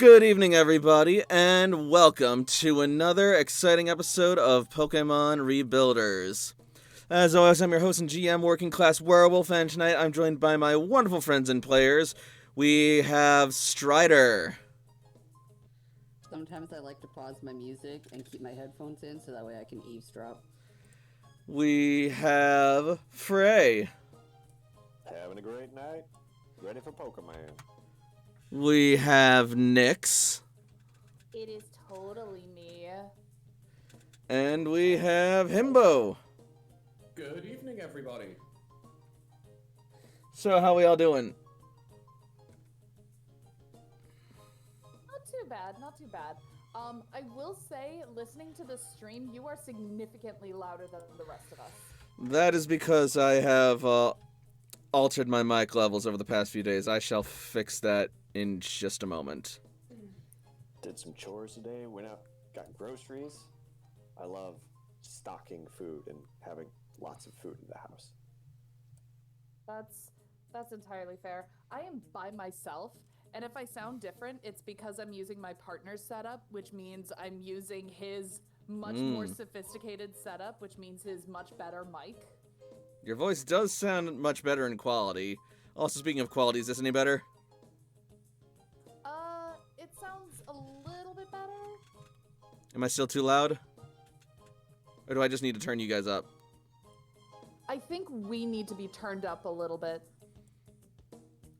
Good evening, everybody, and welcome to another exciting episode of Pokemon Rebuilders. As always, I'm your host and GM, Working Class Werewolf, and tonight I'm joined by my wonderful friends and players. We have Strider. Sometimes I like to pause my music and keep my headphones in so that way I can eavesdrop. We have Frey. Having a great night. Ready for Pokemon. We have Nyx. It is totally me. And we have Himbo. Good evening, everybody. So, how we all doing? Not too bad, not too bad. I will say, listening to the stream, you are significantly louder than the rest of us. That is because I have altered my mic levels over the past few days. I shall fix that in just a moment. Did some chores today, went out, got groceries. I love stocking food and having lots of food in the house. That's entirely fair. I am by myself, and if I sound different, it's because I'm using my partner's setup, which means I'm using his much more sophisticated setup, which means his much better mic. Your voice does sound much better in quality. Also, speaking of quality, is this any better? It sounds a little bit better. Am I still too loud? Or do I just need to turn you guys up? I think we need to be turned up a little bit.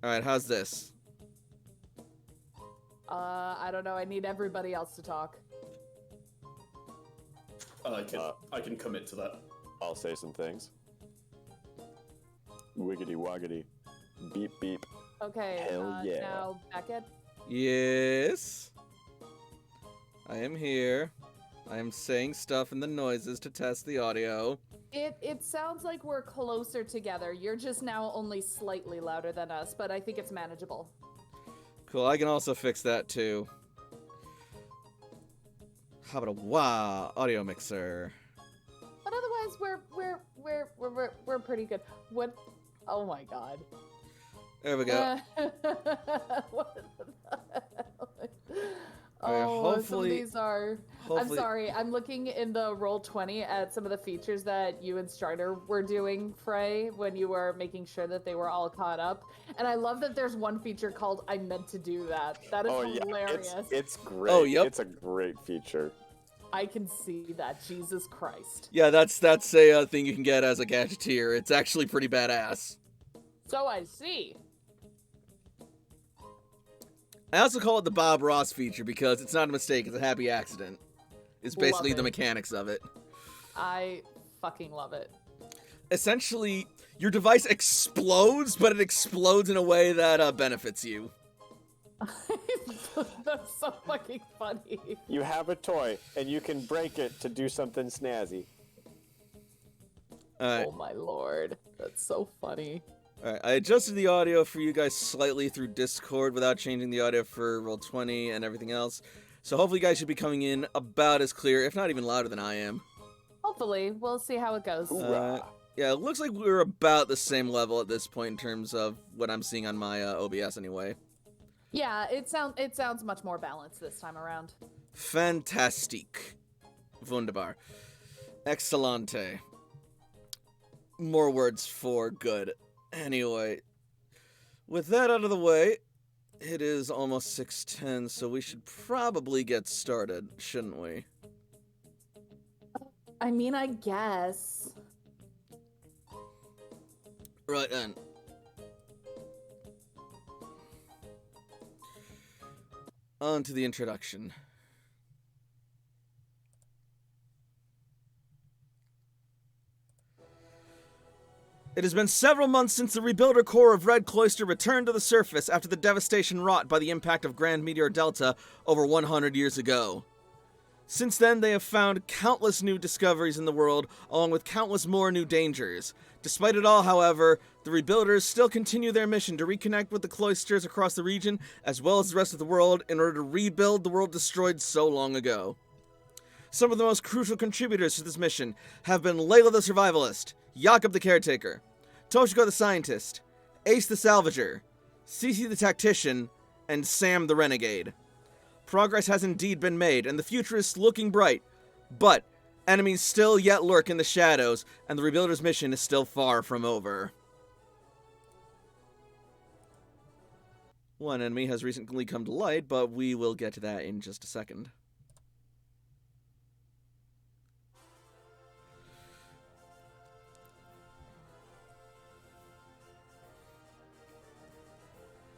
Alright, how's this? I don't know. I need everybody else to talk. I can commit to that. I'll say some things. Wiggity woggity. Beep beep. Okay, Hell yeah. now Beckett. Yes? I am here. I am saying stuff in the noises to test the audio. It sounds like we're closer together. You're just now only slightly louder than us, but I think it's manageable. Cool, I can also fix that too. How about a wah audio mixer? But otherwise, we're pretty good. What? Oh my god. There we go. What the hell? Alright, Oh, some of hopefully- these are. I'm sorry. I'm looking in the Roll20 at some of the features that you and Strider were doing, Frey, when you were making sure that they were all caught up. And I love that there's one feature called "I meant to do that." That is hilarious. It's great. Oh, yep. It's a great feature. I can see that. Jesus Christ. Yeah, that's a thing you can get as a gadgeteer. It's actually pretty badass. So I see. I also call it the Bob Ross feature because it's not a mistake, it's a happy accident. It's basically Love the it. mechanics of it. I fucking love it. Essentially, your device explodes, but it explodes in a way that benefits you. That's so fucking funny. You have a toy, and you can break it to do something snazzy. Alright, Oh my lord. That's so funny. alright. I adjusted the audio for you guys slightly through Discord without changing the audio for Roll20 and everything else. So hopefully you guys should be coming in about as clear, if not even louder than I am. Hopefully, we'll see how it goes. Hoorah. Yeah, it looks like we're about the same level at this point in terms of what I'm seeing on my OBS anyway. Yeah, it sounds much more balanced this time around. Fantastic. Wunderbar. Excellente. More words for good. Anyway, with that out of the way, it is almost 6:10, so we should probably get started, shouldn't we? I mean, I guess. Right then. On to the introduction. It has been several months since the Rebuilder Corps of Red Cloister returned to the surface after the devastation wrought by the impact of Grand Meteor Delta over 100 years ago. Since then, they have found countless new discoveries in the world, along with countless more new dangers. Despite it all, however, the Rebuilders still continue their mission to reconnect with the cloisters across the region, as well as the rest of the world, in order to rebuild the world destroyed so long ago. Some of the most crucial contributors to this mission have been Layla the Survivalist, Jakob the Caretaker, Toshiko the Scientist, Ace the Salvager, Cece the Tactician, and Sam the Renegade. Progress has indeed been made, and the future is looking bright. But enemies still yet lurk in the shadows, and the Rebuilder's mission is still far from over. One enemy has recently come to light, but we will get to that in just a second.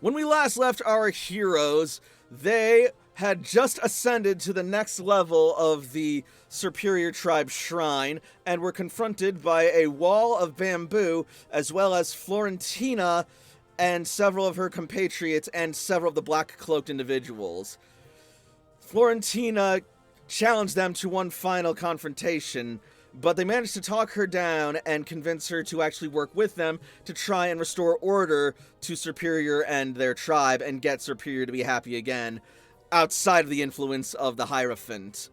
When we last left our heroes, they had just ascended to the next level of the Superior Tribe Shrine and were confronted by a wall of bamboo, as well as Florentina and several of her compatriots and several of the black-cloaked individuals. Florentina challenged them to one final confrontation, but they managed to talk her down and convince her to actually work with them to try and restore order to Superior and their tribe and get Superior to be happy again, outside of the influence of the Hierophant.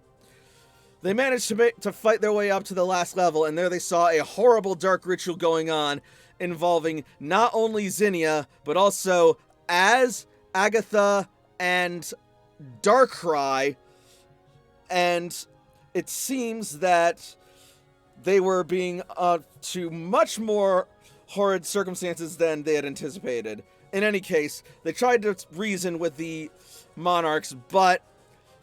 They managed to fight their way up to the last level, and there they saw a horrible dark ritual going on, involving not only Zinnia, but also Az, Agatha, and Darkrai, and it seems that they were being to much more horrid circumstances than they had anticipated. In any case, they tried to reason with the monarchs, but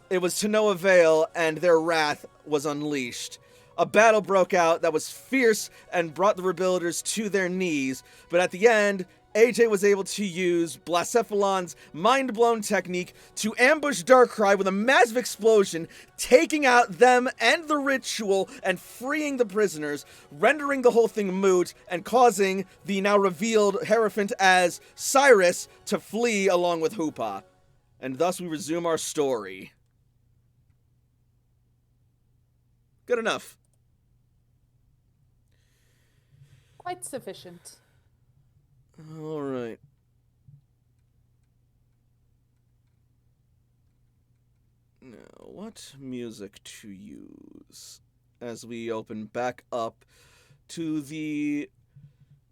it was to no avail, and their wrath was unleashed. A battle broke out that was fierce and brought the Rebuilders to their knees, but at the end, AJ was able to use Blacephalon's mind-blown technique to ambush Darkrai with a massive explosion, taking out them and the ritual and freeing the prisoners, rendering the whole thing moot and causing the now revealed Hierophant as Cyrus to flee along with Hoopa. And thus we resume our story. Good enough. Quite sufficient. All right. Now, what music to use as we open back up to the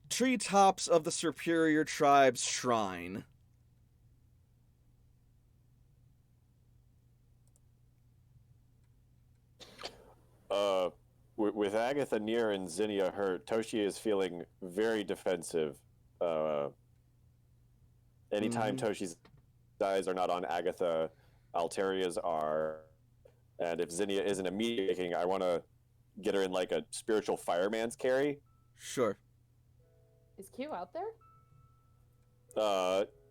treetops of the Superior Tribe's shrine? With Agatha near and Zinnia hurt, Toshi is feeling very defensive. Anytime Toshi's eyes are not on Agatha, Alteria's are. And if Zinnia isn't immediately making, I want to get her in like a spiritual fireman's carry. Sure. Is Q out there?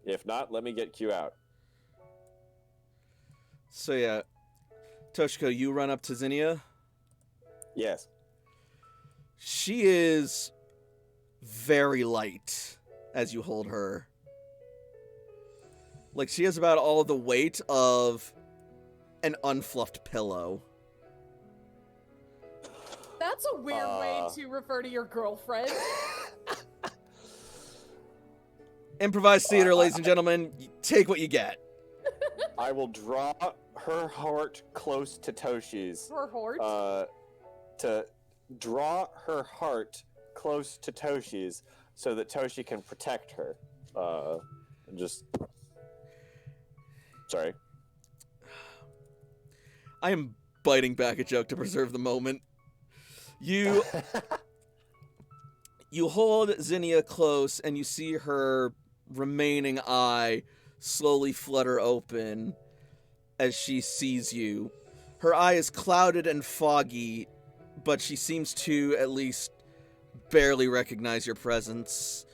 If not, let me get Q out. So yeah, Toshiko, you run up to Zinnia. Yes. She is very light as you hold her. Like, she has about all the weight of an unfluffed pillow. That's a weird way to refer to your girlfriend. Improvised theater, ladies and gentlemen. Take what you get. I will draw her heart close to Toshi's. Her heart? To draw her heart close to Toshi's so that Toshi can protect her. Sorry. I am biting back a joke to preserve the moment. You hold Zinnia close and you see her remaining eye slowly flutter open as she sees you. Her eye is clouded and foggy, but she seems to at least barely recognize your presence.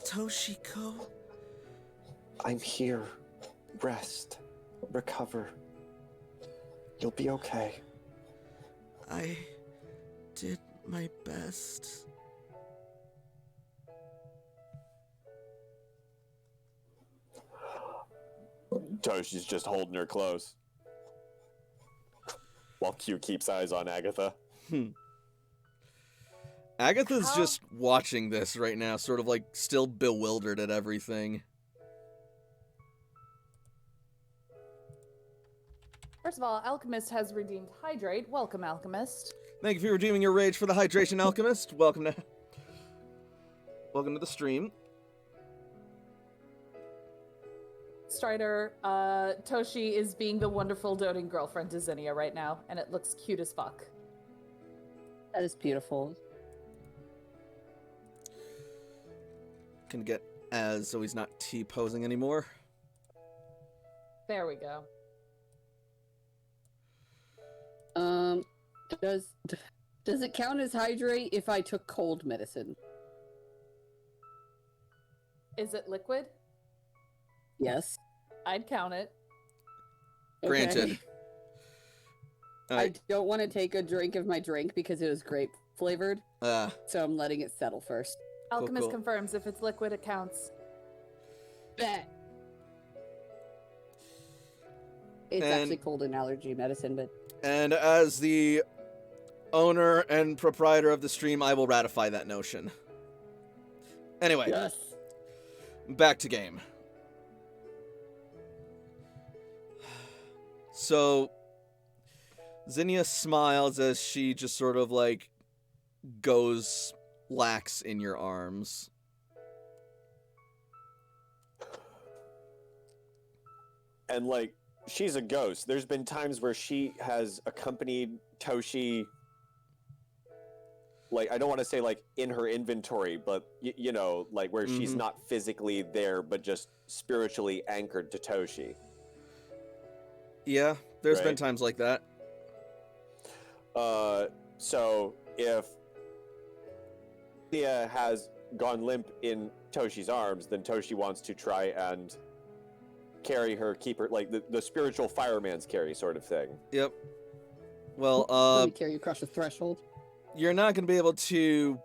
Toshiko? I'm here. Rest. Recover. You'll be okay. I did my best. Toshi's just holding her close. While Q keeps eyes on Agatha. Agatha's just watching this right now, sort of like still bewildered at everything. First of all, Alchemist has redeemed Hydrate. Welcome, Alchemist. Thank you for redeeming your rage for the hydration, Alchemist. Welcome to the stream. Strider, Toshi is being the wonderful doting girlfriend to Zinnia right now, and it looks cute as fuck. That is beautiful. Can get Az so he's not T-posing anymore. There we go. Does it count as hydrate if I took cold medicine? Is it liquid? Yes. I'd count it. Granted. Okay. All I right. don't want to take a drink of my drink because it was grape flavored, so I'm letting it settle first. Alchemist cool. confirms if it's liquid, it counts. Bet. It's And- actually cold and allergy medicine, but And as the owner and proprietor of the stream, I will ratify that notion. Anyway, yes. back to game. So, Zinnia smiles as she just sort of like goes lax in your arms. And like, she's a ghost. There's been times where she has accompanied Toshi. Like, I don't want to say like in her inventory, but you know, like where she's Mhm. not physically there, but just spiritually anchored to Toshi. Yeah, there's been Right. times like that. So if Thea has gone limp in Toshi's arms, then Toshi wants to try and carry her, keep her, like the spiritual fireman's carry sort of thing. Yep. Well, Let me carry you across the threshold. you're not going to be able to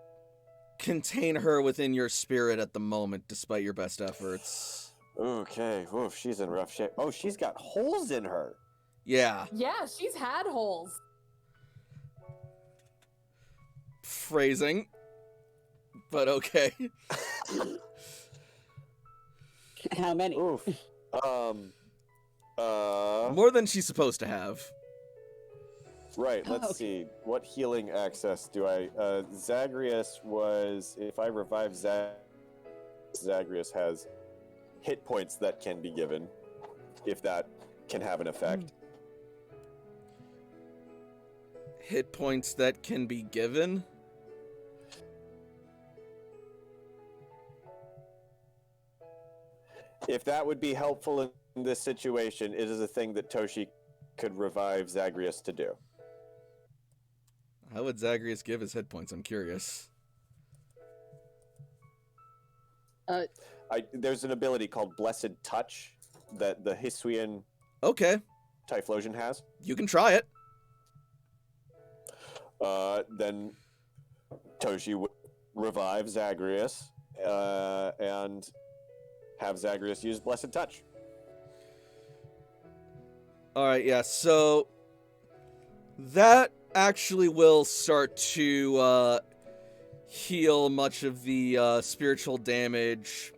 contain her within your spirit at the moment, despite your best efforts. Okay, oof, she's in rough shape. Oh, she's got holes in her. Yeah, Yeah, she's had holes. phrasing. But okay. How many? Oof. More than she's supposed to have. Right, let's Okay. see. What healing access do I... Zagreus was... If I revive Zagreus has hit points that can be given, if that can have an effect. Hit points that can be given. If that would be helpful in this situation, it is a thing that Toshi could revive Zagreus to do. How would Zagreus give his hit points? I'm curious. There's an ability called Blessed Touch that the Hisuian Okay, Typhlosion has. you can try it. Then Toshi would revive Zagreus and have Zagreus use Blessed Touch. Alright, yeah, so that actually will start to heal much of the spiritual damage,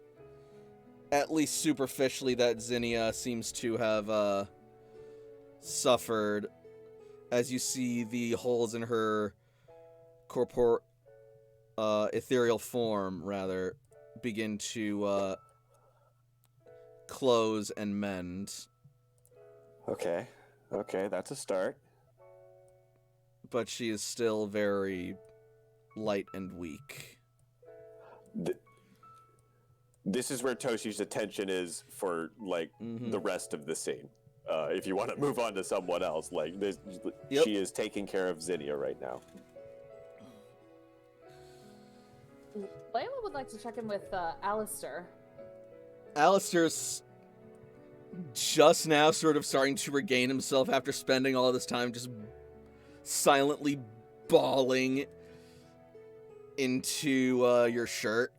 at least superficially, that Zinnia seems to have suffered, as you see the holes in her ethereal form, rather, begin to close and mend. Okay, that's a start. But she is still very light and weak. This is where Toshi's attention is for like the rest of the scene. If you want to move on to someone else, like this, Yep. she is taking care of Zinnia right now. Layla would like to check in with Alistair. Alistair's just now sort of starting to regain himself after spending all this time just silently bawling into your shirt.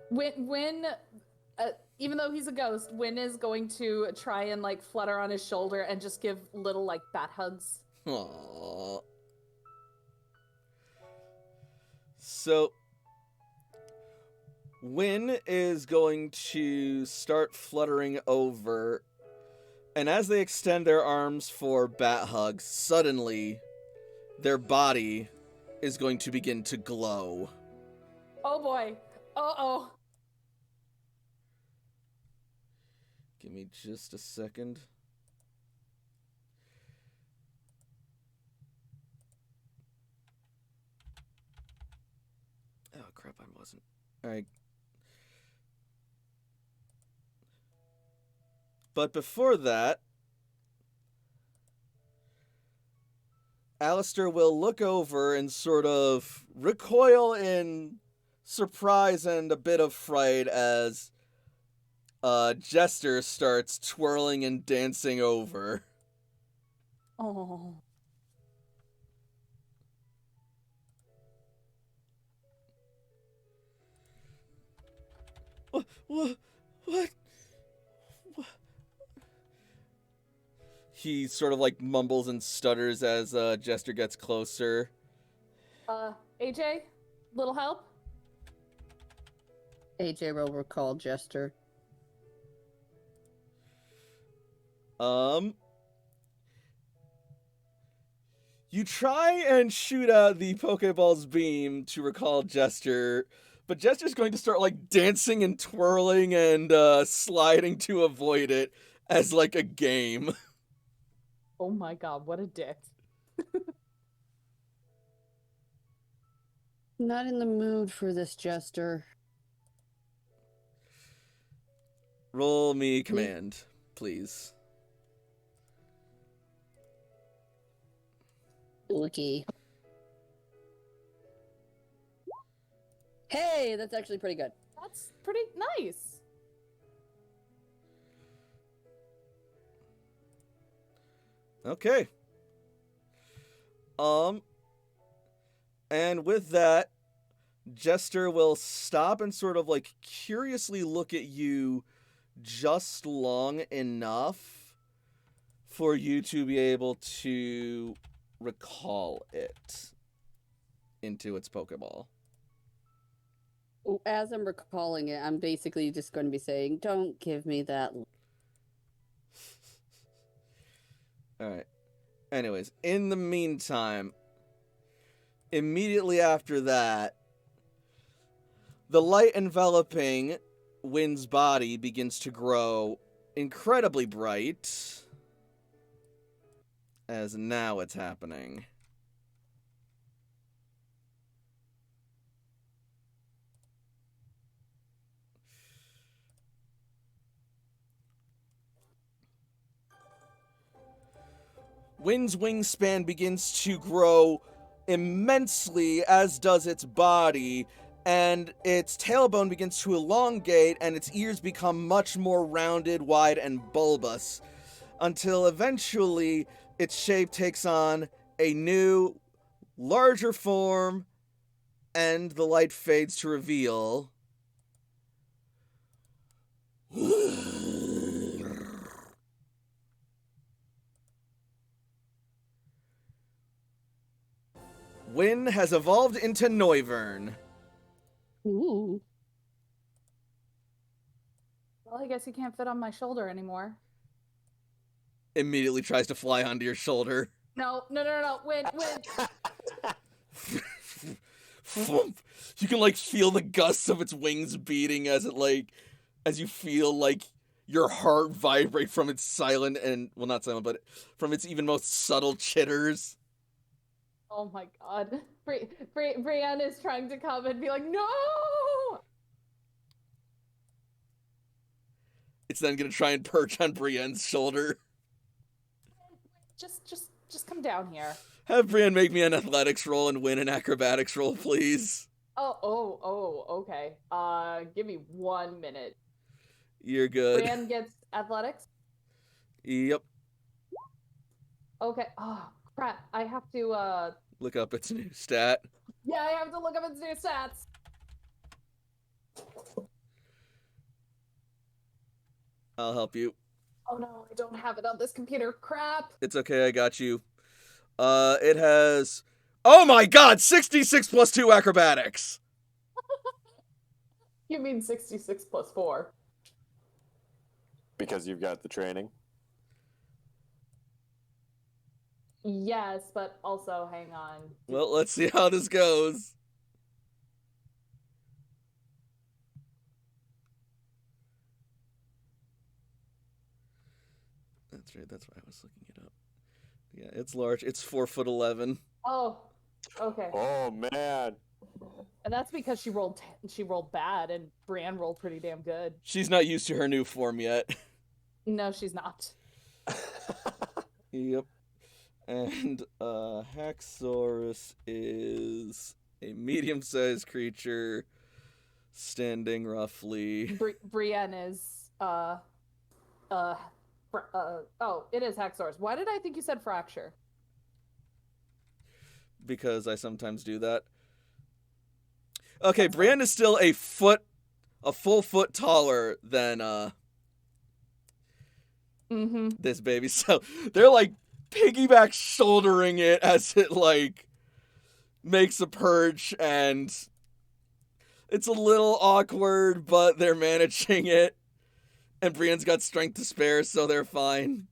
When even though he's a ghost, Win is going to try and like flutter on his shoulder and just give little like bat hugs. Aww. So, Win is going to start fluttering over, and as they extend their arms for bat hugs, suddenly their body is going to begin to glow. Oh boy. Uh-oh. Give me just a second. Oh, crap, I wasn't. Alright. But before that, Alistair will look over and sort of recoil in surprise and a bit of fright as Jester starts twirling and dancing over. Oh. What? He sort of like mumbles and stutters as Jester gets closer. AJ, little help? AJ will recall Jester. You try and shoot out the Pokeball's beam to recall Jester, but Jester's going to start like dancing and twirling and sliding to avoid it as like a game. Oh my god, what a dick. Not in the mood for this, Jester. Roll me command, please. Okay. Hey, that's actually pretty good. That's pretty nice. Okay. And with that, Jester will stop and sort of like curiously look at you just long enough for you to be able to recall it into its Pokeball. As I'm recalling it, I'm basically just going to be saying, don't give me that. Alright. Anyways, in the meantime, immediately after that, the light enveloping Wynn's body begins to grow incredibly bright. As now it's happening. Wynn's wingspan begins to grow immensely, as does its body, and its tailbone begins to elongate, and its ears become much more rounded, wide, and bulbous, until eventually its shape takes on a new, larger form, and the light fades to reveal Wynn has evolved into Noivern. Ooh. Well, I guess he can't fit on my shoulder anymore. Immediately tries to fly onto your shoulder. No. Win. You can like feel the gusts of its wings beating as you feel like your heart vibrate from its silent and, well, not silent, but from its even most subtle chitters. Oh my god. Brienne is trying to come and be like, no! It's then gonna try and perch on Brienne's shoulder. Just come down here. Have Brienne make me an athletics roll and win an acrobatics roll, please. Oh, okay. Give me 1 minute. You're good. Brienne gets athletics? Yep. Okay. Oh, crap. I have to, look up its new stat. Yeah, I have to look up its new stats. I'll help you. Oh no, I don't have it on this computer. Crap. It's okay, I got you. It has... Oh my god! 66 plus 2 acrobatics! You mean 66 plus 4. Because you've got the training? Yes, but also, hang on. Well, let's see how this goes. right. That's why I was looking it up. Yeah, it's large. It's 4'11". Oh, okay. Oh man. And that's because she rolled bad, and Brienne rolled pretty damn good. She's not used to her new form yet. No, she's not. Yep. And Haxorus is a medium-sized creature, standing roughly. Brienne is oh, it is Haxorus. Why did I think you said fracture? Because I sometimes do that. Okay, Brienne is still a full foot taller than this baby. So they're like piggyback shouldering it as it like makes a perch, and it's a little awkward, but they're managing it. And Brienne's got strength to spare, so they're fine.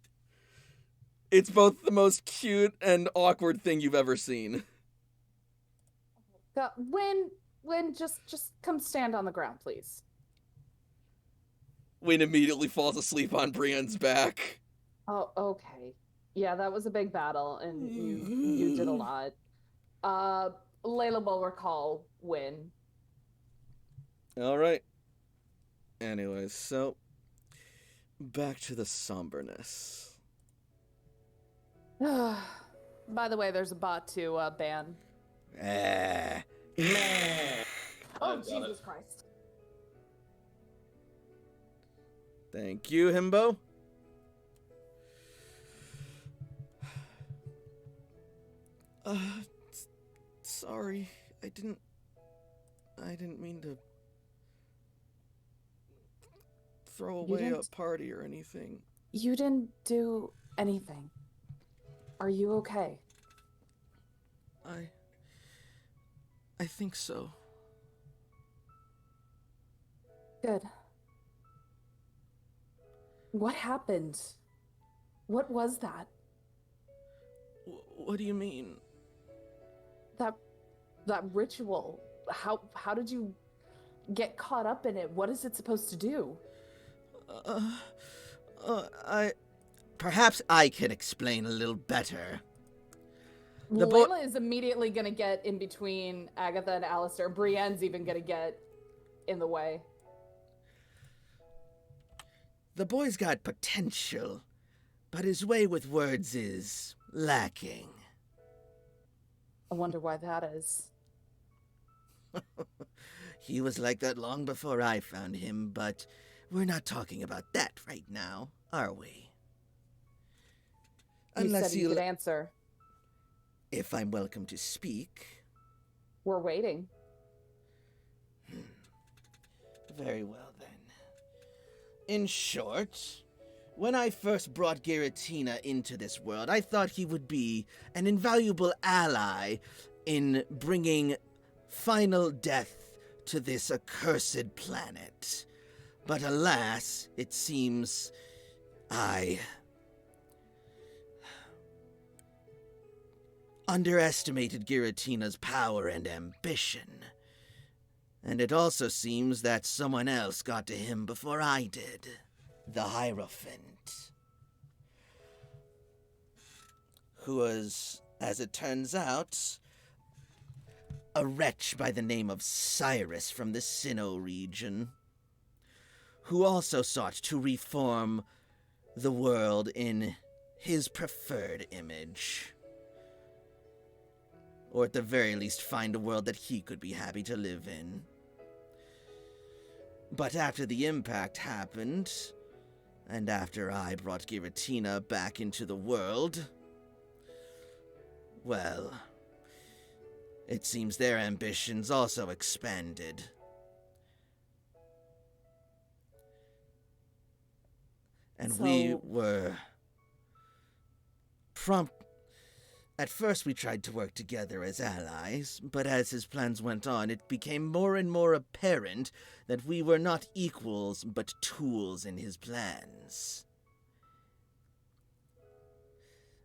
It's both the most cute and awkward thing you've ever seen. When just come stand on the ground, please. Wayne immediately falls asleep on Brienne's back. Oh, okay. Yeah, that was a big battle, and you did a lot. Layla will recall Wynn. All right. Anyways, so back to the somberness. By the way, there's a bot to ban. Oh, Jesus Christ. Thank you, Himbo. Sorry. I didn't mean to throw away a party or anything. You didn't do anything. Are you okay? I think so. Good. What happened? What was that? What do you mean? That ritual. How did you get caught up in it? What is it supposed to do? Perhaps I can explain a little better. Layla is immediately gonna get in between Agatha and Alistair. Brienne's even gonna get in the way. The boy's got potential, but his way with words is lacking. I wonder why that is. He was like that long before I found him, but we're not talking about that right now, are we? You said you could answer. If I'm welcome to speak. We're waiting. Very well, then. In short, when I first brought Giratina into this world, I thought he would be an invaluable ally in bringing final death to this accursed planet. But alas, it seems I underestimated Giratina's power and ambition. And it also seems that someone else got to him before I did. The Hierophant. Who was, as it turns out, a wretch by the name of Cyrus from the Sinnoh region, who also sought to reform the world in his preferred image. Or at the very least find a world that he could be happy to live in. But after the impact happened, and after I brought Giratina back into the world, well, it seems their ambitions also expanded. And we were At first we tried to work together as allies, but as his plans went on, it became more and more apparent that we were not equals, but tools in his plans.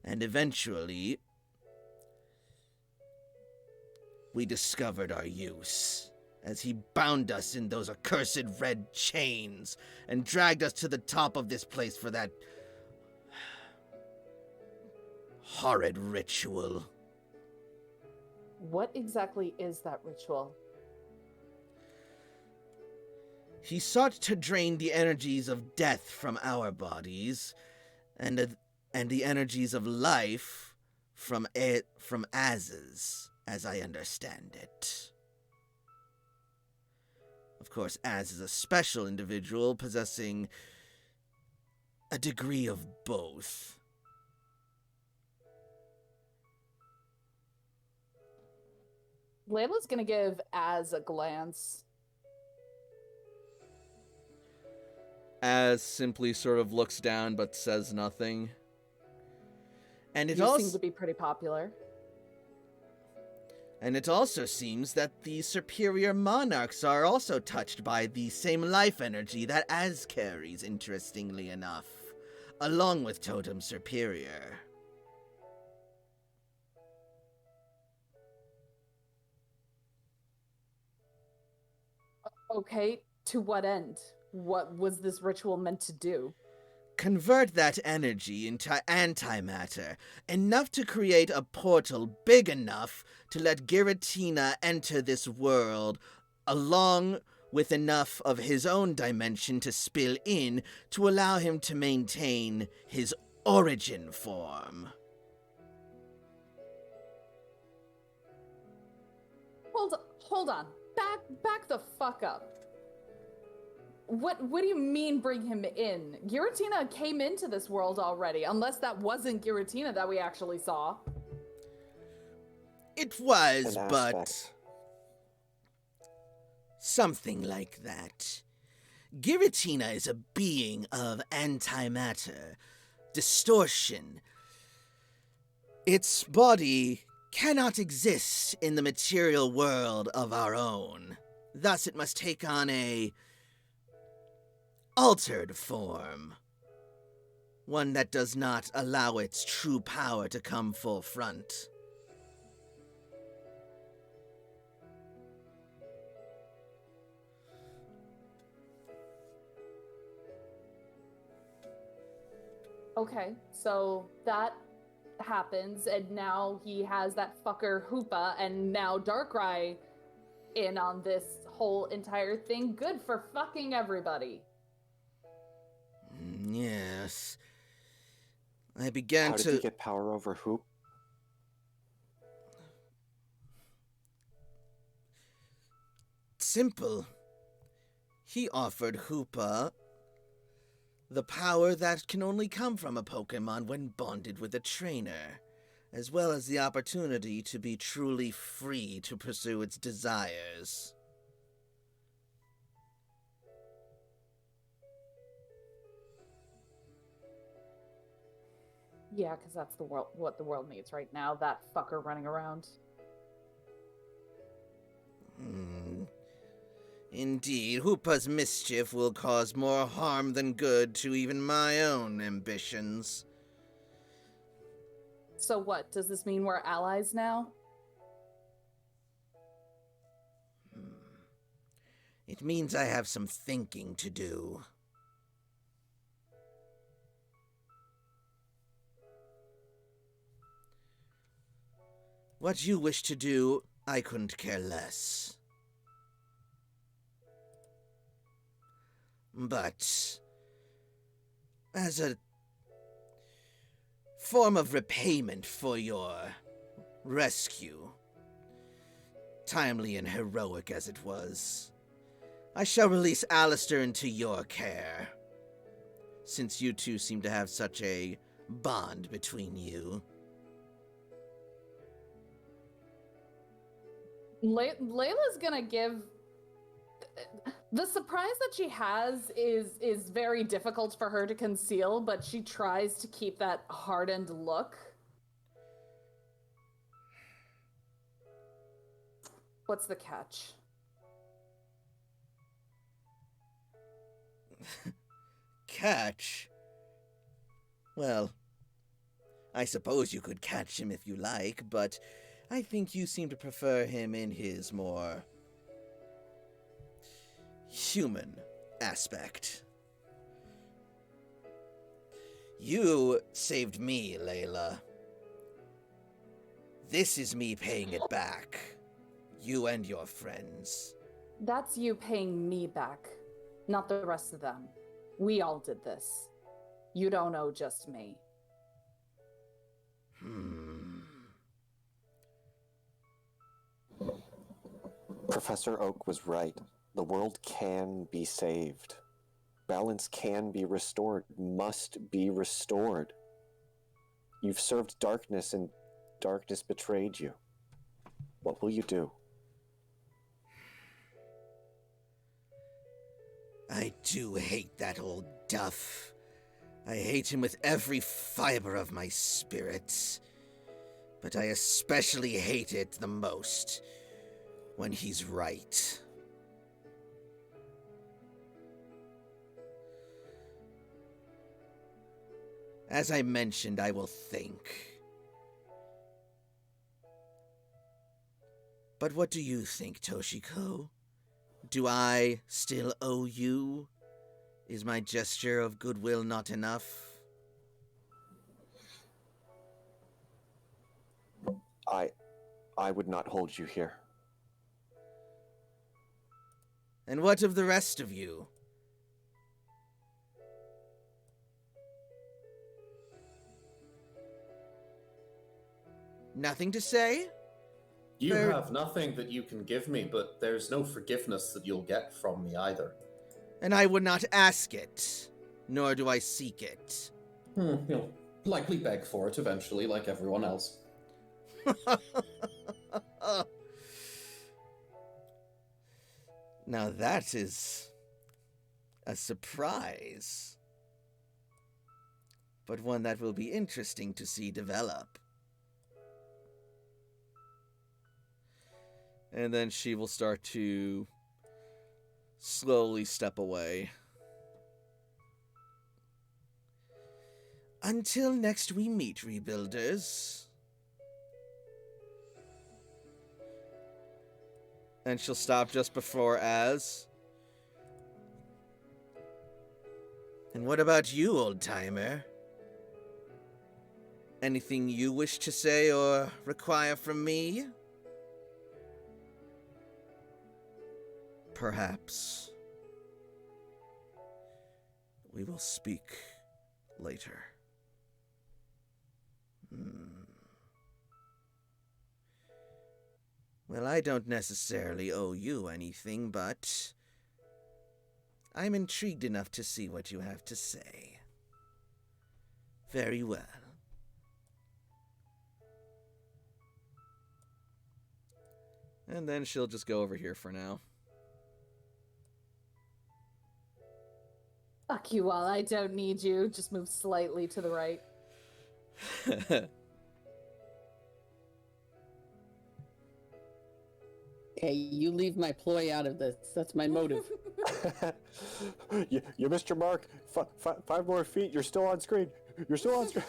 And eventually, we discovered our use, as he bound us in those accursed red chains, and dragged us to the top of this place for that horrid ritual. What exactly is that ritual? He sought to drain the energies of death from our bodies, and the energies of life from Az's, as I understand it. Of course, Az is a special individual possessing a degree of both. Layla's gonna give Az a glance. Az simply sort of looks down but says nothing. And You seem to be pretty popular. And it also seems that the superior monarchs are also touched by the same life energy that Az carries, interestingly enough, along with Totem Superior. Okay, to what end? What was this ritual meant to do? Convert that energy into antimatter, enough to create a portal big enough to let Giratina enter this world, along with enough of his own dimension to spill in to allow him to maintain his origin form. Hold on. Back the fuck up. What do you mean bring him in? Giratina came into this world already, unless that wasn't Giratina that we actually saw. It was, but something like that. Giratina is a being of antimatter, distortion. Its body cannot exist in the material world of our own. Thus it must take on a altered form. One that does not allow its true power to come full front. Okay, so that happens, and now he has that fucker Hoopa, and now Darkrai in on this whole entire thing. Good for fucking everybody. Yes. I began to... How did he get power over Hoop? Simple. He offered Hoopa the power that can only come from a Pokemon when bonded with a trainer, as well as the opportunity to be truly free to pursue its desires. Yeah, because that's what the world needs right now, that fucker running around. Indeed, Hoopa's mischief will cause more harm than good to even my own ambitions. So what, does this mean we're allies now? It means I have some thinking to do. What you wish to do, I couldn't care less. But as a form of repayment for your rescue, timely and heroic as it was, I shall release Alistair into your care, since you two seem to have such a bond between you. Layla's gonna give... The surprise that she has is very difficult for her to conceal, but she tries to keep that hardened look. What's the catch? Catch? Well, I suppose you could catch him if you like, but I think you seem to prefer him in his more human aspect. You saved me, Layla. This is me paying it back. You and your friends. That's you paying me back, not the rest of them. We all did this. You don't owe just me. Professor Oak was right. The world can be saved. Balance can be restored, must be restored. You've served darkness and darkness betrayed you. What will you do? I do hate that old duff. I hate him with every fiber of my spirit. But I especially hate it the most when he's right. As I mentioned, I will think. But what do you think, Toshiko? Do I still owe you? Is my gesture of goodwill not enough? I would not hold you here. And what of the rest of you? Nothing to say? You have nothing that you can give me, but there's no forgiveness that you'll get from me either. And I would not ask it, nor do I seek it. You'll likely beg for it eventually, like everyone else. Now that is a surprise. But one that will be interesting to see develop. And then she will start to slowly step away. Until next we meet, Rebuilders. And she'll stop just before Az. And what about you, old-timer? Anything you wish to say or require from me? Perhaps we will speak later. Well, I don't necessarily owe you anything, but I'm intrigued enough to see what you have to say. Very well. And then she'll just go over here for now. Fuck you all, I don't need you. Just move slightly to the right. Okay, you leave my ploy out of this. That's my motive. you missed your mark. 5 more feet. You're still on screen. You're still on screen.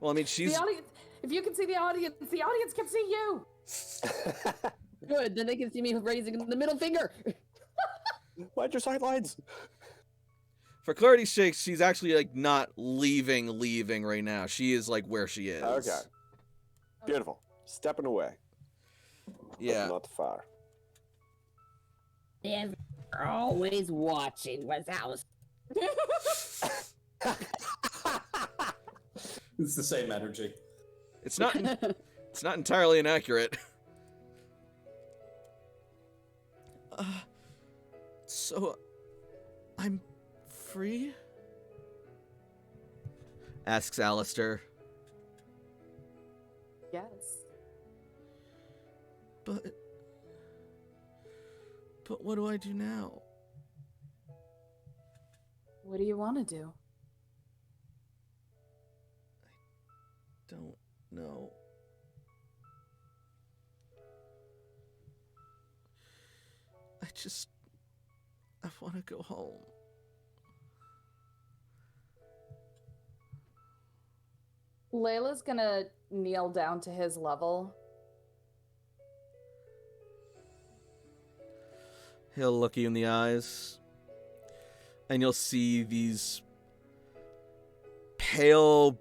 Well, I mean, she's... The audience, if you can see the audience can see you! Good, then they can see me raising the middle finger. Mind your sidelines. For clarity's sake, she's actually, like, not leaving right now. She is, like, where she is. Okay. Beautiful. Stepping away. Yeah. But not far. They're always watching what's house. It's the same energy. It's not it's not entirely inaccurate. So I'm free? Asks Alistair. Yes. But what do I do now? What do you want to do? Don't know. I want to go home. Layla's gonna kneel down to his level. He'll look you in the eyes, and you'll see these pale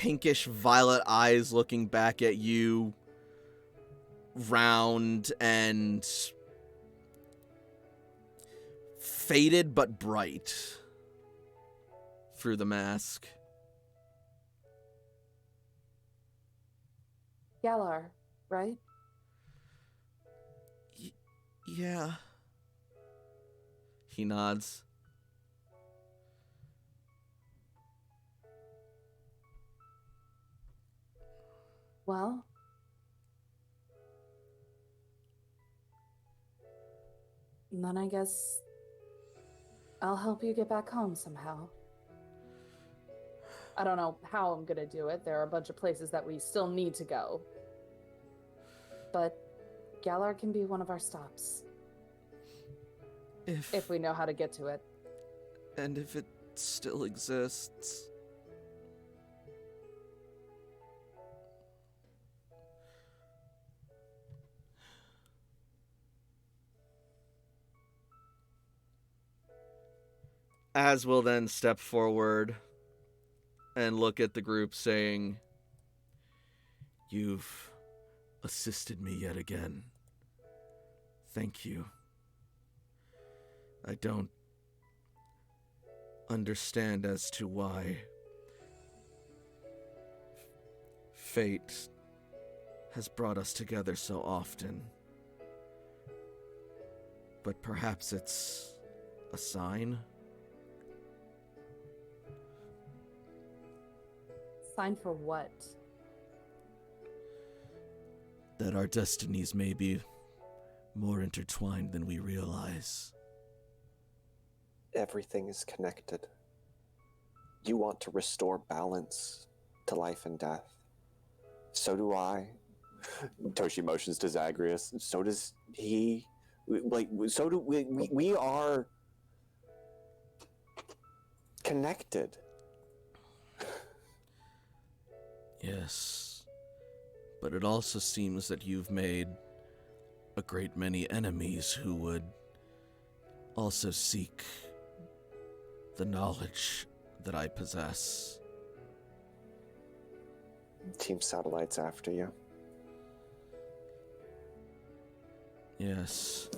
pinkish violet eyes looking back at you, round and faded but bright through the mask. Galar, right? Yeah. He nods. Well, then I guess I'll help you get back home somehow. I don't know how I'm gonna do it. There are a bunch of places that we still need to go. But Galar can be one of our stops. If we know how to get to it. And if it still exists. Az will then step forward and look at the group, saying, "You've assisted me yet again. Thank you. I don't understand as to why fate has brought us together so often. But perhaps it's a sign?" Sign for what? That our destinies may be more intertwined than we realize. Everything is connected. You want to restore balance to life and death. So do I. Toshi motions to Zagreus. So does he. So do we. We are connected. Yes, but it also seems that you've made a great many enemies who would also seek the knowledge that I possess. Team Satellite's after you. Yes,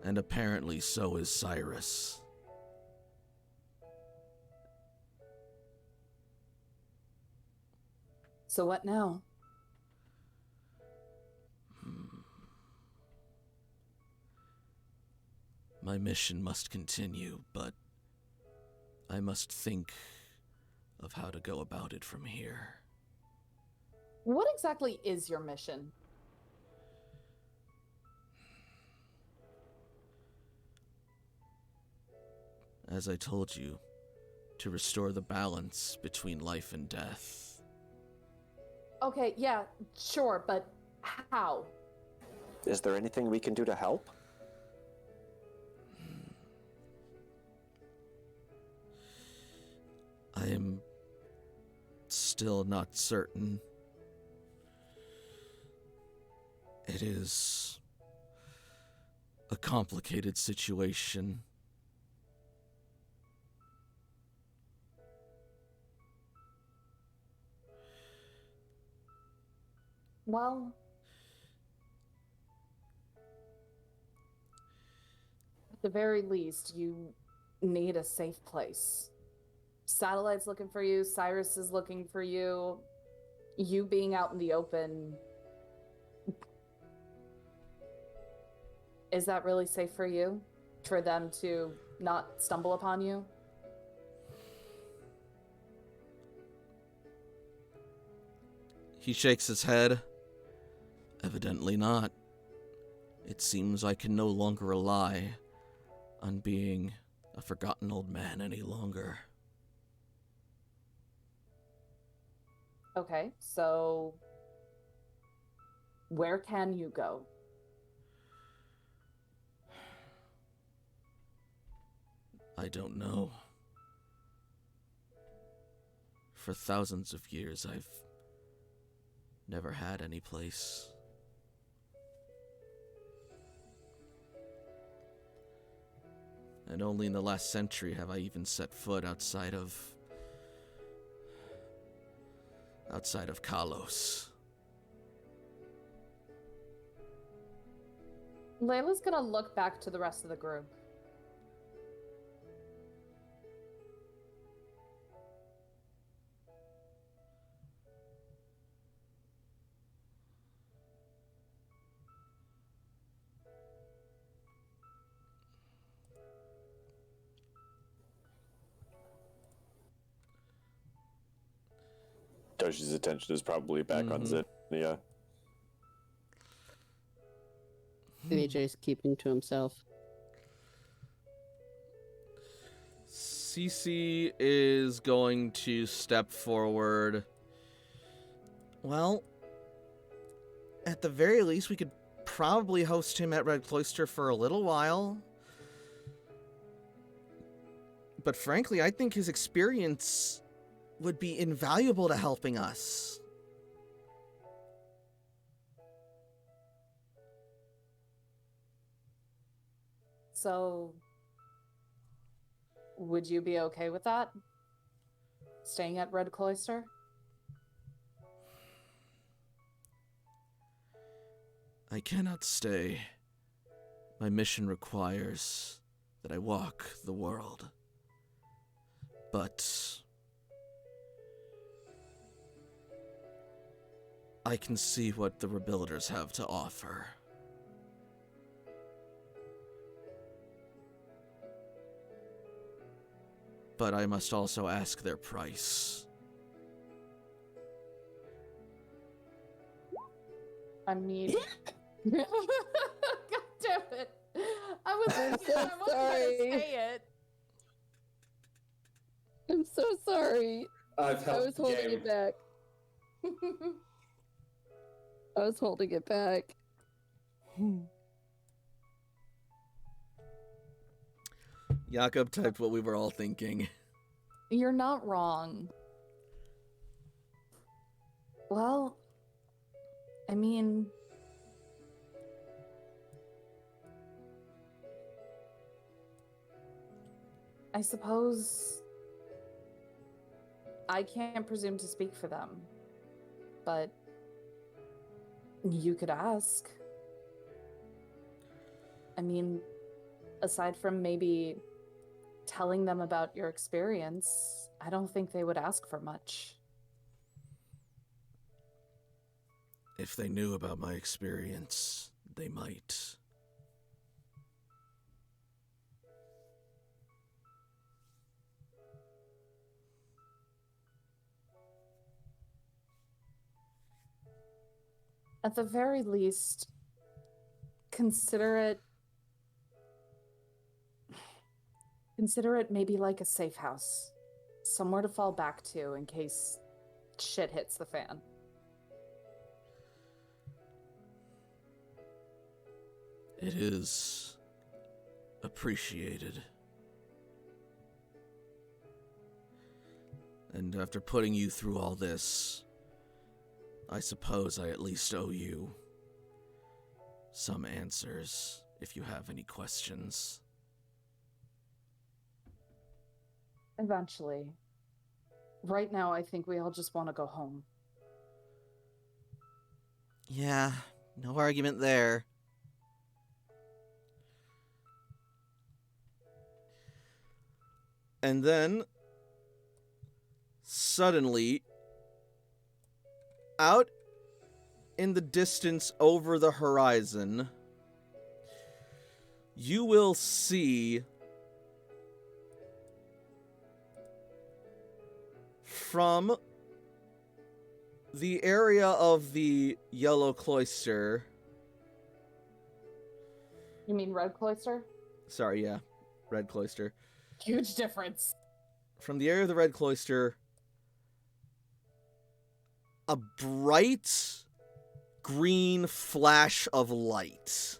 and apparently so is Cyrus. So what now? My mission must continue, but I must think of how to go about it from here. What exactly is your mission? As I told you, to restore the balance between life and death. Okay, yeah, sure, but how? Is there anything we can do to help? I am still not certain. It is a complicated situation. Well, at the very least, you need a safe place. Satellite's looking for you, Cyrus is looking for you. You being out in the open, is that really safe for you? For them to not stumble upon you? He shakes his head. Evidently not. It seems I can no longer rely on being a forgotten old man any longer. Okay, so where can you go? I don't know. For thousands of years, I've never had any place. And only in the last century have I even set foot outside of outside of Kalos. Layla's gonna look back to the rest of the group. Doshi's attention is probably back on Zinnia. AJ's keeping to himself. Cece is going to step forward. Well, at the very least, we could probably host him at Red Cloister for a little while. But frankly, I think his experience would be invaluable to helping us. So, would you be okay with that? Staying at Red Cloister? I cannot stay. My mission requires that I walk the world. But I can see what the Rebuilders have to offer. But I must also ask their price. I mean... God damn it. I wasn't gonna say it. I'm so sorry. I've I helped was the holding game. it back. I was holding it back. Jakob typed what we were all thinking. You're not wrong. Well, I mean... I suppose I can't presume to speak for them, but you could ask. I mean, aside from maybe telling them about your experience, I don't think they would ask for much. If they knew about my experience, they might. At the very least, consider it maybe like a safe house. Somewhere to fall back to in case shit hits the fan. It is appreciated. And after putting you through all this, I suppose I at least owe you some answers, if you have any questions. Eventually. Right now, I think we all just want to go home. Yeah, no argument there. And then, suddenly, out in the distance over the horizon, you will see from the area of the Yellow Cloister. You mean Red Cloister? Sorry, yeah, Red Cloister. Huge difference. From the area of the Red Cloister, a bright green flash of light.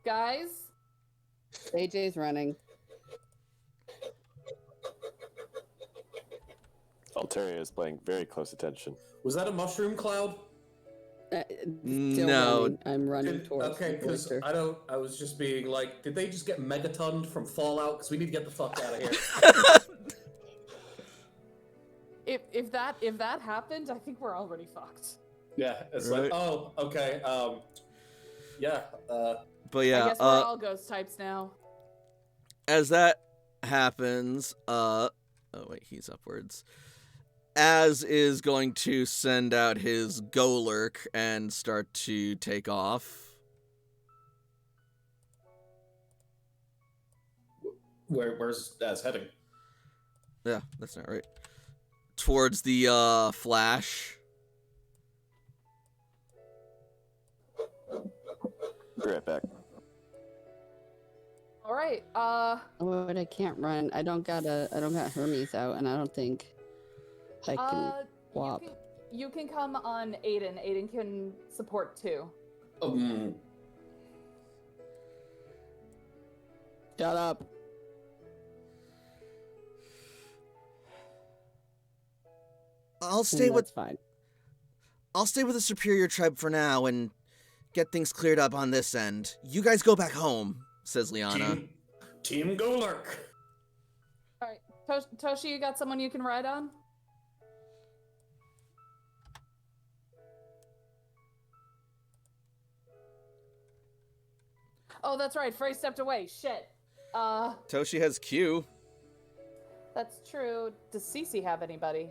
Guys? AJ's running. Altaria is paying very close attention. Was that a mushroom cloud? Still No. running. I'm running towards Okay, the because blister. I was just being like, did they just get megatoned from Fallout? Because we need to get the fuck out of here. If that happened, I think we're already fucked. Yeah, it's Right. like, oh, okay, yeah, But yeah, I guess we're all ghost types now. as that happens, oh wait, he's upwards. Az is going to send out his Golurk and start to take off. where's Az heading? Yeah, that's not right. Towards the Flash. Be right back. All right. Oh, but I can't run. I don't got Hermes out, and I don't think I can swap. You can come on Aiden. Aiden can support too. Shut up. I'll stay with That's fine. I'll stay with the Superior Tribe for now and get things cleared up on this end. You guys go back home, says Liana. Team Golurk. All right, Toshi, you got someone you can ride on? Oh, that's right. Frey stepped away. Shit. Toshi has Q. That's true. Does Cece have anybody?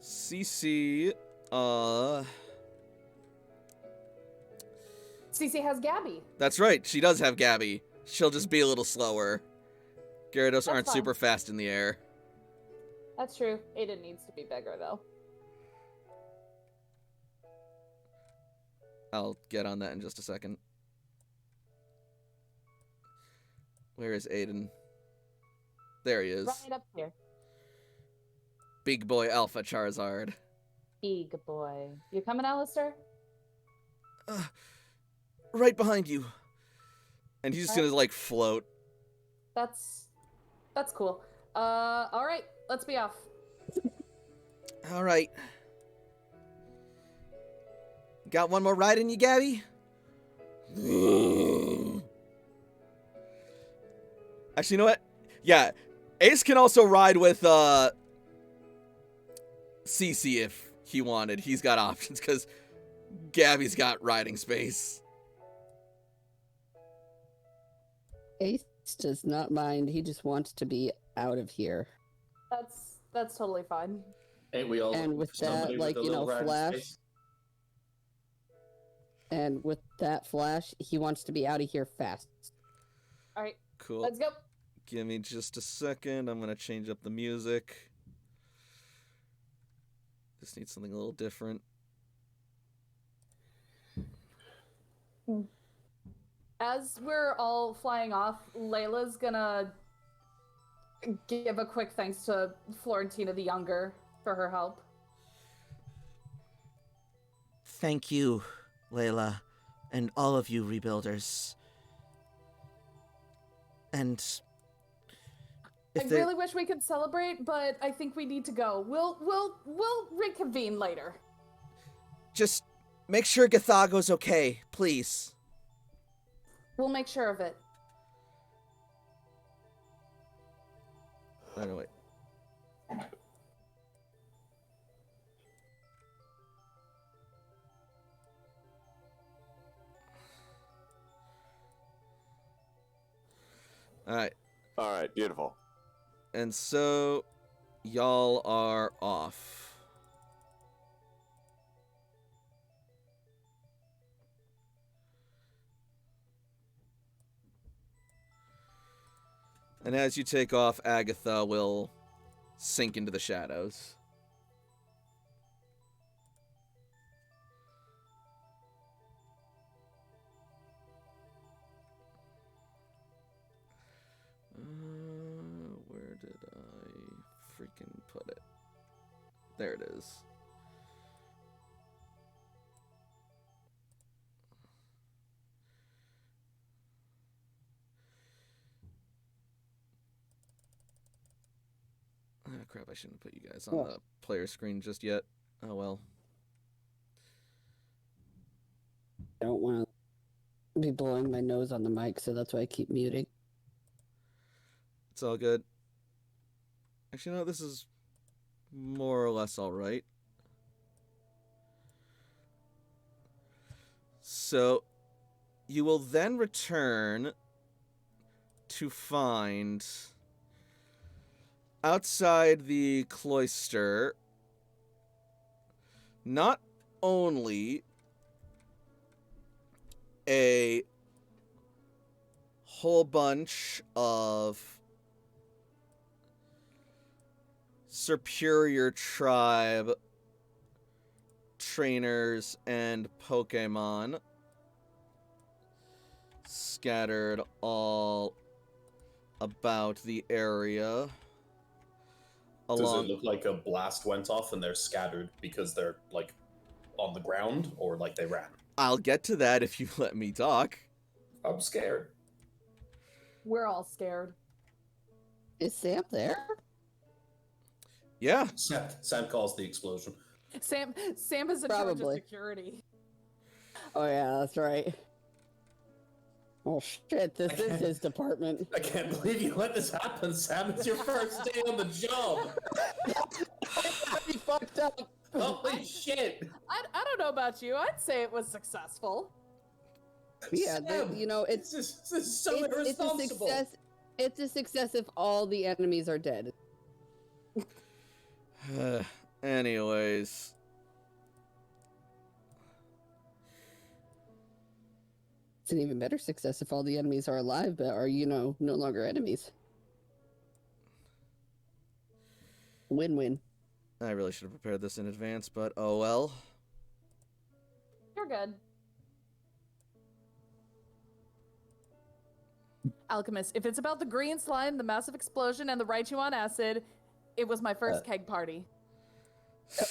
CC, Cece has Gabby. That's right, she does have Gabby. She'll just be a little slower. Gyarados aren't fine. super fast in the air. That's true. Aiden needs to be bigger, though. I'll get on that in just a second. Where is Aiden? There he is. Right up here. Big boy Alpha Charizard. Big boy. You coming, Alistair? Right behind you. And he's just gonna, like, float. That's cool. All right. Let's be off. Alright. Got one more ride in you, Gabby? Actually, you know what? Yeah, Ace can also ride with, CC if he wanted. He's got options, because Gabby's got riding space. Ace does not mind. He just wants to be out of here. That's totally fine. Ain't we all? And with that, like, you know, Flash. And with that Flash, he wants to be out of here fast. All right. Cool. Let's go. Give me just a second. I'm going to change up the music. Just need something a little different. As we're all flying off, Layla's gonna give a quick thanks to Florentina the Younger for her help. Thank you, Layla, and all of you rebuilders. And I really wish we could celebrate, but I think we need to go. We'll reconvene later. just make sure Gathago's okay, please. We'll make sure of it. Anyway. Alright. Alright, beautiful. And so, y'all are off. And as you take off, Agatha will sink into the shadows. Where did I freaking put it? There it is. Oh crap, I shouldn't put you guys on the player screen just yet. Oh well. don't want to be blowing my nose on the mic, so that's why I keep muting. It's all good. Actually, no, this is more or less all right. So, you will then return to find outside the cloister not only a whole bunch of Superior Tribe trainers and Pokemon scattered all about the area. Does it look like a blast went off and they're scattered because they're, like, on the ground, or like they ran? I'll get to that if you let me talk. I'm scared. We're all scared. Is Sam there? Yeah. Sam calls the explosion. Sam is in charge of Probably. security. Oh yeah, that's right. Oh shit, this is his department. I can't believe you let this happen, Sam. It's your first day on the job. He fucked up. Holy shit. I don't know about you. I'd say it was successful. Yeah, Sam, you know, this is so it's a irresponsible. success. It's a success if all the enemies are dead. Anyways. It's an even better success if all the enemies are alive, but are, you know, no longer enemies. Win-win. I really should have prepared this in advance, but oh well. You're good. Alchemist, if it's about the green slime, the massive explosion, and the Raichu on acid, it was my first keg party.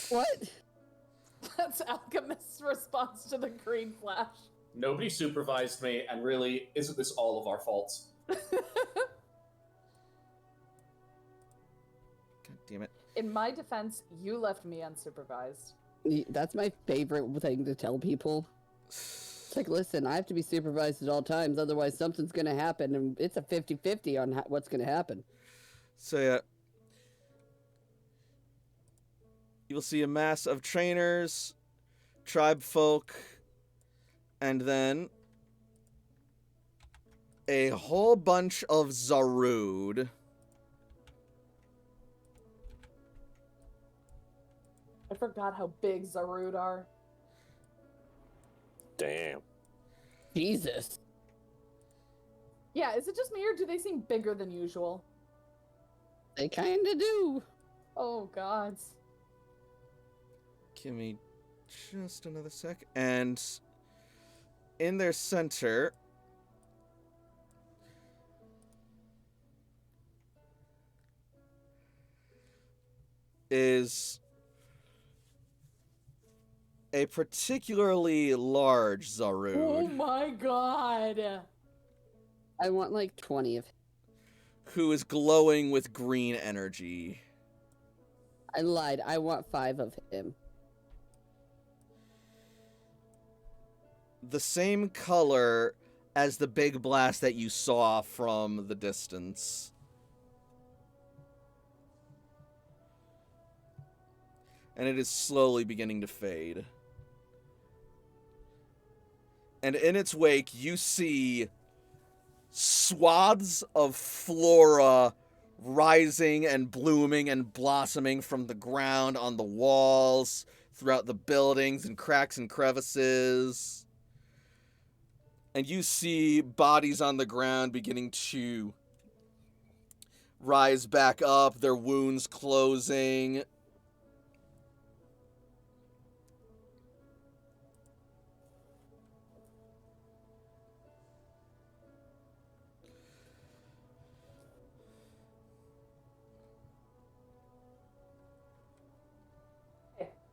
What? That's Alchemist's response to the green flash. Nobody supervised me, and really, isn't this all of our faults? God damn it. In my defense, you left me unsupervised. That's my favorite thing to tell people. It's like, listen, I have to be supervised at all times, otherwise something's going to happen, and it's a 50-50 on what's going to happen. So yeah. You will see a mass of trainers, tribe folk, and then a whole bunch of Zarude. I forgot how big Zarude are. Damn. Jesus. Yeah, is it just me or do they seem bigger than usual? They kind of do. Oh, gods. Give me just another sec. And in their center is a particularly large Zarude. Oh my god. I want like 20 of him. Who is glowing with green energy. I lied. I want 5 of him. The same color as the big blast that you saw from the distance. And it is slowly beginning to fade. And in its wake, you see swaths of flora rising and blooming and blossoming from the ground on the walls, throughout the buildings and cracks and crevices. And you see bodies on the ground beginning to rise back up, their wounds closing.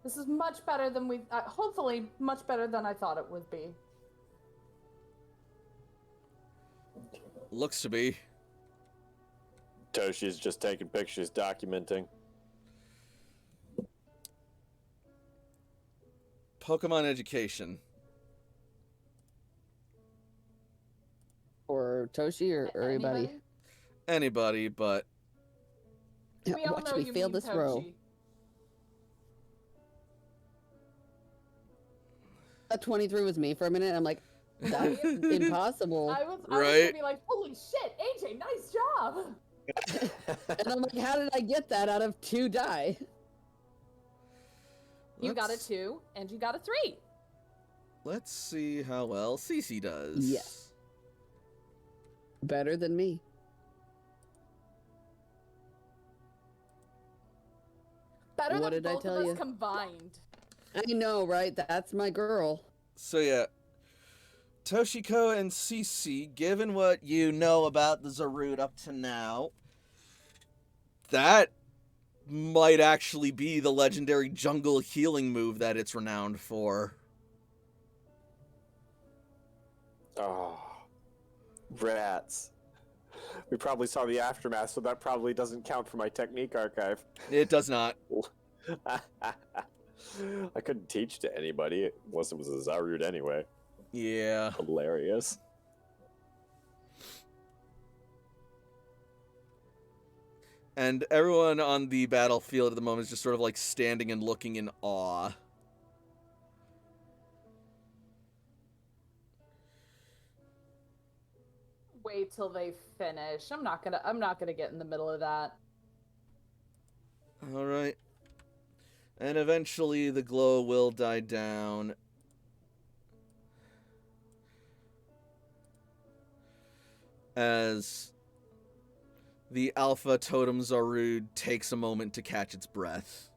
This is much better than we... hopefully, much better than I thought it would be. Looks to be. Toshi's just taking pictures, documenting. Pokemon education. Toshi or anybody? Anybody, but We all Watch know me you fail mean this roll. Toshi. That 23 was me for a minute. I'm like, that's impossible. I was Right. gonna be like, holy shit, AJ, nice job. And I'm like, how did I get that out of 2 die? You got a let's- 2 and you got a 3. Let's see how well Cece does. Yes. Better than me. Better What than did I both tell of us you? combined. I know, right? That's my girl. So yeah, Toshiko and Cece, given what you know about the Zarude up to now, that might actually be the legendary jungle healing move that it's renowned for. Oh, rats. We probably saw the aftermath, so that probably doesn't count for my technique archive. It does not. I couldn't teach to anybody unless it was a Zarude anyway. Yeah. Hilarious. And everyone on the battlefield at the moment is just sort of like standing and looking in awe. Wait till they finish. I'm not gonna get in the middle of that. All right. And eventually the glow will die down. As the Alpha Totem Zarude takes a moment to catch its breath.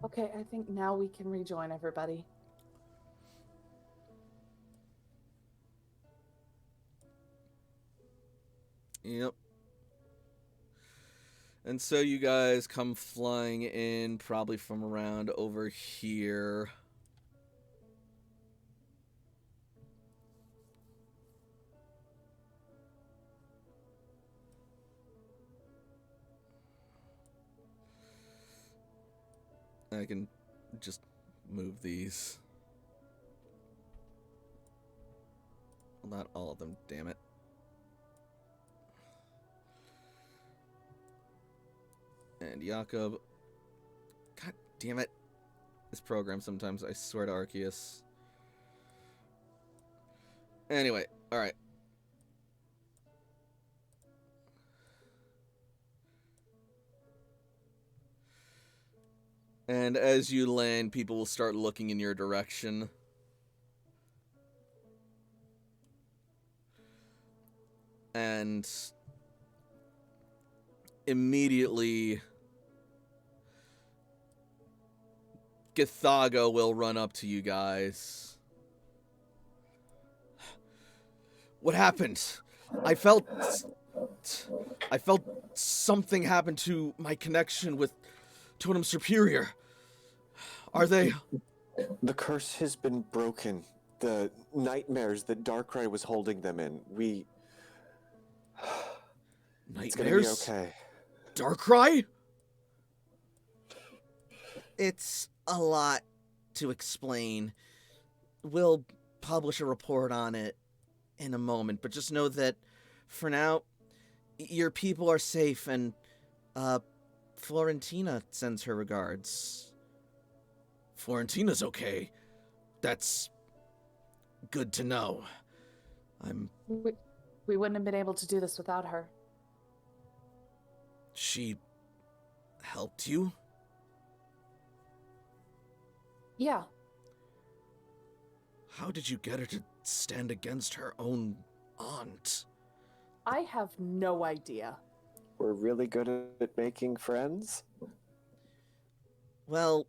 Okay, I think now we can rejoin everybody. Yep. And so you guys come flying in, probably from around over here. I can just move these. Well, not all of them, damn it. And Jakob. God damn it. This program sometimes, I swear to Arceus. Anyway, alright. And as you land, people will start looking in your direction. And immediately, Githago will run up to you guys. What happened? I felt something happen to my connection with Totem Superior. Are they? The curse has been broken. The nightmares that Darkrai was holding them in. It's gonna be Nightmares? okay. Darkrai? It's a lot to explain. We'll publish a report on it in a moment, but just know that for now, your people are safe, and Florentina sends her regards. Florentina's okay. That's good to know. We wouldn't have been able to do this without her. She helped you? Yeah. How did you get her to stand against her own aunt? I have no idea. We're really good at making friends. Well,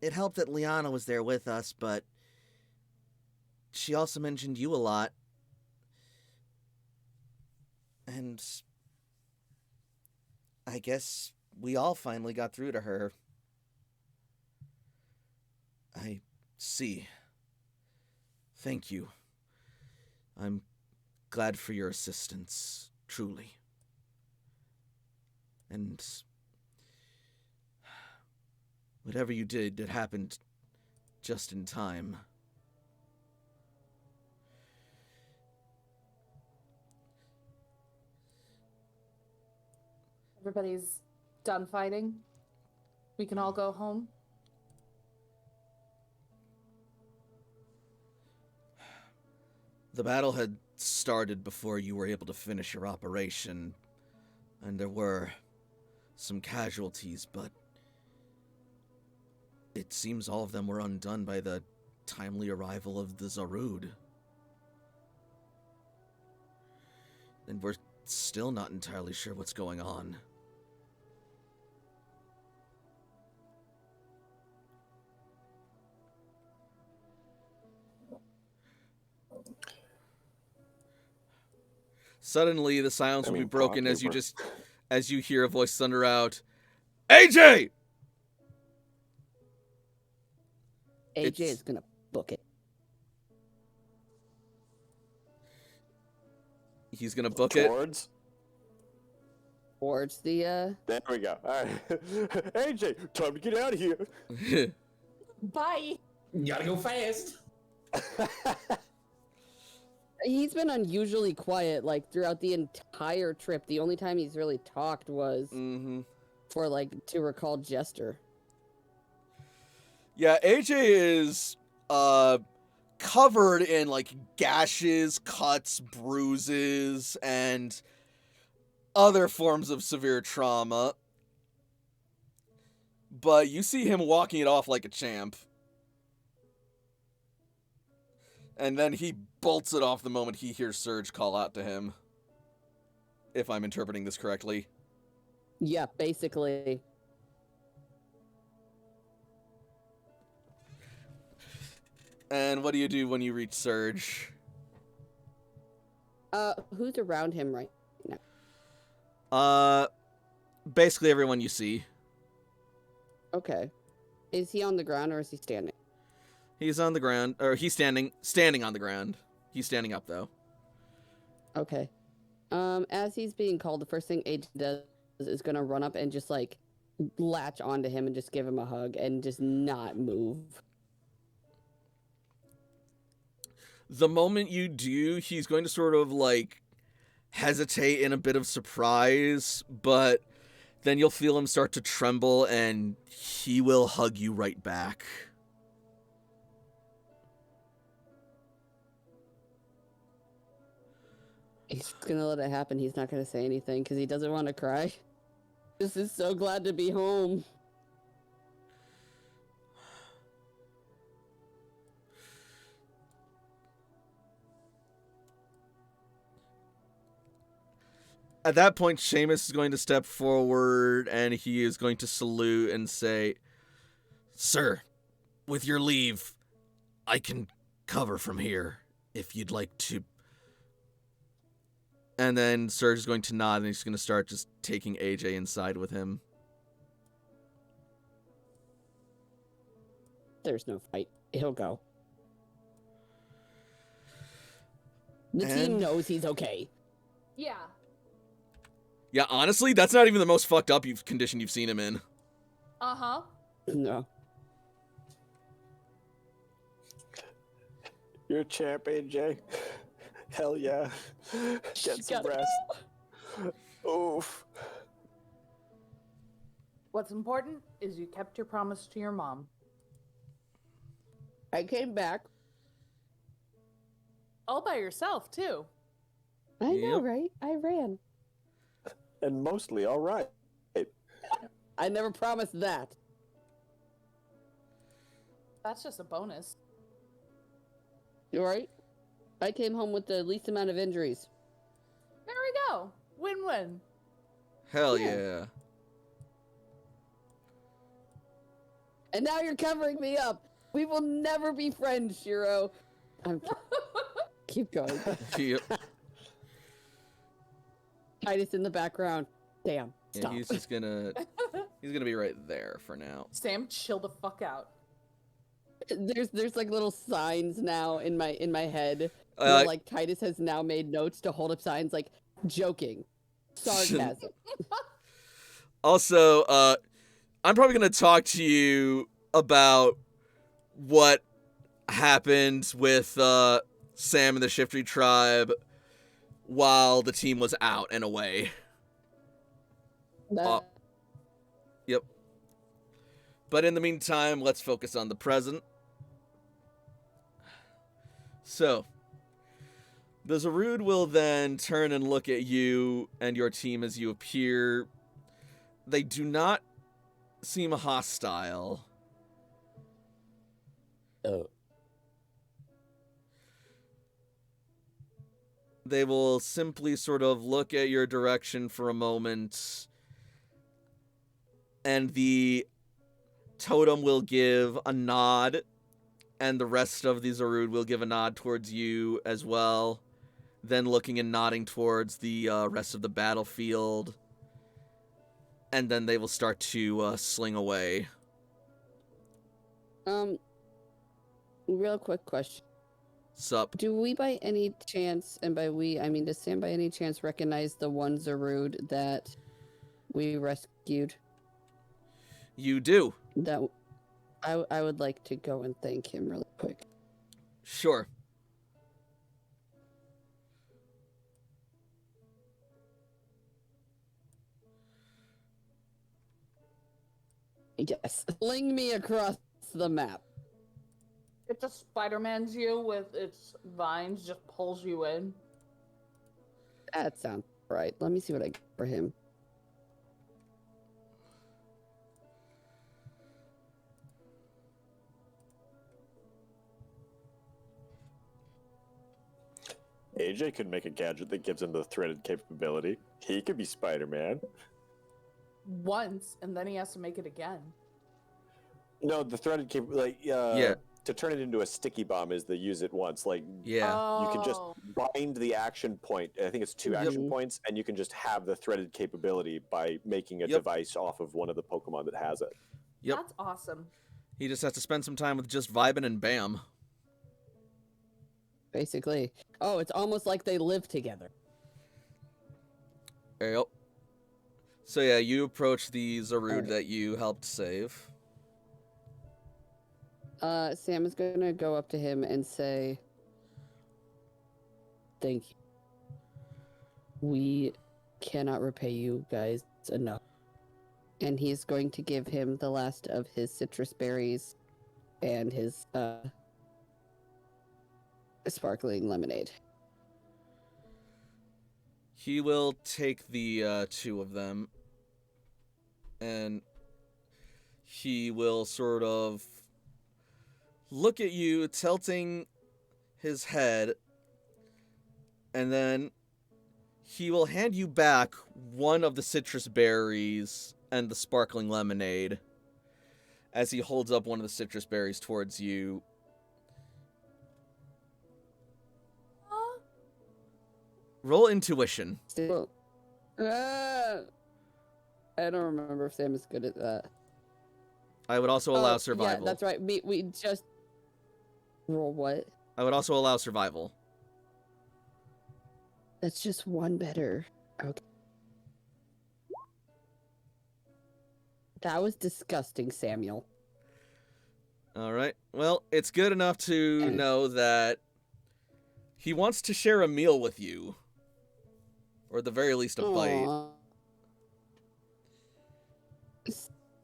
it helped that Liana was there with us, but she also mentioned you a lot. And I guess we all finally got through to her. I see. Thank you. I'm glad for your assistance, truly. And whatever you did, it happened just in time. Everybody's done fighting. We can all go home. The battle had started before you were able to finish your operation, and there were some casualties, but it seems all of them were undone by the timely arrival of the Zarud. And we're still not entirely sure what's going on. Suddenly, the silence will be broken as you hear a voice thunder out, AJ! AJ is gonna book it. He's gonna book it? Towards the, There we go. All right. AJ, time to get out of here. Bye. You gotta go fast. He's been unusually quiet, like, throughout the entire trip. The only time he's really talked was for, like, to recall Jester. Yeah, AJ is covered in, like, gashes, cuts, bruises, and other forms of severe trauma. But you see him walking it off like a champ. And then he bolts it off the moment he hears Surge call out to him. If I'm interpreting this correctly. Yeah, basically. And what do you do when you reach Surge? Who's around him right now? Basically everyone you see. Okay. Is he on the ground or is he standing? He's on the ground, or he's standing on the ground. He's standing up, though. Okay. As he's being called, the first thing AJ does is gonna run up and just, like, latch onto him and just give him a hug and just not move. The moment you do, he's going to sort of, like, hesitate in a bit of surprise, but then you'll feel him start to tremble, and he will hug you right back. He's gonna let it happen. He's not gonna say anything because he doesn't want to cry. This is so glad to be home. At that point, Seamus is going to step forward, and he is going to salute and say, "Sir, with your leave, I can cover from here, if you'd like to." And then Surge is going to nod, and he's going to start just taking AJ inside with him. There's no fight. He'll go. The team knows he's okay. Yeah. Yeah, honestly, that's not even the most fucked up condition you've seen him in. Uh-huh. No. You're a champ, AJ. Hell yeah. Get some rest. Oof. What's important is you kept your promise to your mom. I came back. All by yourself, too. I know, right? I ran. And mostly all right. I never promised that. That's just a bonus. You right? I came home with the least amount of injuries. There we go. Win-win. Hell yeah. And now you're covering me up. We will never be friends, Shiro. Keep going. Yep. Titus in the background. Damn. Stop. Yeah, he's just gonna... He's gonna be right there for now. Sam, chill the fuck out. There's like little signs now in my head Where, like, Titus has now made notes to hold up signs like joking, sarcasm. Also, I'm probably going to talk to you about what happened with Sam and the Shifty tribe while the team was out and away. Yep. But in the meantime, let's focus on the present. So, the Zarude will then turn and look at you and your team as you appear. They do not seem hostile. Oh. They will simply sort of look at your direction for a moment, and the totem will give a nod, and the rest of the Zarude will give a nod towards you as well, then looking and nodding towards the rest of the battlefield, and then they will start to sling away. Real quick question. Sup? Do we by any chance, and by we, I mean, does Sam by any chance recognize the one Zarude that we rescued? You do. That I would like to go and thank him really quick. Sure. Yes. Fling me across the map. It just Spider-Mans you with its vines, just pulls you in. That sounds right. Let me see what I get for him. AJ could make a gadget that gives him the threaded capability. He could be Spider-Man. Once, and then he has to make it again. No, the threaded capability, Yeah. to turn it into a sticky bomb is the use it once. Like, Yeah. you can just Oh. bind the action point. I think it's 2 action points, and you can just have the threaded capability by making a device off of one of the Pokemon that has it. Yep. That's awesome. He just has to spend some time with just vibing and bam. Basically. Oh, it's almost like they live together. Yep. So yeah, you approach the Zarude that you helped save. Sam is gonna go up to him and say, "Thank you. We cannot repay you guys enough." And he's going to give him the last of his citrus berries and his sparkling lemonade. He will take the 2 of them, and he will sort of look at you, tilting his head, and then he will hand you back one of the citrus berries and the sparkling lemonade as he holds up one of the citrus berries towards you. Roll intuition. Still, I don't remember if Sam is good at that. I would also allow Oh, survival. Yeah, that's right. We just roll what? I would also allow survival. That's just one better. Okay. That was disgusting, Samuel. All right. Well, it's good enough to know that he wants to share a meal with you. Or at the very least, a bite. Aw.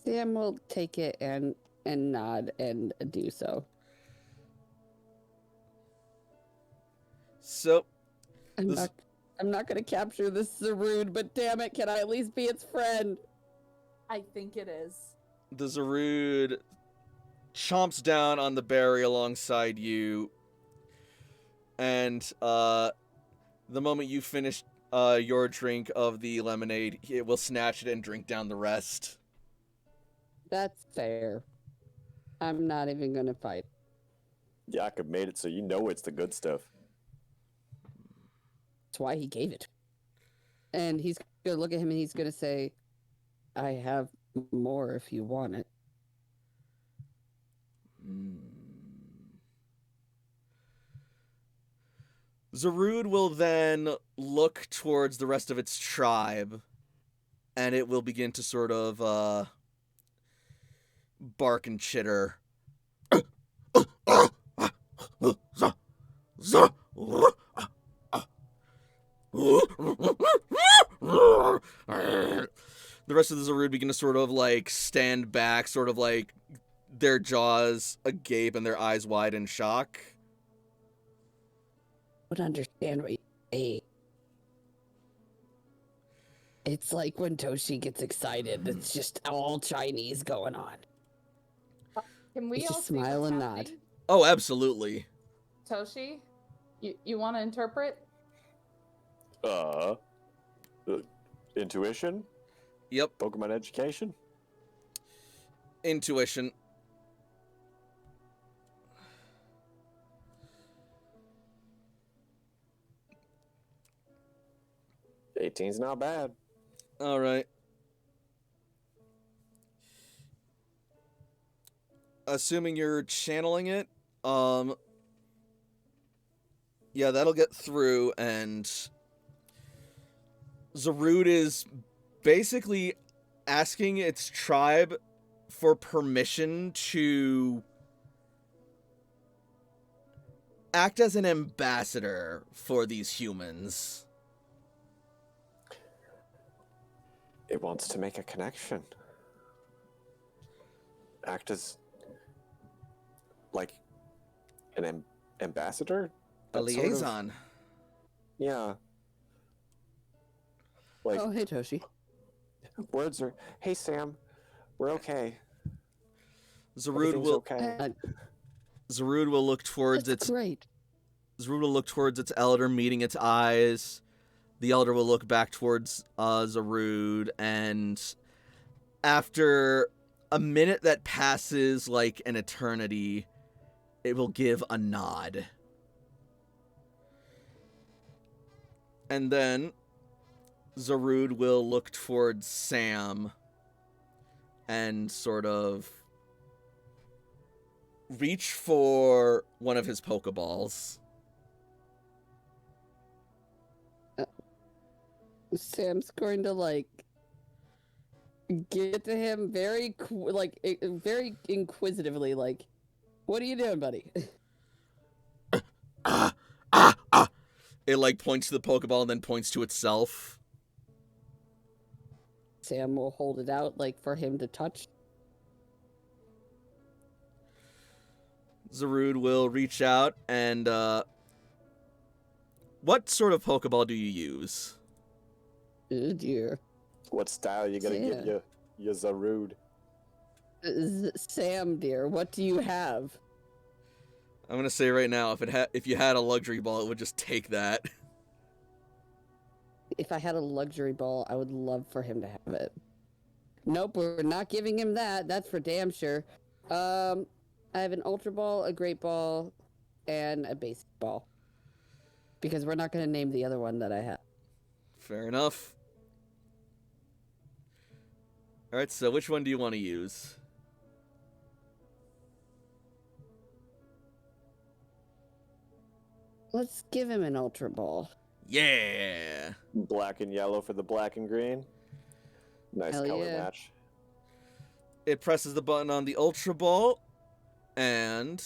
Sam will take it and nod and do so. So, I'm not gonna capture this Zarude, but damn it, can I at least be its friend? I think it is. the Zarude chomps down on the berry alongside you. And the moment you finish your drink of the lemonade, it will snatch it and drink down the rest. That's fair. I'm not even gonna fight. Jakob made it so you know it's the good stuff. That's why he gave it. And he's gonna look at him and he's gonna say, I have more if you want it. Zarude will then look towards the rest of its tribe, and it will begin to sort of bark and chitter. The rest of the Zarude begin to sort of like stand back, sort of like their jaws agape and their eyes wide in shock. I don't understand what you say. It's like when Toshi gets excited, it's just all Chinese going on. Can we He's all just see what's smile and nod. happening? Oh, absolutely. Toshi, you want to interpret? Intuition? Yep, Pokemon education? intuition. '18's not bad. All right. Assuming you're channeling it, yeah, that'll get through, and Zarude is basically asking its tribe for permission to act as an ambassador for these humans. It wants to make a connection. Act as like an ambassador? A That sort of- liaison. yeah. Like Oh, hey, Toshi. words are, hey Sam, we're okay. Zarude Everything's will okay. Zarude will look towards That's its great. Zarude will look towards its elder, meeting its eyes. The elder will look back towards Zarude, and after a minute that passes like an eternity, it will give a nod. And then Zarude will look towards Sam and sort of reach for one of his Pokeballs. Sam's going to like get to him very very inquisitively, like, "What are you doing, buddy?" It like points to the Pokeball and then points to itself. Sam will hold it out like for him to touch. Zarude will reach out and what sort of Pokeball do you use? Oh dear. What style you gonna give Yeah. you Zarude? Sam, dear, what do you have? I'm gonna say right now, if you had a luxury ball, it would just take that. If I had a luxury ball, I would love for him to have it. Nope, we're not giving him that. That's for damn sure. I have an Ultra Ball, a Great Ball, and a Basic Ball. Because we're not going to name the other one that I have. Fair enough. All right, so which one do you want to use? Let's give him an Ultra Ball. Yeah. Black and yellow for the black and green. Nice Hell color yeah. match. It presses the button on the Ultra Ball, and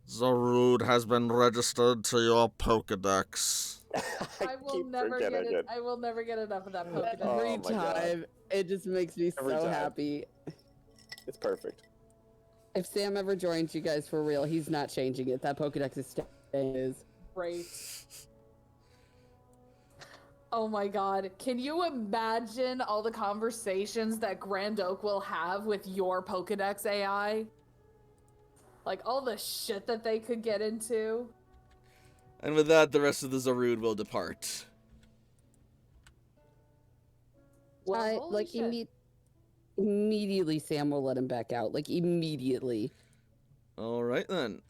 Zarude has been registered to your Pokedex. I will keep never get forgetting it. I will never get enough of that Pokedex. Oh Every my God. time. It just makes me Every so time. happy. It's perfect. If Sam ever joins you guys for real, he's not changing it. That Pokedex is staying. Great. Oh my god. Can you imagine all the conversations that Grand Oak will have with your Pokedex AI? Like all the shit that they could get into? And with that, the rest of the Zarude will depart. Well, holy shit. Immediately, Sam will let him back out. Like, immediately. All right, then.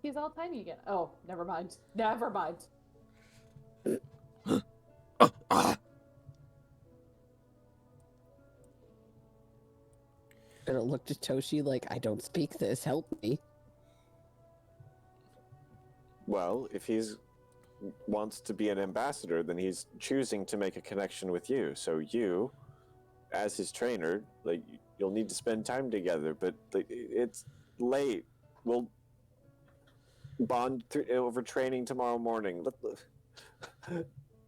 He's all tiny again. Oh, never mind. Never mind. It'll look to Toshi like, I don't speak this. Help me. Well, if he's wants to be an ambassador, then he's choosing to make a connection with you. So you, as his trainer, like you'll need to spend time together. But like, it's late. We'll bond over training tomorrow morning.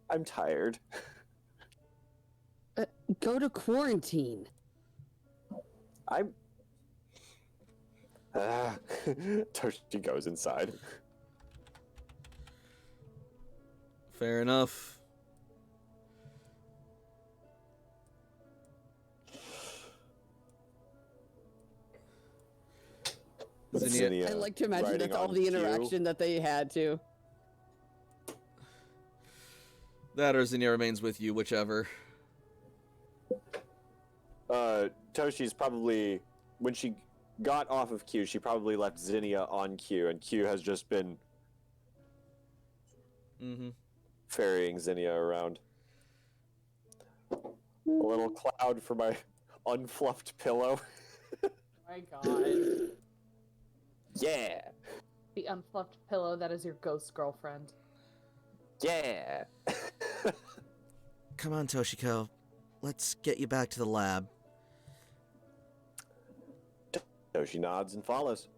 I'm tired. Go to quarantine. I'm. Toshi goes inside. Fair enough. I like to imagine that's all the interaction that they had too. That or Zinnia remains with you, whichever. Toshi's probably, when she got off of Q, she probably left Zinnia on Q, and Q has just been ferrying Zinnia around. A little cloud for my unfluffed pillow. My God. Yeah. The unfluffed pillow that is your ghost girlfriend. Yeah. Come on, Toshiko. Let's get you back to the lab. Toshi nods and follows.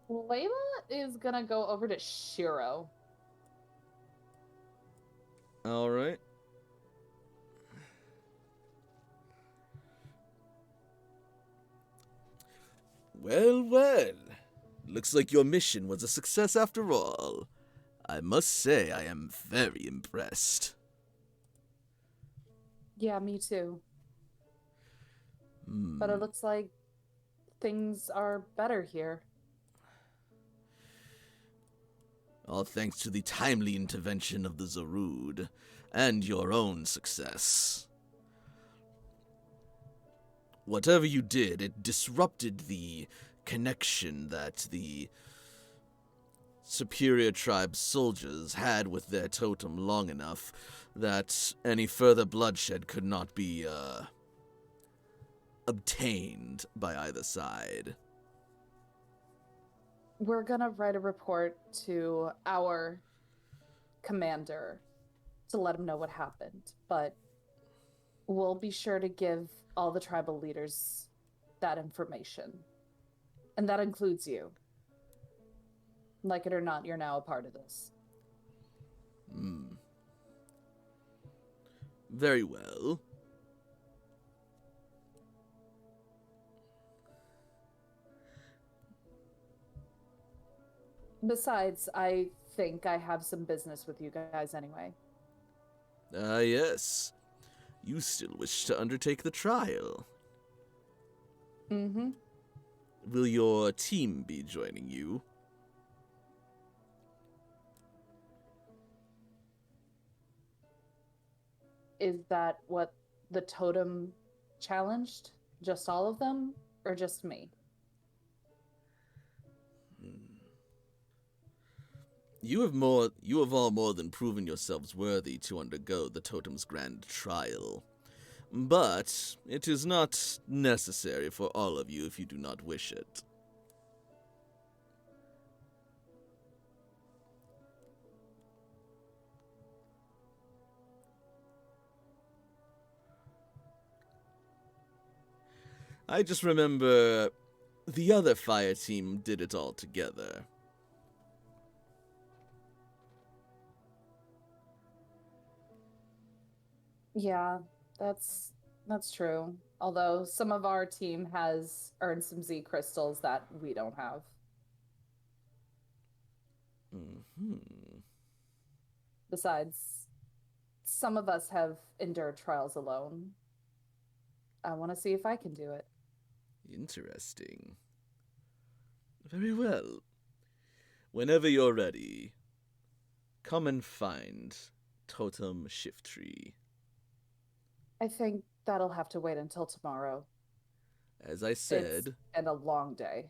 Layla is gonna go over to Shiro. All right. Well, well. Looks like your mission was a success after all. I must say I am very impressed. Yeah, me too. But it looks like things are better here. All thanks to the timely intervention of the Zarude, and your own success. Whatever you did, it disrupted the connection that the superior tribe's soldiers had with their totem long enough that any further bloodshed could not be, obtained by either side. We're gonna write a report to our commander to let him know what happened, but we'll be sure to give all the tribal leaders that information. And that includes you. Like it or not, you're now a part of this. Very well. Besides, I think I have some business with you guys anyway. Ah, yes. You still wish to undertake the trial. Mm-hmm. Will your team be joining you? Is that what the totem challenged? Just all of them? Or just me? You have all more than proven yourselves worthy to undergo the totem's grand trial. But it is not necessary for all of you if you do not wish it. I just remember the other fire team did it all together. Yeah, that's true. Although some of our team has earned some Z crystals that we don't have. Besides, some of us have endured trials alone. I want to see if I can do it. Interesting. Very well. Whenever you're ready, come and find Totem Shifttree. I think that'll have to wait until tomorrow. As I said, And a long day.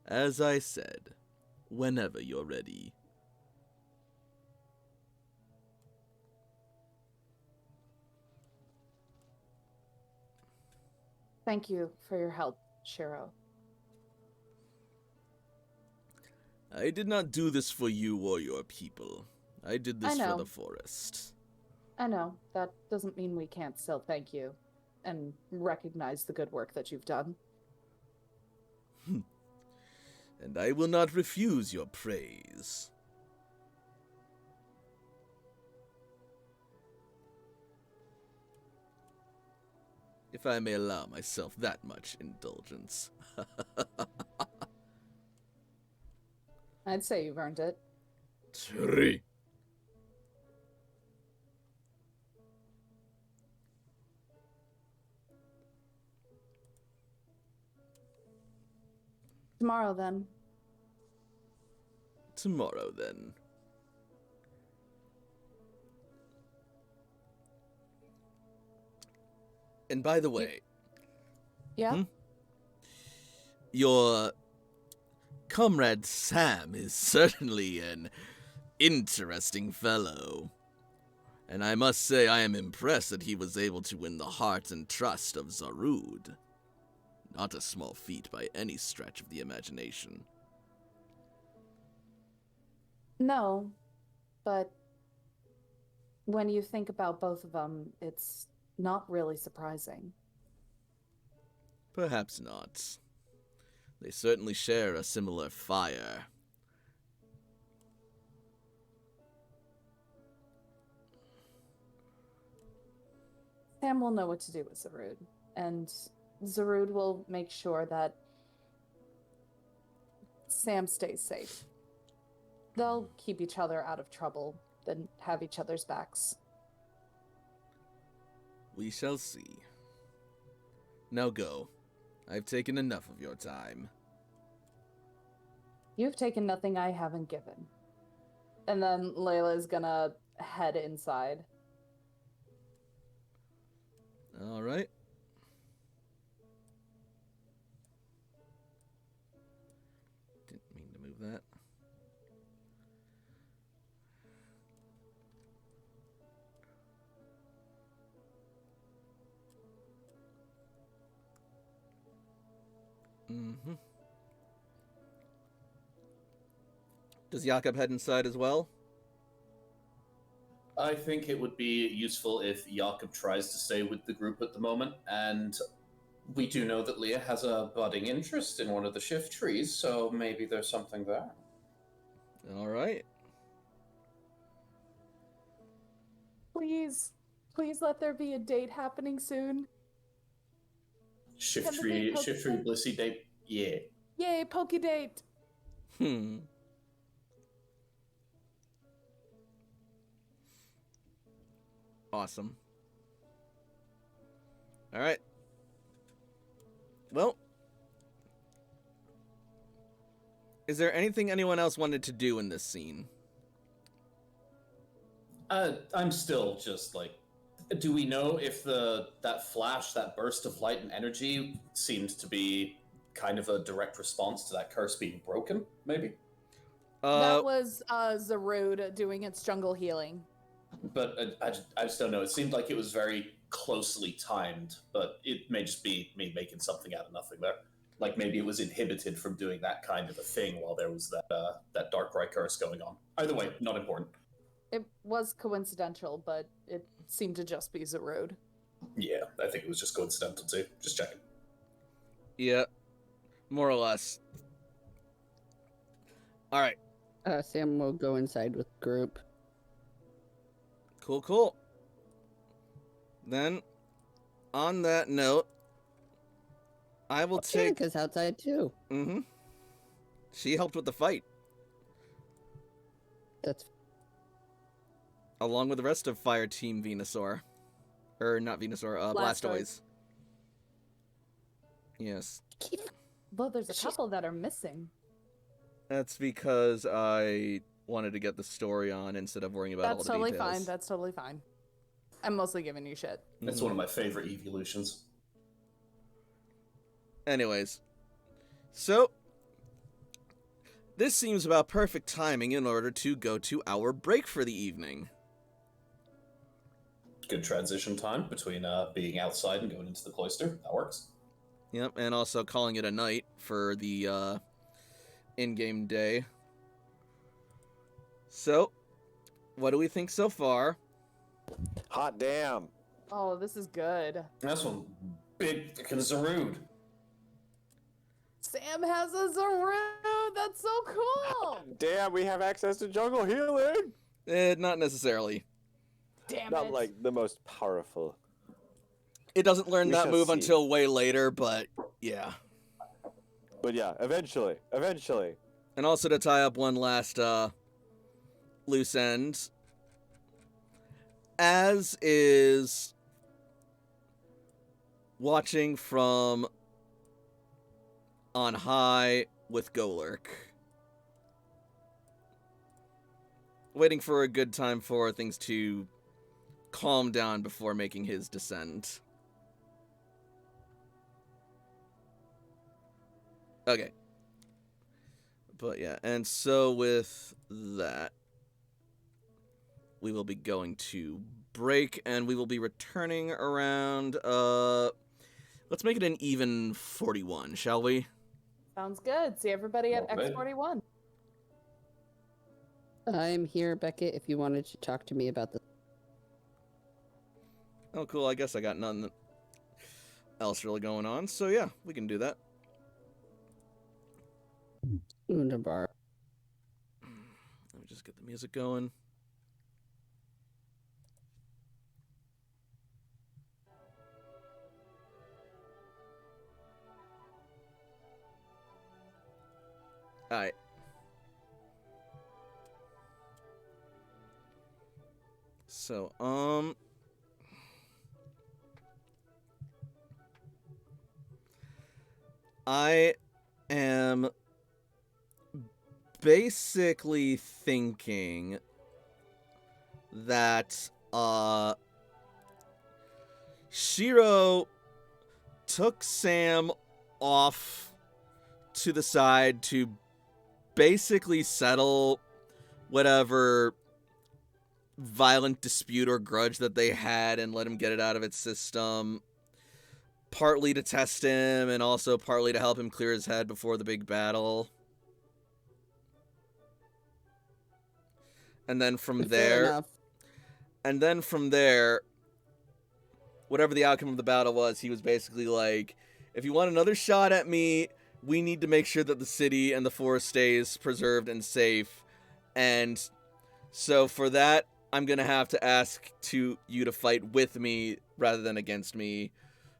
as I said, whenever you're ready. Thank you for your help, Shiro. I did not do this for you or your people. I did this I for know. the forest. I know, that doesn't mean we can't still thank you and recognize the good work that you've done. And I will not refuse your praise. If I may allow myself that much indulgence. I'd say you've earned it. Tree. Tomorrow, then. Tomorrow, then. And by the way, Yeah? your comrade Sam is certainly an interesting fellow. And I must say I am impressed that he was able to win the heart and trust of Zarud. Not a small feat by any stretch of the imagination. No, but when you think about both of them, it's not really surprising. Perhaps not. They certainly share a similar fire. Sam will know what to do with Zarud, and Zarud will make sure that Sam stays safe. They'll keep each other out of trouble, then have each other's backs. We shall see. Now go. I've taken enough of your time. You've taken nothing I haven't given. And then Layla's gonna head inside. All right. Didn't mean to move that. Does Jakob head inside as well? I think it would be useful if Jakob tries to stay with the group at the moment, and we do know that Leah has a budding interest in one of the shift trees, so maybe there's something there. All right. Please, please let there be a date happening soon. Shift Can the tree, date shift tree, Pokemon? blissy date, yeah. Yay, Poke date! Awesome. All right. Well, is there anything anyone else wanted to do in this scene? I'm still just like, do we know if that flash, that burst of light and energy seemed to be kind of a direct response to that curse being broken, maybe? That was Zarud doing its jungle healing. But I just don't know. It seemed like it was very closely timed, but it may just be me making something out of nothing there. Like maybe it was inhibited from doing that kind of a thing while there was that Darkrai curse going on. Either way, not important. It was coincidental, but it seemed to just be Zarud. Yeah, I think it was just coincidental too. Just checking. Yeah, more or less. All right. Sam will go inside with the group. Cool, cool. Then, on that note, I will take... Janica's outside too. Mm-hmm. She helped with the fight, That's along with the rest of Fire Team Venusaur. Or, not Venusaur, Blastoise. Yes. Though there's a It's just- couple that are missing. That's because I wanted to get the story on instead of worrying about all That's the totally details. fine. That's totally fine. I'm mostly giving you shit. It's one of my favorite evolutions. Anyways, so this seems about perfect timing in order to go to our break for the evening. Good transition time between being outside and going into the cloister. That works. Yep, and also calling it a night for the in-game day. So, what do we think so far? Hot damn. Oh, this is good. That's one big fucking Zarude. Sam has a Zarude. That's so cool. Damn, we have access to jungle healing. Not necessarily. Damn Not it. like the most powerful. It doesn't learn We that shall move see. until way later, but yeah. But yeah, eventually. And also to tie up one last loose end, as is watching from on high with Golurk. Waiting for a good time for things to calm down before making his descent. Okay. But yeah, and so with that, we will be going to break, and we will be returning around, let's make it an even 41, shall we? Sounds good. See everybody at Okay. X41. I'm here, Beckett, if you wanted to talk to me about this. Oh, cool, I guess I got nothing else really going on, so yeah, we can do that. Wunderbar. Let me just get the music going. Alright. So, I am basically thinking that Shiro took Sam off to the side to basically settle whatever violent dispute or grudge that they had and let him get it out of its system, partly to test him and also partly to help him clear his head before the big battle. And then from Fair there, whatever the outcome of the battle was, he was basically like, if you want another shot at me, we need to make sure that the city and the forest stays preserved and safe. And so for that, I'm going to have to ask you to fight with me rather than against me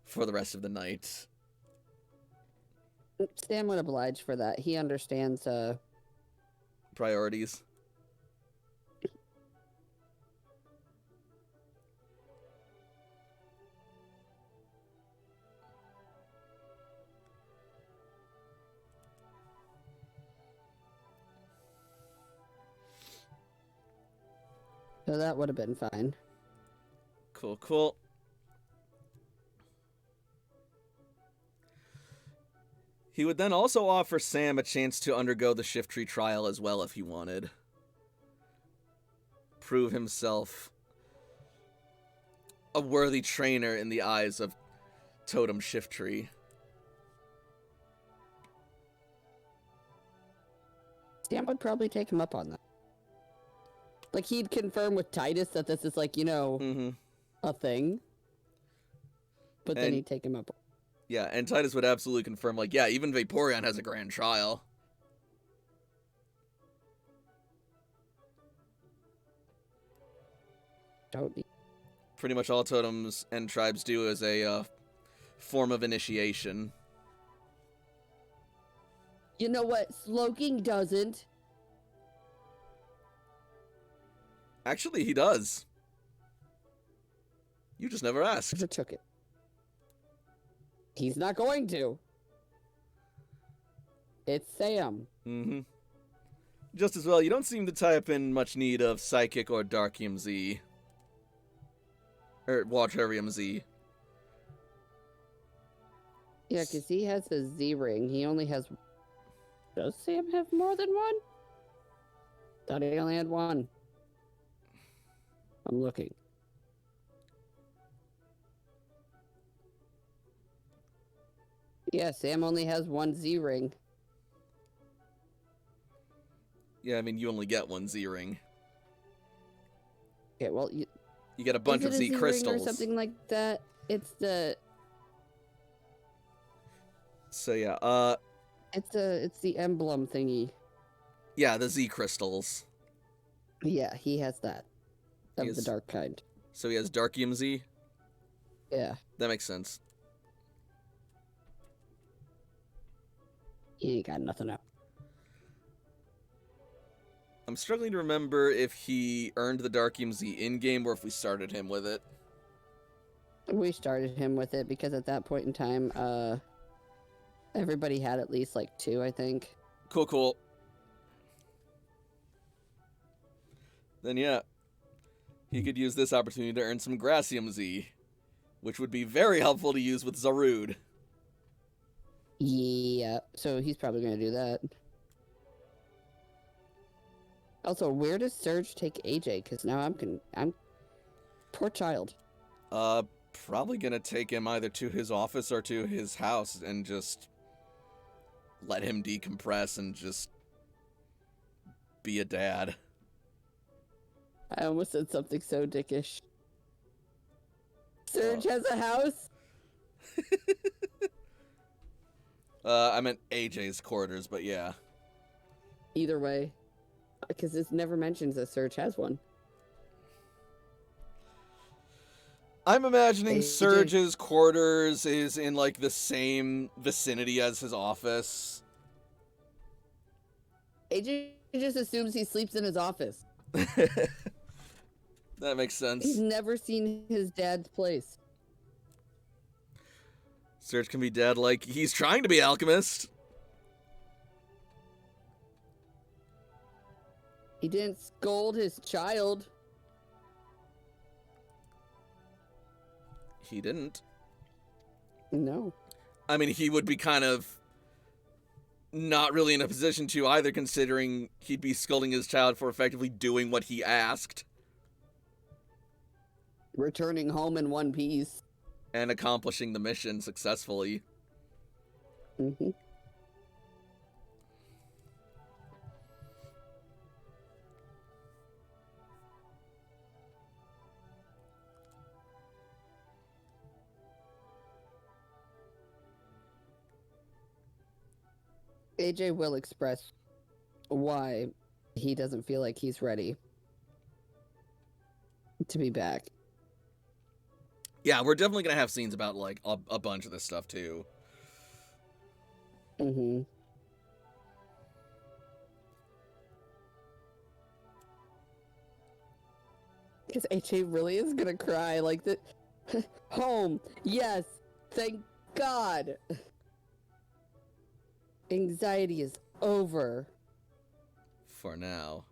for the rest of the night. Sam would oblige for that. He understands, Priorities. so that would have been fine. Cool, cool. He would then also offer Sam a chance to undergo the shift tree trial as well if he wanted. Prove himself a worthy trainer in the eyes of Totem Shift Tree. Sam would probably take him up on that. Like, he'd confirm with Titus that this is, like, Mm-hmm. a thing. But then And- he'd take him up. Yeah, and Titus would absolutely confirm, like, yeah, even Vaporeon has a grand trial. Don't need. Pretty much all totems and tribes do as a form of initiation. You know what? Slowking doesn't. Actually, he does. You just never asked. Never took it. He's not going to. It's Sam. Mm-hmm. Just as well, you don't seem to type in much need of Psychic or Dark EMZ. Or Waterium Z. Yeah, because he has a Z ring. He only has. Does Sam have more than one? Thought he only had one. I'm looking. Yeah, Sam only has one Z ring. Yeah, I mean, you only get one Z ring. Okay, well, You get a bunch is of it a Z Z ring crystals. or something like that. It's the So yeah, it's the emblem thingy. yeah, the Z crystals. Yeah, he has that. Of the Yes. dark kind. So he has Dark EMZ. Yeah, That makes sense. he ain't got nothing up. I'm struggling to remember if he earned the Dark EMZ in-game or if we started him with it. We started him with it because at that point in time, everybody had at least like 2, I think. Cool, cool. Then yeah, he could use this opportunity to earn some Gracium Z, which would be very helpful to use with Zarude. Yeah, so he's probably gonna do that. Also, where does Surge take AJ? Because now I'm poor child. Probably gonna take him either to his office or to his house and just let him decompress and just be a dad. I almost said something so dickish. Surge has a house. I meant AJ's quarters, but yeah. Either way, because it never mentions that Surge has one. I'm imagining AJ. Surge's quarters is in like the same vicinity as his office. AJ just assumes he sleeps in his office. That makes sense. He's never seen his dad's place. Surge can be dead like he's trying to be alchemist. He didn't scold his child. He didn't. No. I mean, he would be kind of not really in a position to either, considering he'd be scolding his child for effectively doing what he asked Returning home in one piece. and accomplishing the mission successfully. Mm-hmm. AJ will express why he doesn't feel like he's ready to be back. Yeah, we're definitely gonna have scenes about like a bunch of this stuff too. Mm-hmm. Because AJ really is gonna cry like the home. Yes, thank God. Anxiety is over. For now.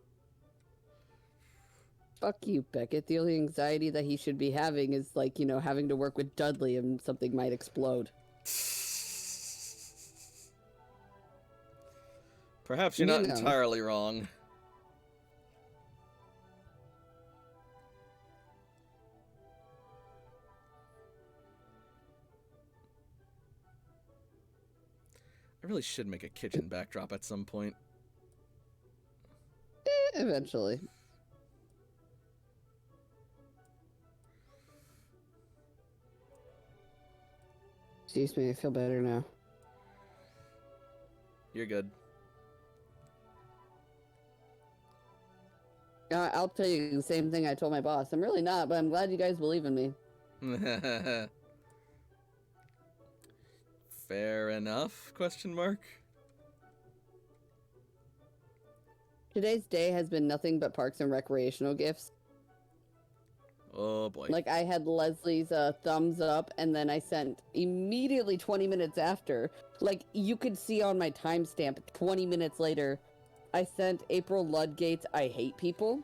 Fuck you, Beckett. The only anxiety that he should be having is like, you know, having to work with Dudley and something might explode. Perhaps you're You not know. entirely wrong. I really should make a kitchen backdrop at some point. Eventually. Excuse me, I feel better now. You're good. I'll tell you the same thing I told my boss. I'm really not, but I'm glad you guys believe in me. Fair enough? Question mark. Today's day has been nothing but parks and recreational gifts. Oh boy. Like, I had Leslie's thumbs up, and then I sent immediately 20 minutes after. Like, you could see on my timestamp, 20 minutes later, I sent April Ludgate's I Hate People.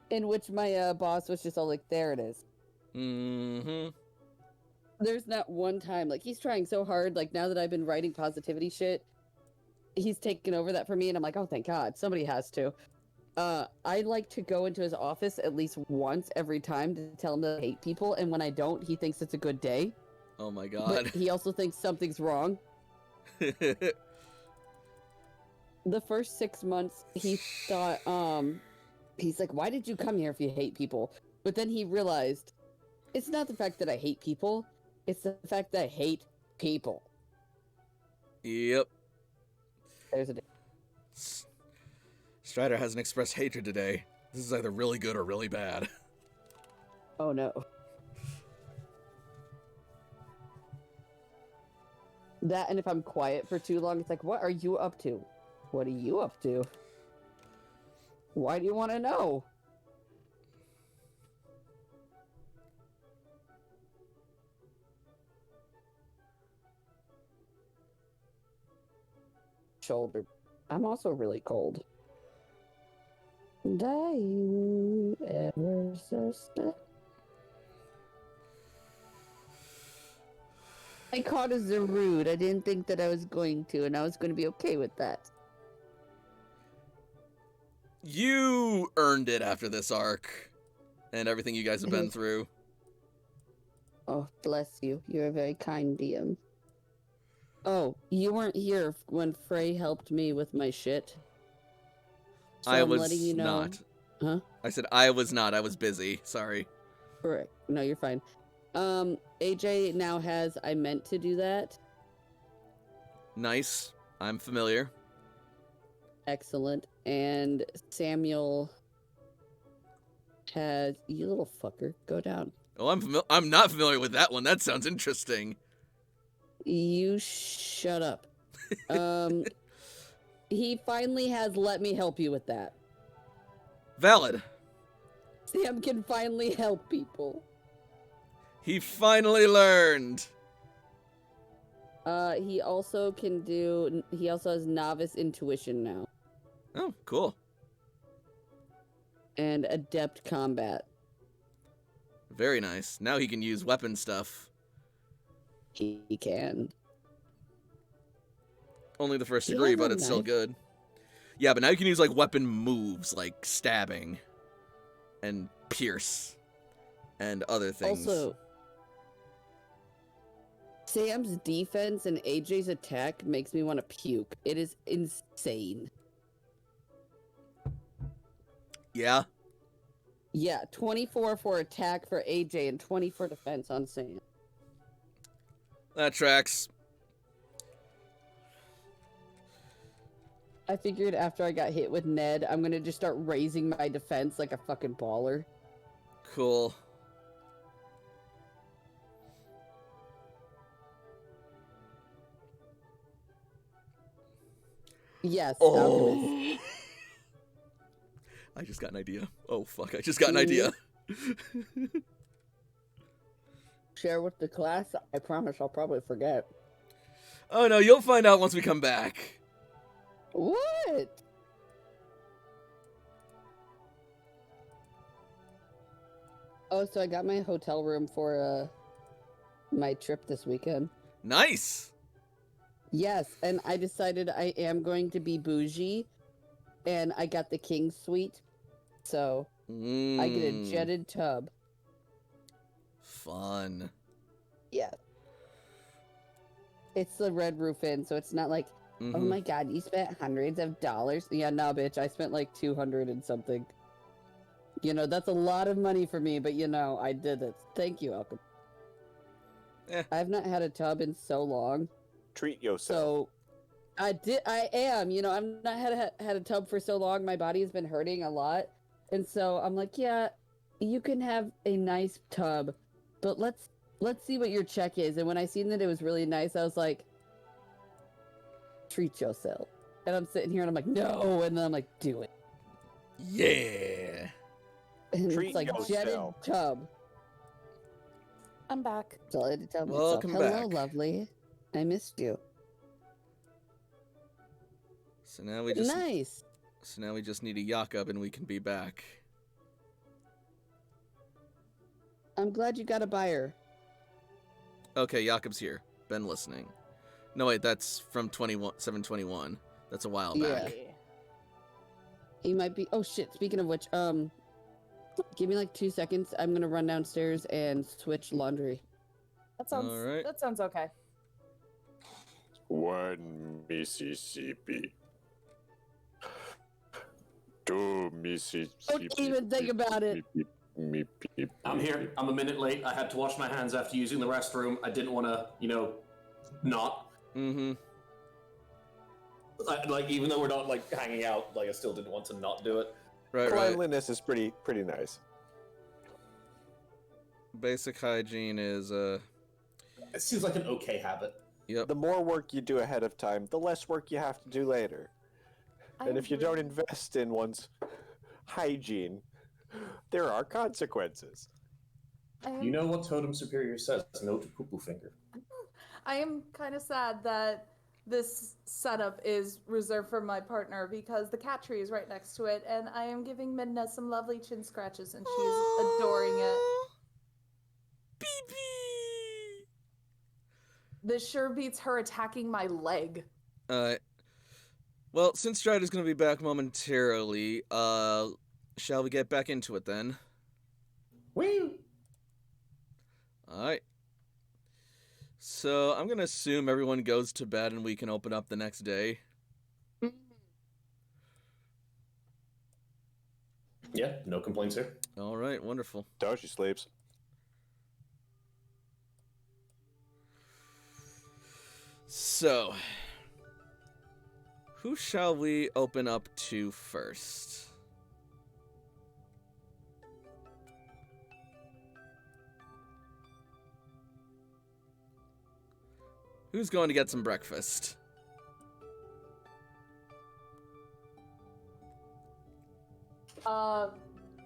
In which my boss was just all like, there it is. Mm-hmm. There's not one time, like, he's trying so hard, like, now that I've been writing positivity shit, he's taken over that for me, and I'm like, oh, thank God, somebody has to. I like to go into his office at least once every time to tell him that I hate people, and when I don't, he thinks it's a good day. Oh my But god. he also thinks something's wrong. The first 6 months, he thought, he's like, why did you come here if you hate people? But then he realized, it's not the fact that I hate people, it's the fact that I hate people. Yep. There's a Strider hasn't expressed hatred today. This is either really good or really bad. Oh no. That, and if I'm quiet for too long, it's like, what are you up to? What are you up to? Why do you want to know? Shoulder. I'm also really cold. Dying ever so slow. I caught a Zarude. I didn't think that I was going to, and I was going to be okay with that. You earned it after this arc. And everything you guys have been through. Oh, bless you. You're a very kind DM. Oh, you weren't here when Frey helped me with my shit. So I I'm was letting you know. not. Huh? I said I was not. I was busy. Sorry. Correct. No, you're fine. AJ now has I meant to do that. Nice. I'm familiar. Excellent. And Samuel has you little fucker. Go down. Oh, I'm not familiar with that one. That sounds interesting. You shut up. He finally has let me help you with that. Valid. Sam can finally help people. He finally learned. He also has novice intuition now. Oh, cool. And adept combat. Very nice. Now he can use weapon stuff. He can. Only the first He degree, has a but it's still knife. good. Yeah, but now you can use, like, weapon moves, like stabbing and pierce and other things. Also, Sam's defense and AJ's attack makes me want to puke. It is insane. Yeah? Yeah, 24 for attack for AJ and 20 for defense on Sam. That tracks. I figured after I got hit with Ned, I'm gonna just start raising my defense like a fucking baller. Cool. Yes, Oh. Alchemist. I just got an idea. Oh, fuck. I just got an idea. Share with the class. I promise I'll probably forget. Oh, no. You'll find out once we come back. What? Oh, so I got my hotel room for my trip this weekend. Nice. Yes, and I decided I am going to be bougie, and I got the king suite, so I get a jetted tub. Fun. Yeah. It's the Red Roof Inn, so it's not like, oh my god, you spent hundreds of dollars? Yeah, no, bitch, I spent like 200 and something. You know, that's a lot of money for me, but you know, I did it. Thank you, Alchemist. I've not had a tub in so long. Treat yourself. So, I am, you know, I've not had a tub for so long, my body has been hurting a lot. And so, I'm like, yeah, you can have a nice tub, but let's see what your check is. And when I seen that it was really nice, I was like, treat yourself. And I'm sitting here and I'm like, no, and then I'm like, do it. Yeah. And Treat it's like yourself. jetted tub. I'm back. So I had to tell myself, Welcome hello, back. lovely. I missed you. So now we just Nice. need a Jakob and we can be back. I'm glad you got a buyer. Okay, Jakob's here. Been listening. No, wait, that's from 721. That's a while Yeah. back. He might be. Oh shit! Speaking of which, give me like 2 seconds. I'm gonna run downstairs and switch laundry. That sounds Alright. that sounds okay. One Mississippi. Two Mississippi. Don't even think about it. I'm here. I'm a minute late. I had to wash my hands after using the restroom. I didn't want to, not. Mm-hmm. Even though we're not hanging out, I still didn't want to not do it. Right. Cleanliness is pretty nice. Basic hygiene is, It seems like an okay habit. Yep. The more work you do ahead of time, the less work you have to do later. And if you don't invest in one's hygiene, there are consequences. You know what Totem Superior says? No to poo-poo finger. I am kind of sad that this setup is reserved for my partner because the cat tree is right next to it, and I am giving Midna some lovely chin scratches, and she's adoring it. Pee-pee! This sure beats her attacking my leg. Well, since Strider's gonna be back momentarily, shall we get back into it then? Woo! Alright. So, I'm gonna assume everyone goes to bed and we can open up the next day. Yeah, no complaints here. Alright, wonderful. Doshi sleeps. So, who shall we open up to first? Who's going to get some breakfast?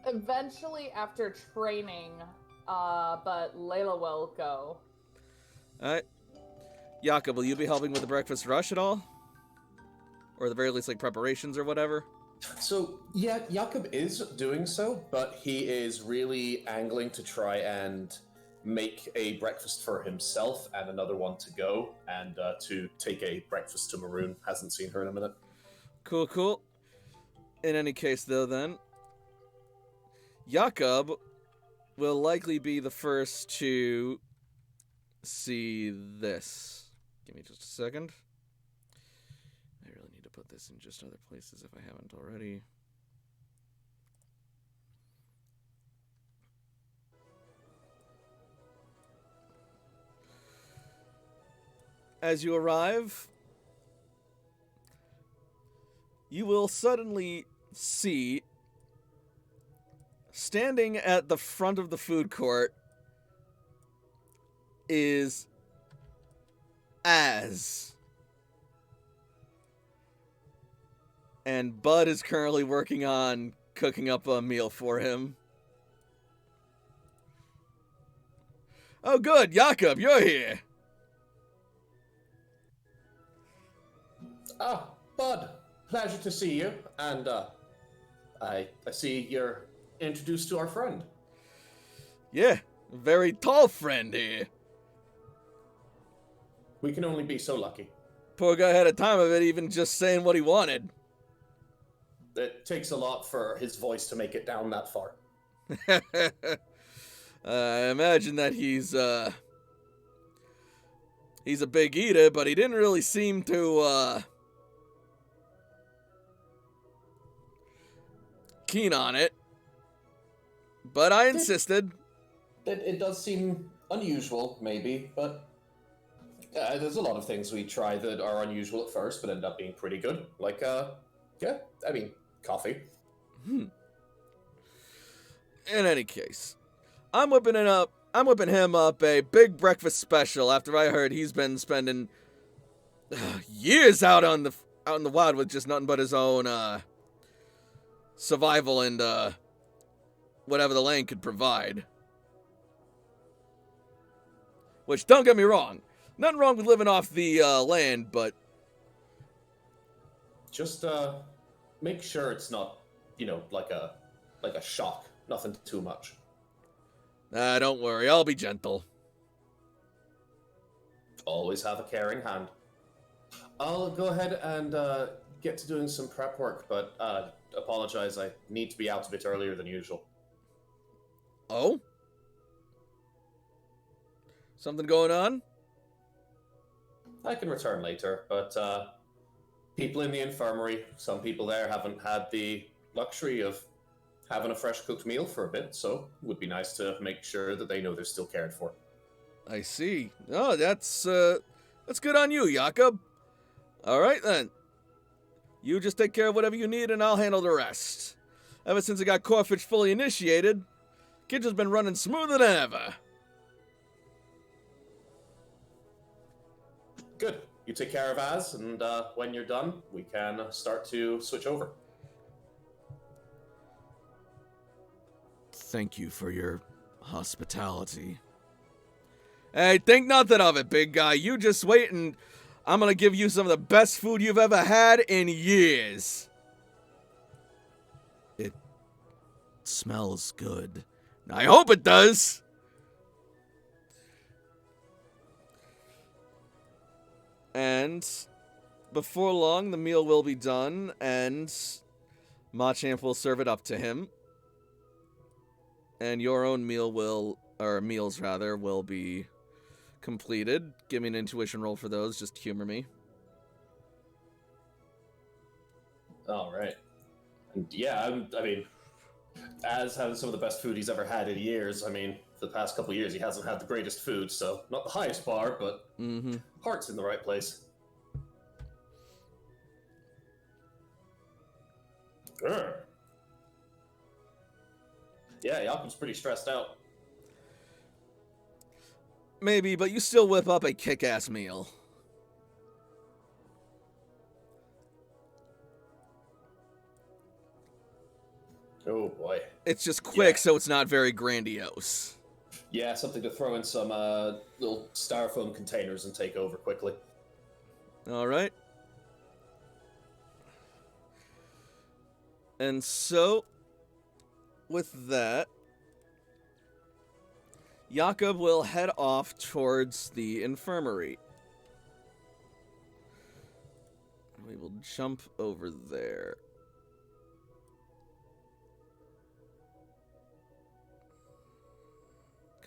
Eventually after training, but Layla will go. Alright. Jakob, will you be helping with the breakfast rush at all? Or at the very least, preparations or whatever? So, yeah, Jakob is doing so, but he is really angling to try and make a breakfast for himself and another one to go, and to take a breakfast to Maroon. Hasn't seen her in a minute. Cool, cool. In any case, though, then, Jakob will likely be the first to see this. Give me just a second. I really need to put this in just other places if I haven't already. As you arrive, you will suddenly see, standing at the front of the food court, is Az. And Bud is currently working on cooking up a meal for him. Oh good, Jakob, you're here! Ah, Bud, pleasure to see you, and I see you're introduced to our friend. Yeah, a very tall friend here. We can only be so lucky. Poor guy had a time of it even just saying what he wanted. It takes a lot for his voice to make it down that far. I imagine that he's a big eater, but he didn't really seem to, keen on it. But I insisted. It does seem unusual, maybe, but there's a lot of things we try that are unusual at first, but end up being pretty good. Coffee. In any case, I'm whipping him up a big breakfast special after I heard he's been spending years out in the wild with just nothing but his own survival and whatever the land could provide. Which, don't get me wrong, nothing wrong with living off the land, but Just make sure it's not, like a shock. Nothing too much. don't worry, I'll be gentle. Always have a caring hand. I'll go ahead and get to doing some prep work, but apologize, I need to be out a bit earlier than usual. Oh? Something going on? I can return later, but people in the infirmary, some people there haven't had the luxury of having a fresh cooked meal for a bit, so it would be nice to make sure that they know they're still cared for. I see. Oh, that's good on you, Jakob. All right, then. You just take care of whatever you need, and I'll handle the rest. Ever since I got Corfish fully initiated, Kitchen's been running smoother than ever. Good. You take care of Az, and when you're done, we can start to switch over. Thank you for your hospitality. Hey, think nothing of it, big guy. You just wait, and I'm gonna give you some of the best food you've ever had in years. It smells good. I hope it does. And before long, the meal will be done, and Machamp will serve it up to him. And your own meal will, or meals rather, will be completed. Give me an intuition roll for those, just humor me. All right. And yeah, I mean, Az having some of the best food he's ever had in years. I mean, for the past couple of years, he hasn't had the greatest food, so not the highest bar, but heart's in the right place. Grr. Yeah, Jakob's pretty stressed out. Maybe, but you still whip up a kick-ass meal. Oh boy. It's just quick, so it's not very grandiose. Yeah, something to throw in some little styrofoam containers and take over quickly. All right. And so, with that, Jakob will head off towards the infirmary. We will jump over there.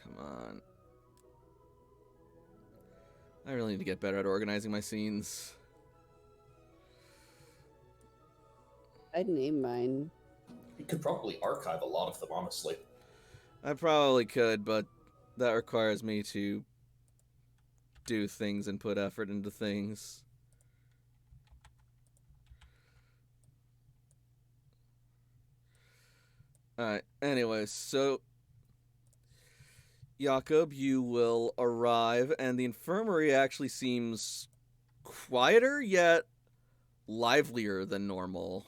Come on. I really need to get better at organizing my scenes. I'd name mine. You could probably archive a lot of them, honestly. I probably could, but that requires me to do things and put effort into things. Alright, anyways, so Jakob, you will arrive, and the infirmary actually seems quieter, yet livelier than normal.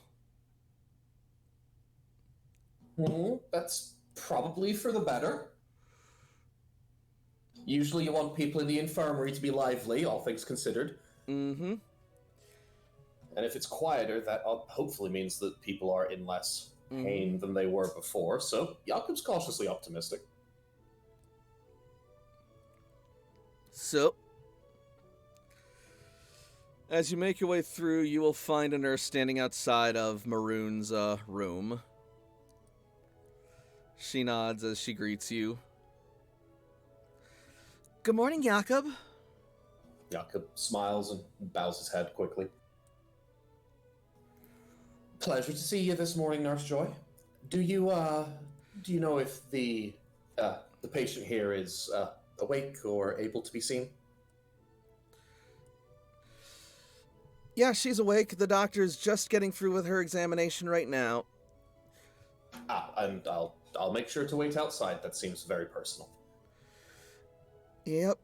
That's probably for the better. Usually you want people in the infirmary to be lively, all things considered. Mm-hmm. And if it's quieter, that hopefully means that people are in less pain than they were before. So Jakob's cautiously optimistic. So, as you make your way through, you will find a nurse standing outside of Maroon's room. She nods as she greets you. Good morning, Jakob. Jakob smiles and bows his head quickly. Pleasure to see you this morning, Nurse Joy. Do you know if the patient here is awake or able to be seen? Yeah, she's awake. The doctor's just getting through with her examination right now. And I'll make sure to wait outside. That seems very personal. Yep.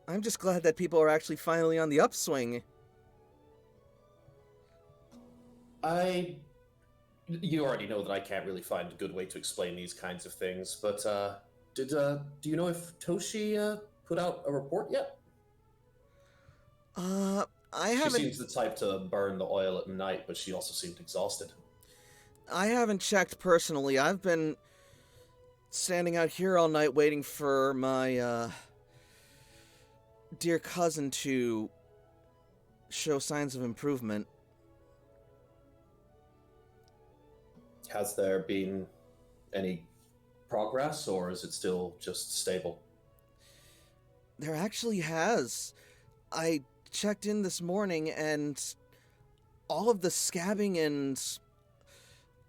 I'm just glad that people are actually finally on the upswing. I You already know that I can't really find a good way to explain these kinds of things, but do you know if Toshi put out a report yet? I She haven't. seems the type to burn the oil at night, but she also seemed exhausted. I haven't checked personally. I've been standing out here all night waiting for my dear cousin to show signs of improvement. Has there been any progress, or is it still just stable? There actually has. I checked in this morning, and all of the scabbing and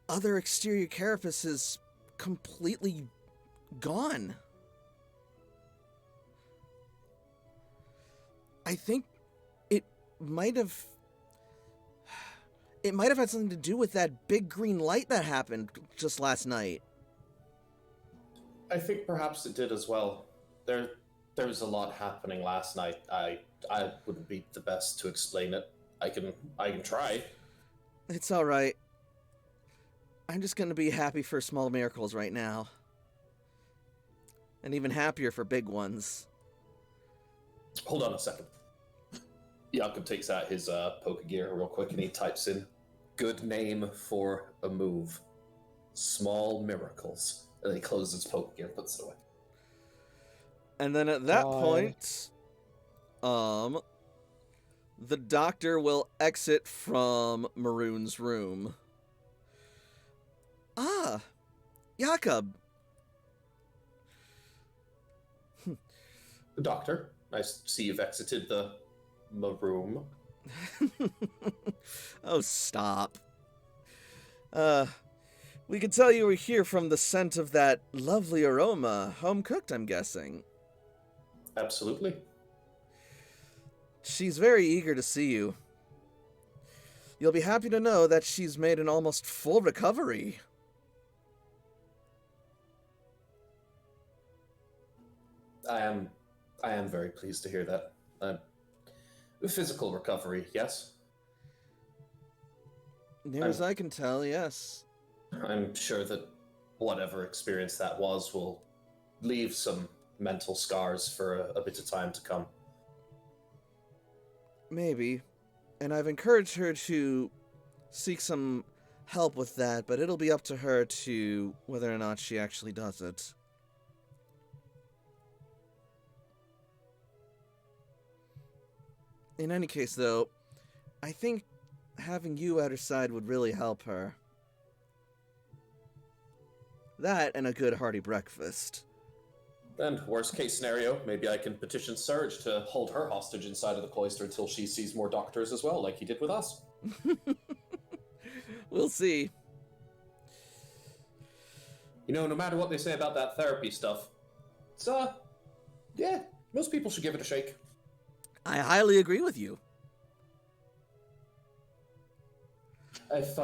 other exterior carapace is completely gone. I think it might have had something to do with that big green light that happened just last night. I think perhaps it did as well. There was a lot happening last night. I wouldn't be the best to explain it. I can try. It's all right. I'm just going to be happy for small miracles right now. And even happier for big ones. Hold on a second. Jakob takes out his poker gear real quick and he types in, "Good name for a move. Small miracles." And then he closes his poker gear and puts it away. And then at that God. point, the doctor will exit from Maroon's room. Ah, Jakob. Doctor, nice to see you've exited the room. Oh, stop. We could tell you were here from the scent of that lovely aroma. Home cooked, I'm guessing. Absolutely. She's very eager to see you. You'll be happy to know that she's made an almost full recovery. I am very pleased to hear that. Physical recovery, yes? Near as I can tell, yes. I'm sure that whatever experience that was will leave some mental scars for a bit of time to come. Maybe. And I've encouraged her to seek some help with that, but it'll be up to her to whether or not she actually does it. In any case, though, I think having you at her side would really help her. That and a good hearty breakfast. And worst case scenario, maybe I can petition Surge to hold her hostage inside of the cloister until she sees more doctors as well, like he did with us. We'll see. You know, no matter what they say about that therapy stuff, it's, yeah, most people should give it a shake. I highly agree with you. If,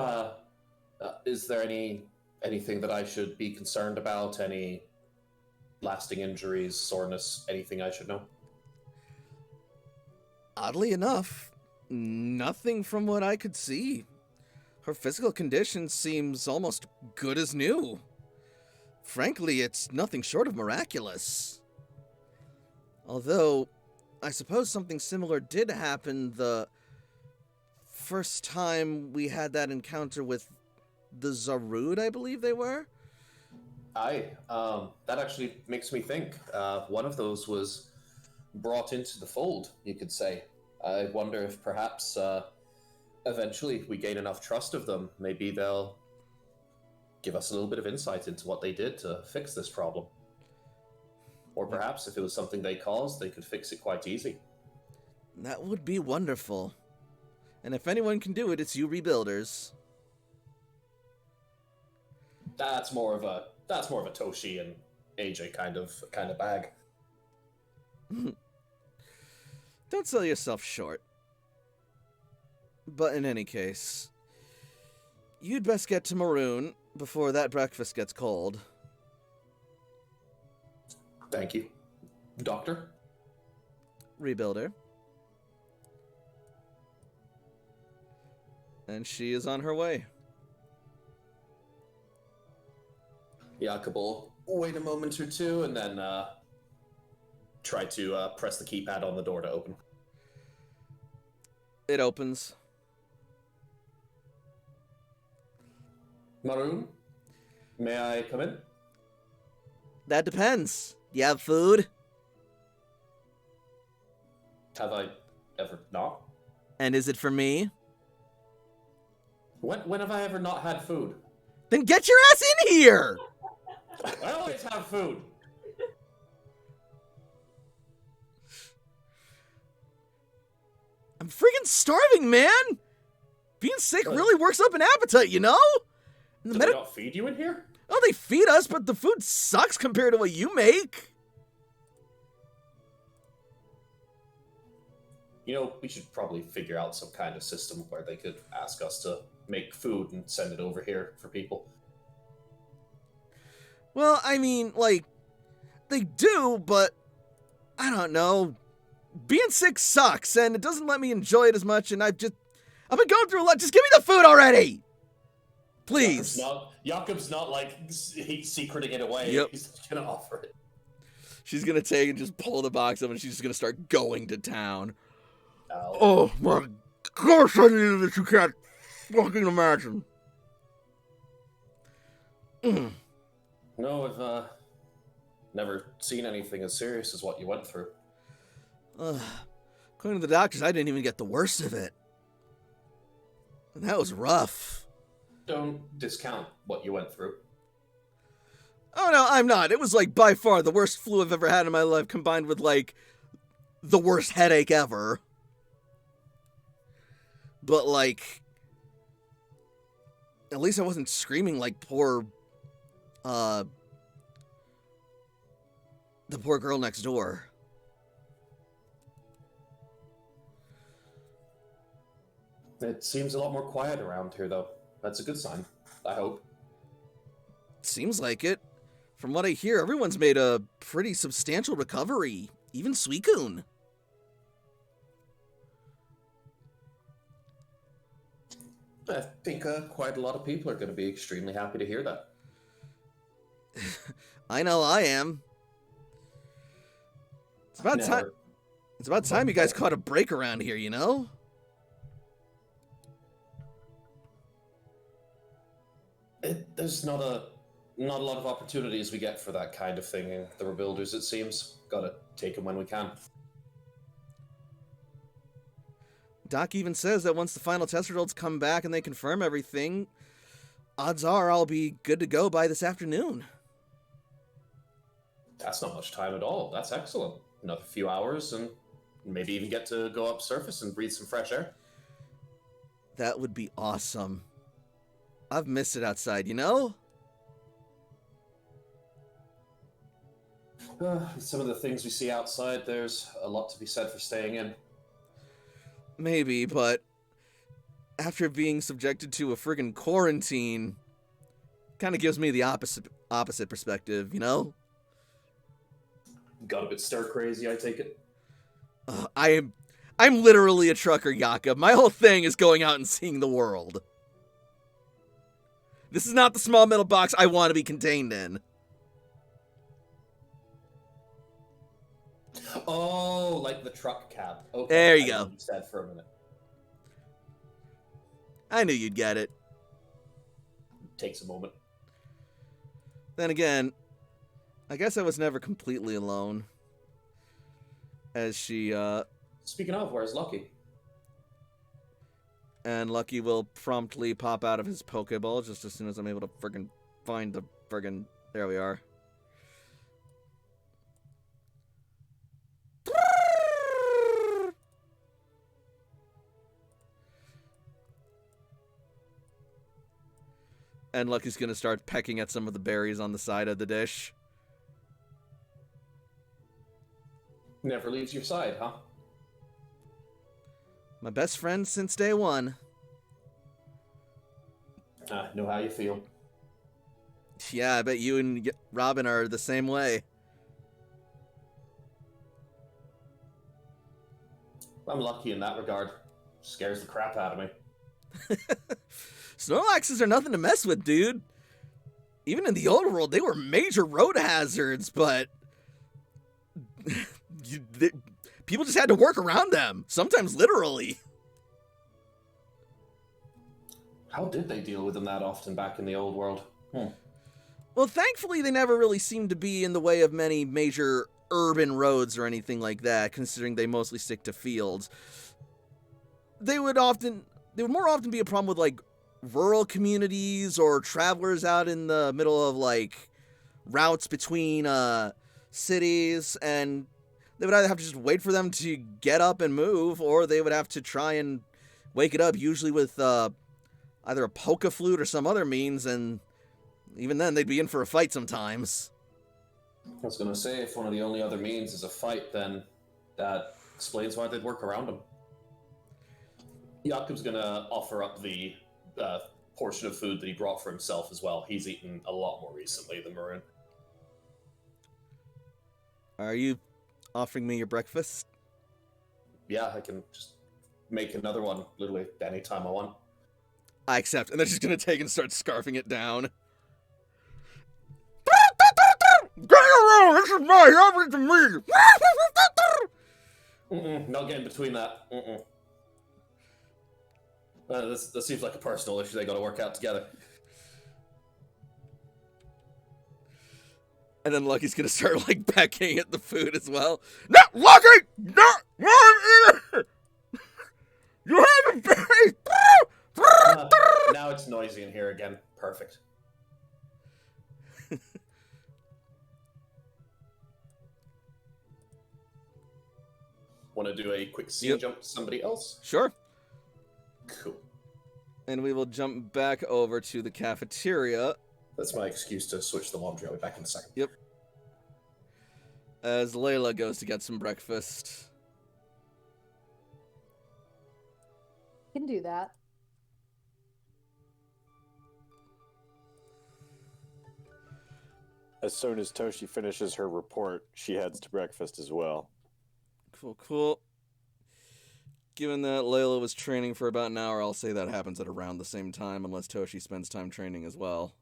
is there anything that I should be concerned about? Any lasting injuries, soreness, anything I should know? Oddly enough, nothing from what I could see. Her physical condition seems almost good as new. Frankly, it's nothing short of miraculous. Although, I suppose something similar did happen the first time we had that encounter with the Zarude, I believe they were? That actually makes me think. One of those was brought into the fold, you could say. I wonder if perhaps, eventually we gain enough trust of them, maybe they'll give us a little bit of insight into what they did to fix this problem. Or perhaps if it was something they caused, they could fix it quite easy. That would be wonderful. And if anyone can do it, it's you rebuilders. That's more of a Toshi and AJ kind of bag. Don't sell yourself short. But in any case, you'd best get to Maroon before that breakfast gets cold. Thank you. Doctor? Rebuilder. And she is on her way. Jakob will wait a moment or two and then try to press the keypad on the door to open. It opens. Maroon, may I come in? That depends. Do you have food? Have I ever not? And is it for me? When have I ever not had food? Then get your ass in here! I always have food. I'm freaking starving, man! Being sick really works up an appetite, you know? And Do they not feed you in here? Oh, they feed us, but the food sucks compared to what you make. You know, we should probably figure out some kind of system where they could ask us to make food and send it over here for people. Well, I mean, like, they do, but I don't know. Being sick sucks, and it doesn't let me enjoy it as much, and I've been going through a lot. Just give me the food already! Please. Jakob's not like he's secreting it away. Yep. He's gonna offer it. She's gonna take and just pull the box up, and she's just gonna start going to town. Ow. Oh my gosh, I needed this. You can't fucking imagine. No, I've never seen anything as serious as what you went through. According to the doctors, I didn't even get the worst of it. And that was rough. Don't discount what you went through. Oh no, I'm not. It was like by far the worst flu I've ever had in my life, combined with like the worst headache ever. But like, at least I wasn't screaming like the poor girl next door. It seems a lot more quiet around here, though. That's a good sign, I hope. Seems like it. From what I hear, everyone's made a pretty substantial recovery. Even Suicune. I think quite a lot of people are going to be extremely happy to hear that. I know I am. It's about time. It's about time you guys caught a break around here, you know? There's not a lot of opportunities we get for that kind of thing in the Rebuilders, it seems. Gotta take them when we can. Doc even says that once the final test results come back and they confirm everything, odds are I'll be good to go by this afternoon. That's not much time at all. That's excellent. Another few hours and maybe even get to go up surface and breathe some fresh air. That would be awesome. I've missed it outside, you know? Some of the things we see outside, there's a lot to be said for staying in. Maybe, but after being subjected to a friggin' quarantine, kind of gives me the opposite perspective, you know? Got a bit stir crazy, I take it. I'm literally a trucker, Jakob. My whole thing is going out and seeing the world. This is not the small metal box I want to be contained in. Oh, like the truck cab. Okay, there you go. You said for a minute. I knew you'd get it. Takes a moment. Then again, I guess I was never completely alone. As she, Speaking of, where's Lucky? And Lucky will promptly pop out of his Pokeball just as soon as I'm able to friggin' find the friggin'... There we are. And Lucky's gonna start pecking at some of the berries on the side of the dish. Never leaves your side, huh? My best friend since day one. Know how you feel. Yeah, I bet you and Robin are the same way. I'm lucky in that regard. Scares the crap out of me. Snorlaxes are nothing to mess with, dude. even in the old world, they were major road hazards, but people just had to work around them, sometimes literally. How did they deal with them that often back in the old world? Well, thankfully, they never really seemed to be in the way of many major urban roads or anything like that, considering they mostly stick to fields. They would more often be a problem with, like, rural communities or travelers out in the middle of, like, routes between cities, and they would either have to just wait for them to get up and move, or they would have to try and wake it up, usually with either a polka flute or some other means, and even then they'd be in for a fight sometimes. I was gonna say, if one of the only other means is a fight, then that explains why they'd work around them. Jakob's gonna offer up the portion of food that he brought for himself as well. He's eaten a lot more recently than Maroon. Are you offering me your breakfast? Yeah, I can just make another one literally anytime I want. I accept. And they're just gonna take and start scarfing it down. Get around! This is my everything to me! Not getting between that. This seems like a personal issue they gotta work out together. And then Lucky's gonna start, like, pecking at the food as well. No, Lucky! No! You haven't been! Now it's noisy in here again. Perfect. Want to do a quick scene jump to somebody else? Sure. Cool. And we will jump back over to the cafeteria. That's my excuse to switch the laundry. I'll be back in a second. Yep. As Layla goes to get some breakfast. Can do that. As soon as Toshi finishes her report, she heads to breakfast as well. Cool. Given that Layla was training for about an hour, I'll say that happens at around the same time, unless Toshi spends time training as well.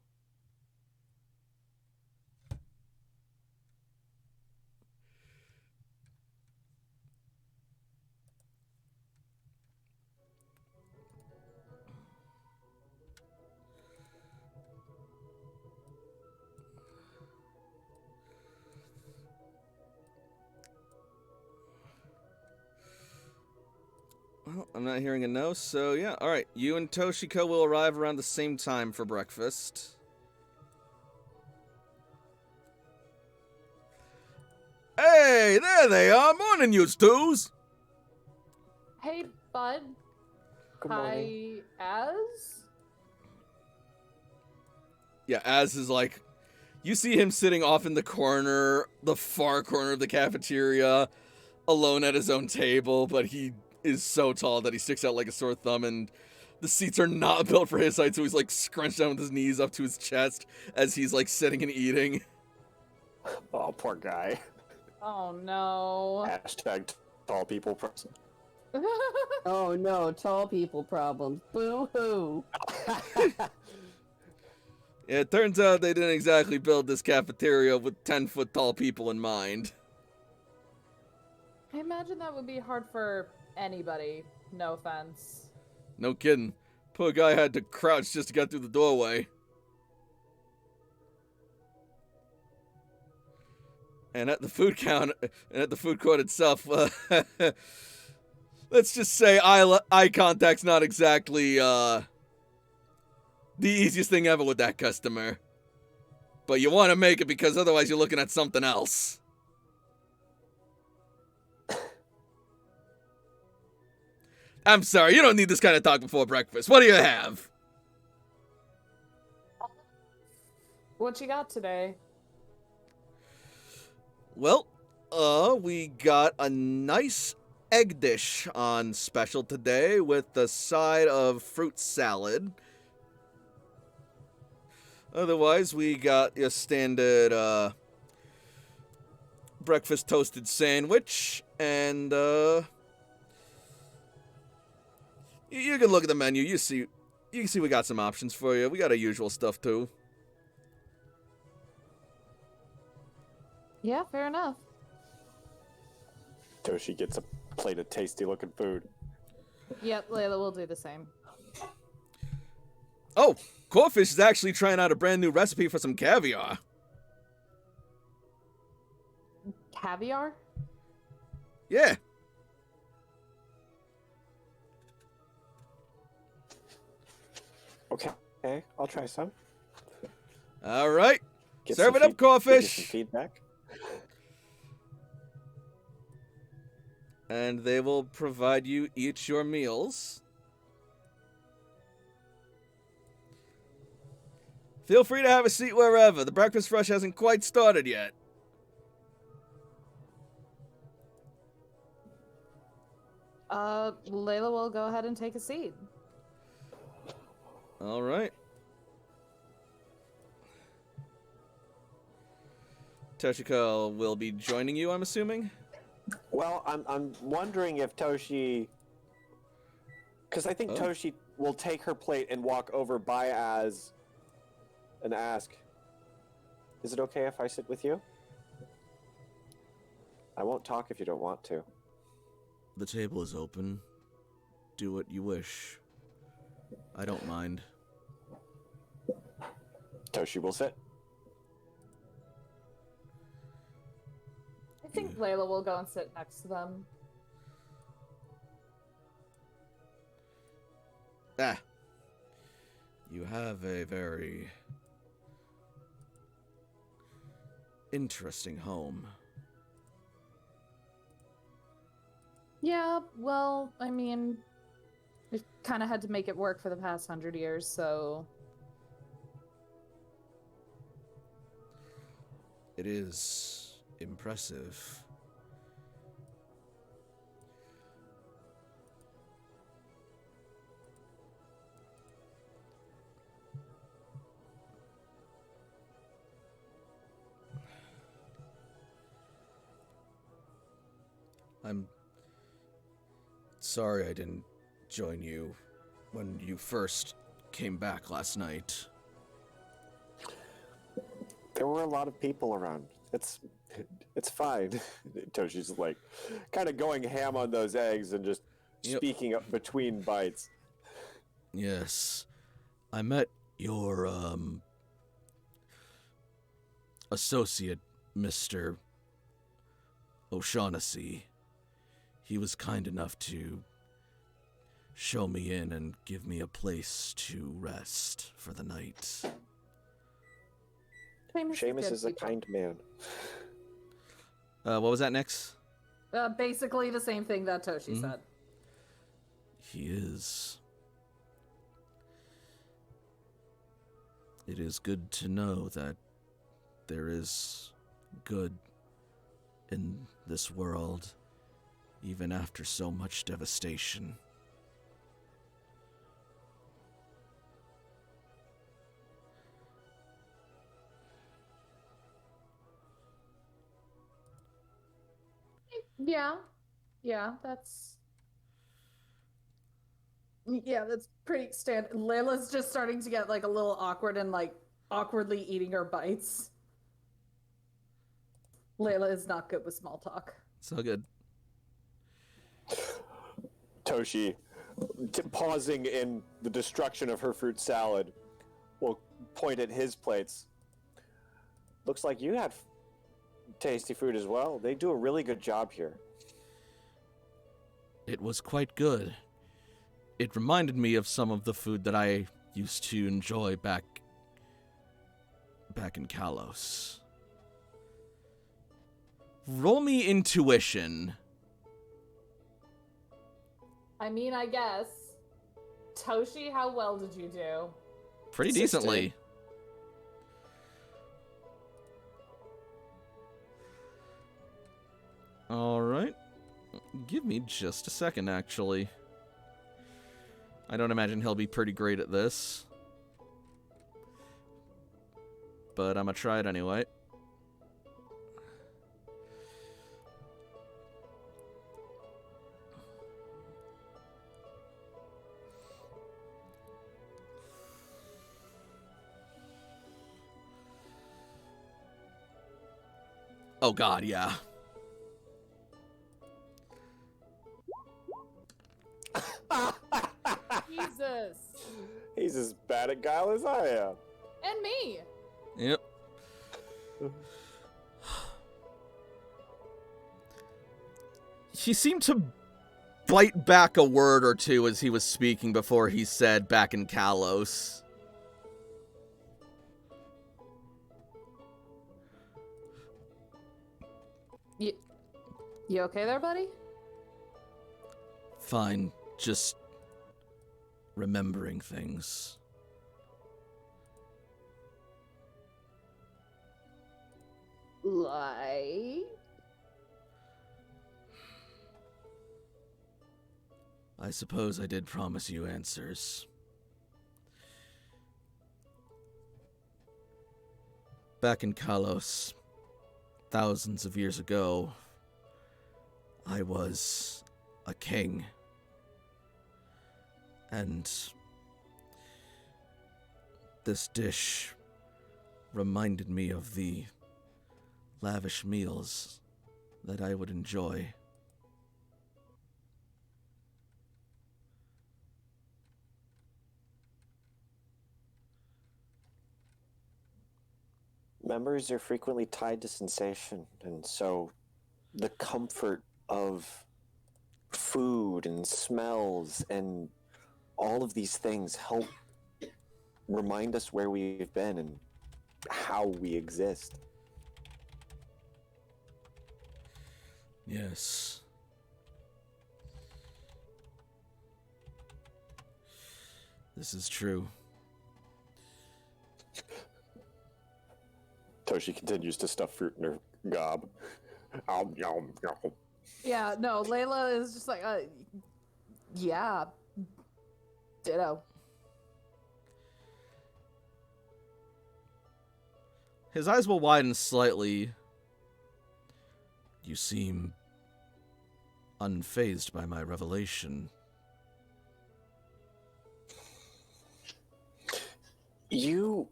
Well, I'm not hearing a no, so yeah. Alright, you and Toshiko will arrive around the same time for breakfast. Hey, there they are! Morning, you twos! Hey, bud. Good Hi, morning. Az? Yeah, Az is like... You see him sitting off in the corner, the far corner of the cafeteria, alone at his own table, but he is so tall that he sticks out like a sore thumb, and the seats are not built for his height, so he's like scrunched down with his knees up to his chest as he's like sitting and eating. Oh, poor guy. Oh, no. Hashtag tall people person. Oh no, tall people problems. Boo hoo. Yeah, it turns out they didn't exactly build this cafeteria with 10-foot tall people in mind. I imagine that would be hard for anybody. No offense. No kidding. Poor guy had to crouch just to get through the doorway. And at the food court itself, let's just say eye contact's not exactly the easiest thing ever with that customer. But you want to make it because otherwise you're looking at something else. I'm sorry, you don't need this kind of talk before breakfast. What do you have? What you got today? Well, we got a nice egg dish on special today with the side of fruit salad. Otherwise, we got your standard, breakfast toasted sandwich, and, you can look at the menu, you can see we got some options for you. We got our usual stuff, too. Yeah, fair enough. Toshi gets a plate of tasty-looking food. Yep, Layla will do the same. Oh, Corefish is actually trying out a brand new recipe for some caviar. Caviar? Yeah. Okay, I'll try some. All right. Get Serve some it up, Give you some Corefish. feedback. And they will provide you each your meals. Feel free to have a seat wherever. The breakfast rush hasn't quite started yet. Layla will go ahead and take a seat. All right. Toshiko will be joining you, I'm assuming? Well, I'm wondering if Toshi, because I think Oh. Toshi will take her plate and walk over by Az and ask, "Is it okay if I sit with you? I won't talk if you don't want to." The table is open. Do what you wish. I don't mind. Toshi will sit. I think Layla will go and sit next to them. Ah. You have a very interesting home. Yeah, well, I mean, we've kind of had to make it work for the past 100 years, so... It is impressive. I'm sorry I didn't join you when you first came back last night. There were a lot of people around. It's fine. Toshi's like kind of going ham on those eggs and just Yep. speaking up between bites. Yes. I met your, associate, Mr. O'Shaughnessy. He was kind enough to show me in and give me a place to rest for the night. Seamus is a kind man. What was that next? Basically the same thing that Toshi said. He is. It is good to know that there is good in this world, even after so much devastation. Yeah, that's pretty standard. Layla's just starting to get like a little awkward and like awkwardly eating her bites. Layla is not good with small talk. So good. Toshi, pausing in the destruction of her fruit salad, will point at his plates. Looks like you had tasty food as well. They do a really good job here. It was quite good. It reminded me of some of the food that I used to enjoy back in Kalos. Roll me intuition. I mean, I guess. Toshi, how well did you do? Pretty 60. decently. All right. Give me just a second, actually. I don't imagine he'll be pretty great at this. But I'm gonna try it anyway. Oh god, yeah. Jesus. He's as bad at Guile as I am. And me. Yep. He seemed to bite back a word or two as he was speaking before he said back in Kalos. You okay there, buddy? Fine, just remembering things. Like? I suppose I did promise you answers. Back in Kalos, thousands of years ago, I was a king. And this dish reminded me of the lavish meals that I would enjoy. Memories are frequently tied to sensation, and so the comfort of food and smells and all of these things help remind us where we've been and how we exist. Yes. This is true. Toshi continues to stuff fruit in her gob. Yum, yum, yum. Yeah, no, Layla is just like, yeah. Ditto. His eyes will widen slightly. You seem unfazed by my revelation. You're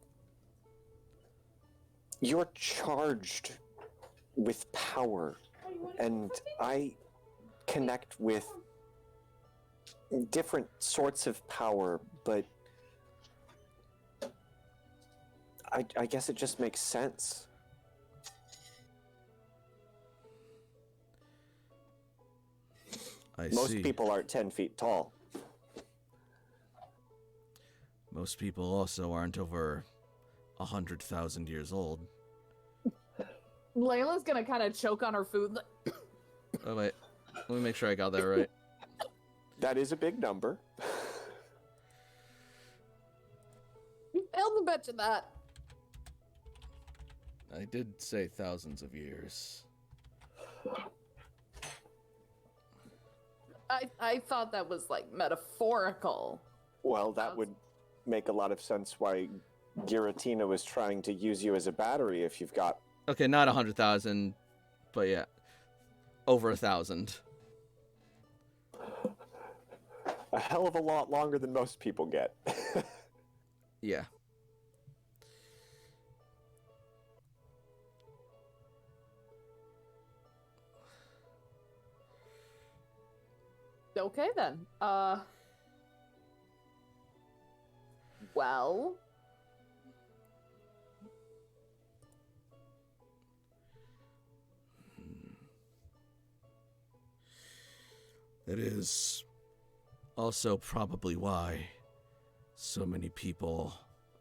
charged with power, and I connect with different sorts of power, but I guess it just makes sense. Most see. people aren't 10 feet tall. Most people also aren't over 100,000 years old. Layla's gonna kind of choke on her food. Oh, wait. Let me make sure I got that right. That is a big number. You failed to mention that. I did say thousands of years. I thought that was, like, metaphorical. Well, that would make a lot of sense why Giratina was trying to use you as a battery if you've got... Okay, not 100,000, but yeah. Over 1,000. A hell of a lot longer than most people get. Yeah. Okay, then. Well... It is also probably why so many people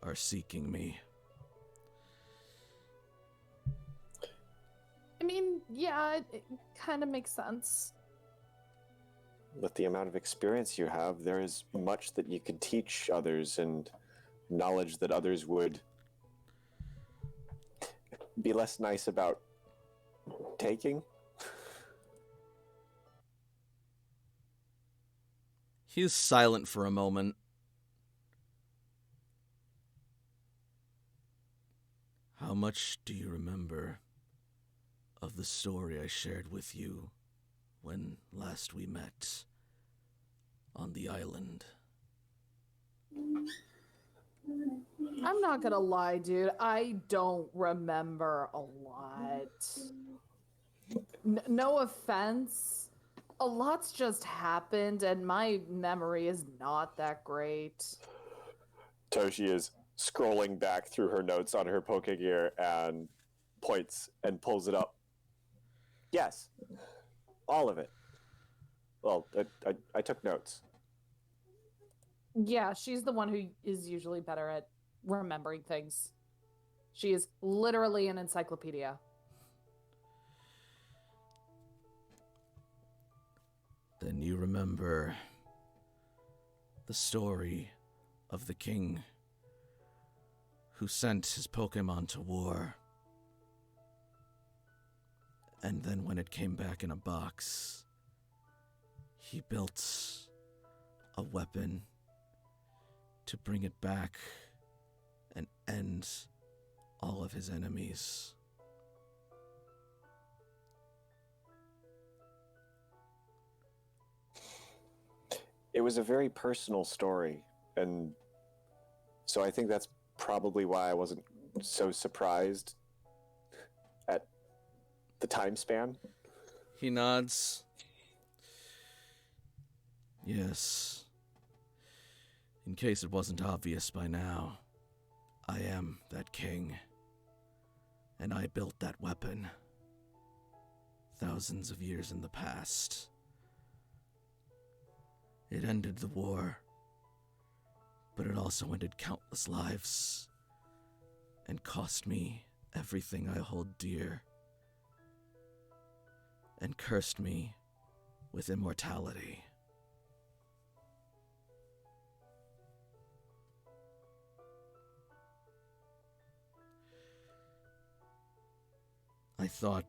are seeking me. I mean, yeah, it kind of makes sense. With the amount of experience you have, there is much that you could teach others and knowledge that others would be less nice about taking. He is silent for a moment. How much do you remember of the story I shared with you when last we met on the island? I'm not gonna lie, dude. I don't remember a lot. No offense. A lot's just happened, and my memory is not that great. Toshi is scrolling back through her notes on her Pokegear and points and pulls it up. Yes, all of it. Well, I took notes. Yeah, she's the one who is usually better at remembering things. She is literally an encyclopedia. Then you remember the story of the king who sent his Pokemon to war. And then when it came back in a box, he built a weapon to bring it back and end all of his enemies. It was a very personal story, and so I think that's probably why I wasn't so surprised at the time span. He nods. Yes. In case it wasn't obvious by now, I am that king. And I built that weapon thousands of years in the past. It ended the war, but it also ended countless lives and cost me everything I hold dear and cursed me with immortality. I thought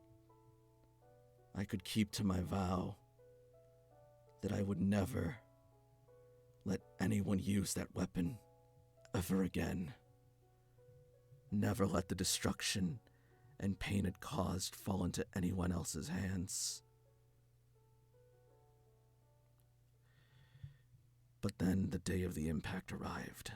I could keep to my vow that I would never let anyone use that weapon ever again. Never let the destruction and pain it caused fall into anyone else's hands. But then the day of the impact arrived.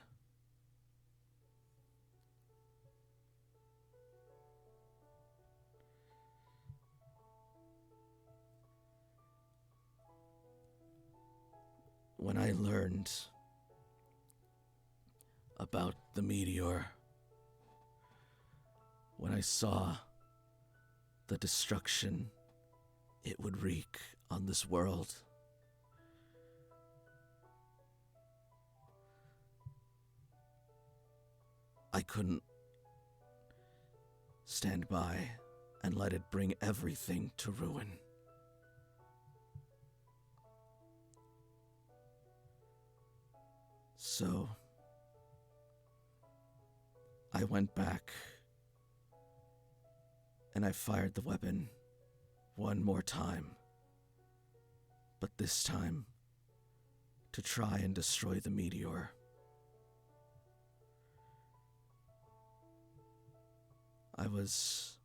When I learned about the meteor, when I saw the destruction it would wreak on this world, I couldn't stand by and let it bring everything to ruin. So, I went back and I fired the weapon one more time, but this time to try and destroy the meteor. I was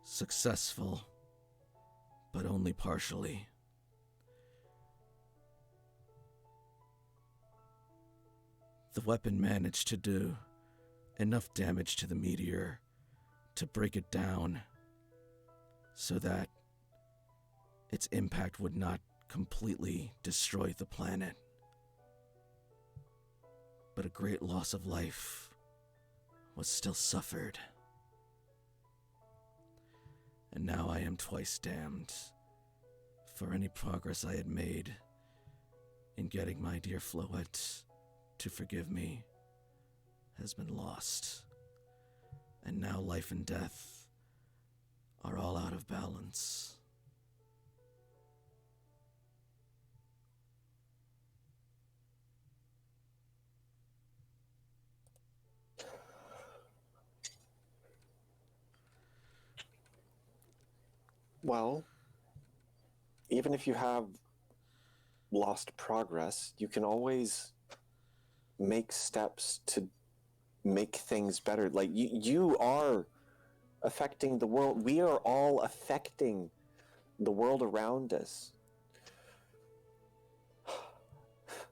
successful, but only partially. The weapon managed to do enough damage to the meteor to break it down so that its impact would not completely destroy the planet. But a great loss of life was still suffered. And now I am twice damned, for any progress I had made in getting my dear Floette to forgive me has been lost. And now life and death are all out of balance. Well, even if you have lost progress, you can always make steps to make things better. Like, you are affecting the world. We are all affecting the world around us.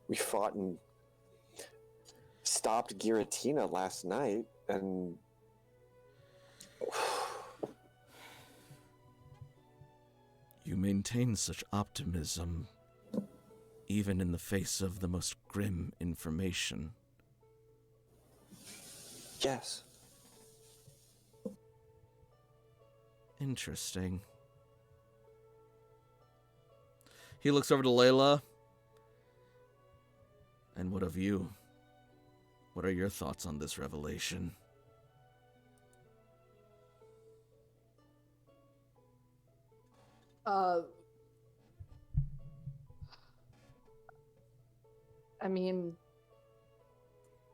We fought and stopped Giratina last night, and You maintain such optimism, even in the face of the most grim information. Yes. Interesting. He looks over to Layla. And what of you? What are your thoughts on this revelation? I mean,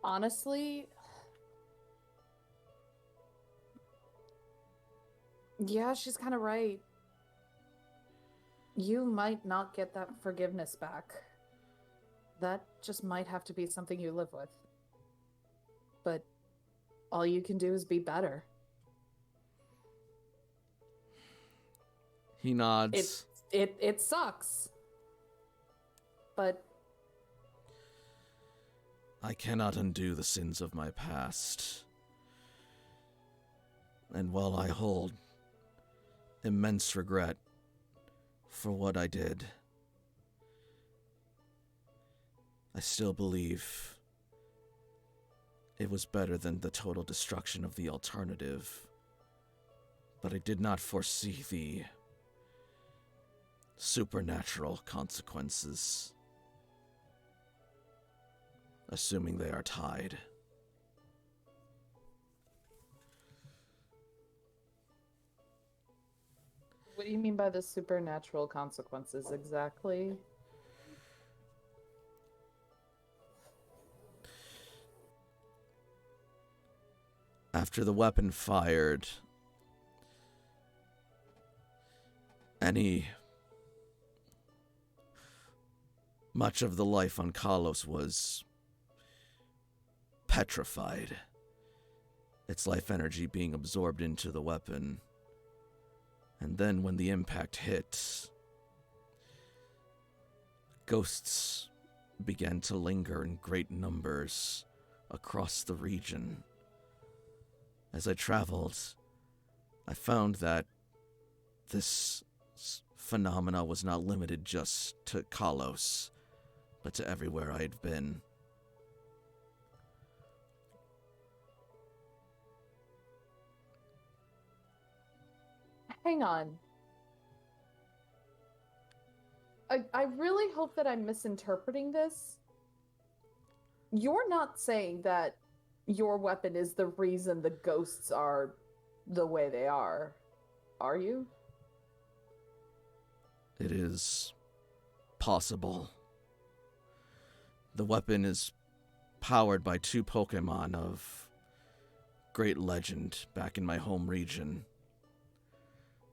honestly, yeah, she's kind of right. You might not get that forgiveness back. That just might have to be something you live with. But all you can do is be better. He nods. It sucks. But I cannot undo the sins of my past. And while I hold immense regret for what I did, I still believe it was better than the total destruction of the alternative. But I did not foresee the supernatural consequences, assuming they are tied. what do you mean by the supernatural consequences exactly? After the weapon fired, much of the life on Kalos was petrified, its life energy being absorbed into the weapon. And then when the impact hit, ghosts began to linger in great numbers across the region. As I traveled, I found that this phenomena was not limited just to Kalos, but to everywhere I had been. Hang on. I really hope that I'm misinterpreting this. You're not saying that your weapon is the reason the ghosts are the way they are you? It is possible. The weapon is powered by 2 Pokemon of great legend back in my home region.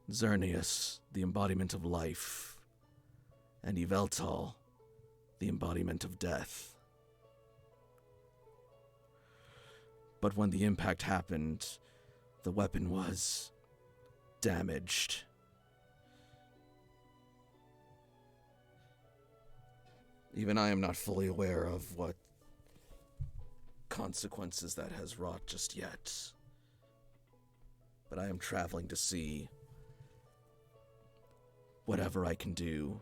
Xerneas, the embodiment of life, and Yveltal, the embodiment of death. But when the impact happened, the weapon was damaged. Even I am not fully aware of what consequences that has wrought just yet. But I am traveling to see whatever I can do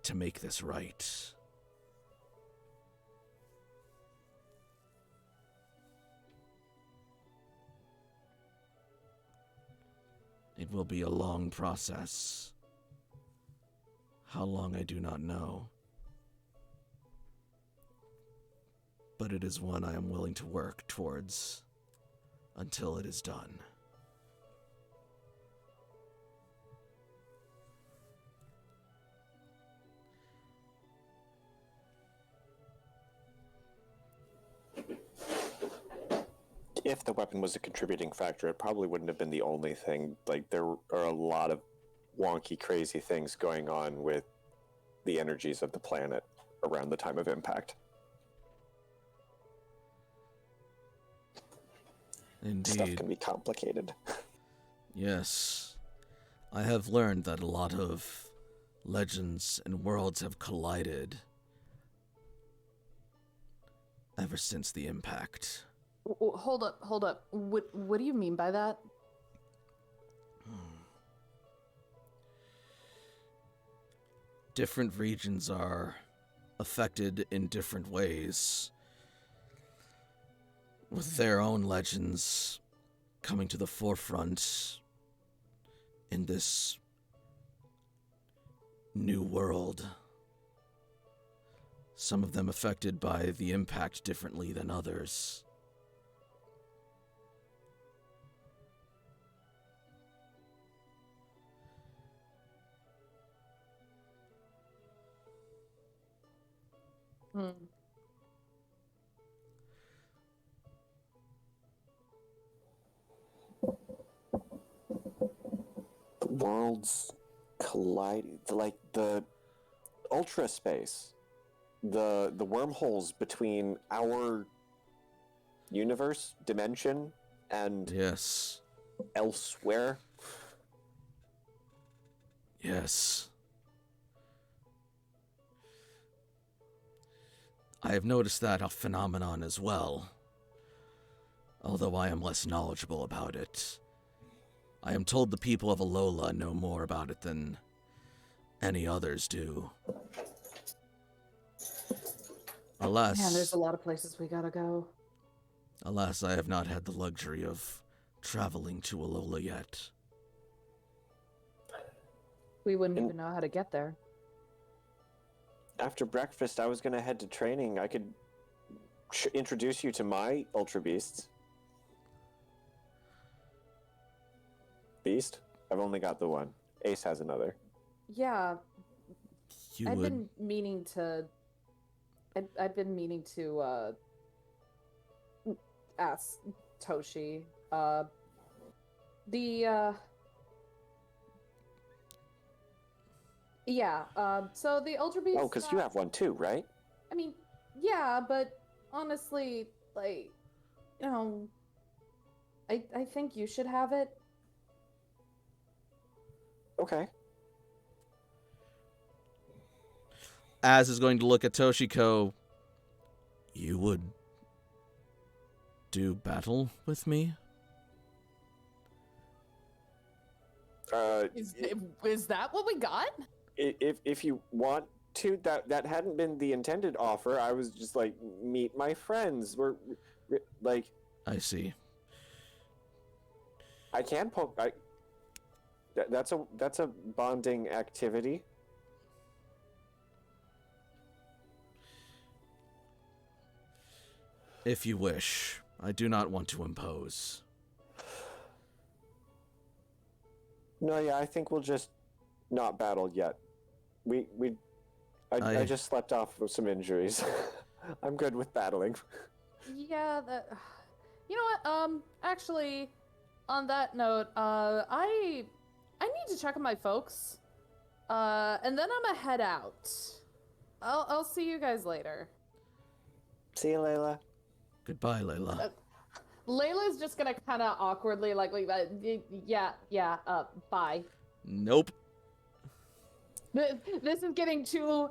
to make this right. It will be a long process. How long I do not know. But it is one I am willing to work towards until it is done. If the weapon was a contributing factor, it probably wouldn't have been the only thing. Like, there are a lot of wonky, crazy things going on with the energies of the planet around the time of impact. Indeed. Stuff can be complicated. Yes. I have learned that a lot of legends and worlds have collided ever since the impact. Hold up. What do you mean by that? different regions are affected in different ways, with their own legends coming to the forefront in this new world. Some of them affected by the impact differently than others. Hmm. The worlds collide, like the ultra space, the wormholes between our universe, dimension, and Yes. elsewhere. Yes. I have noticed that phenomenon as well, although I am less knowledgeable about it. I am told the people of Alola know more about it than any others do. Alas, Man, there's a lot of places we gotta go. alas, I have not had the luxury of traveling to Alola yet. We wouldn't even know how to get there. After breakfast, I was going to head to training. I could introduce you to my Ultra Beasts. Beast? I've only got the one. Ace has another. Yeah, You I've would. been meaning to. I've been meaning to ask Toshi. Yeah. So the Ultra Beast. Oh, because you have one too, right? I mean, yeah, but honestly, like, you know, I think you should have it. Okay. Az is going to look at Toshiko. You would do battle with me? Is that what we got? If you want to, that hadn't been the intended offer. I was just like, meet my friends. We're like, I see. I can poke. That's a bonding activity. If you wish. I do not want to impose. No, yeah, I think we'll just not battle yet. I just slept off with some injuries. I'm good with battling. Yeah, you know what? Actually, on that note, I need to check on my folks. And then I'm gonna head out. I'll see you guys later. See you, Layla. Goodbye, Layla. Layla's just gonna kind of awkwardly like bye. Nope. This is getting too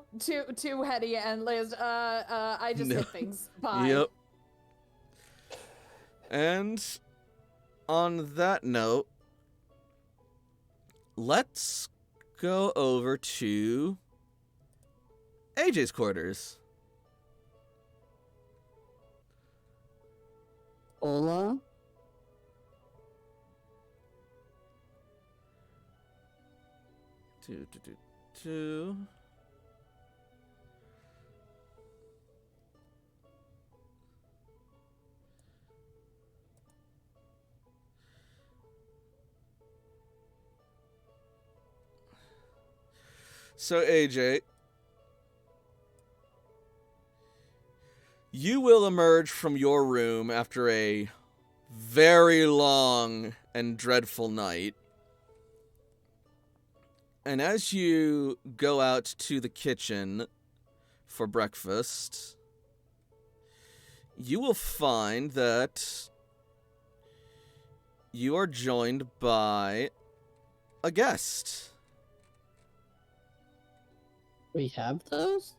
heady, and Liz, I just hit things. Bye. Yep. And on that note, let's go over to AJ's quarters. Hola? Two. So, AJ, you will emerge from your room after a very long and dreadful night. And as you go out to the kitchen for breakfast, you will find that you are joined by a guest. We have those?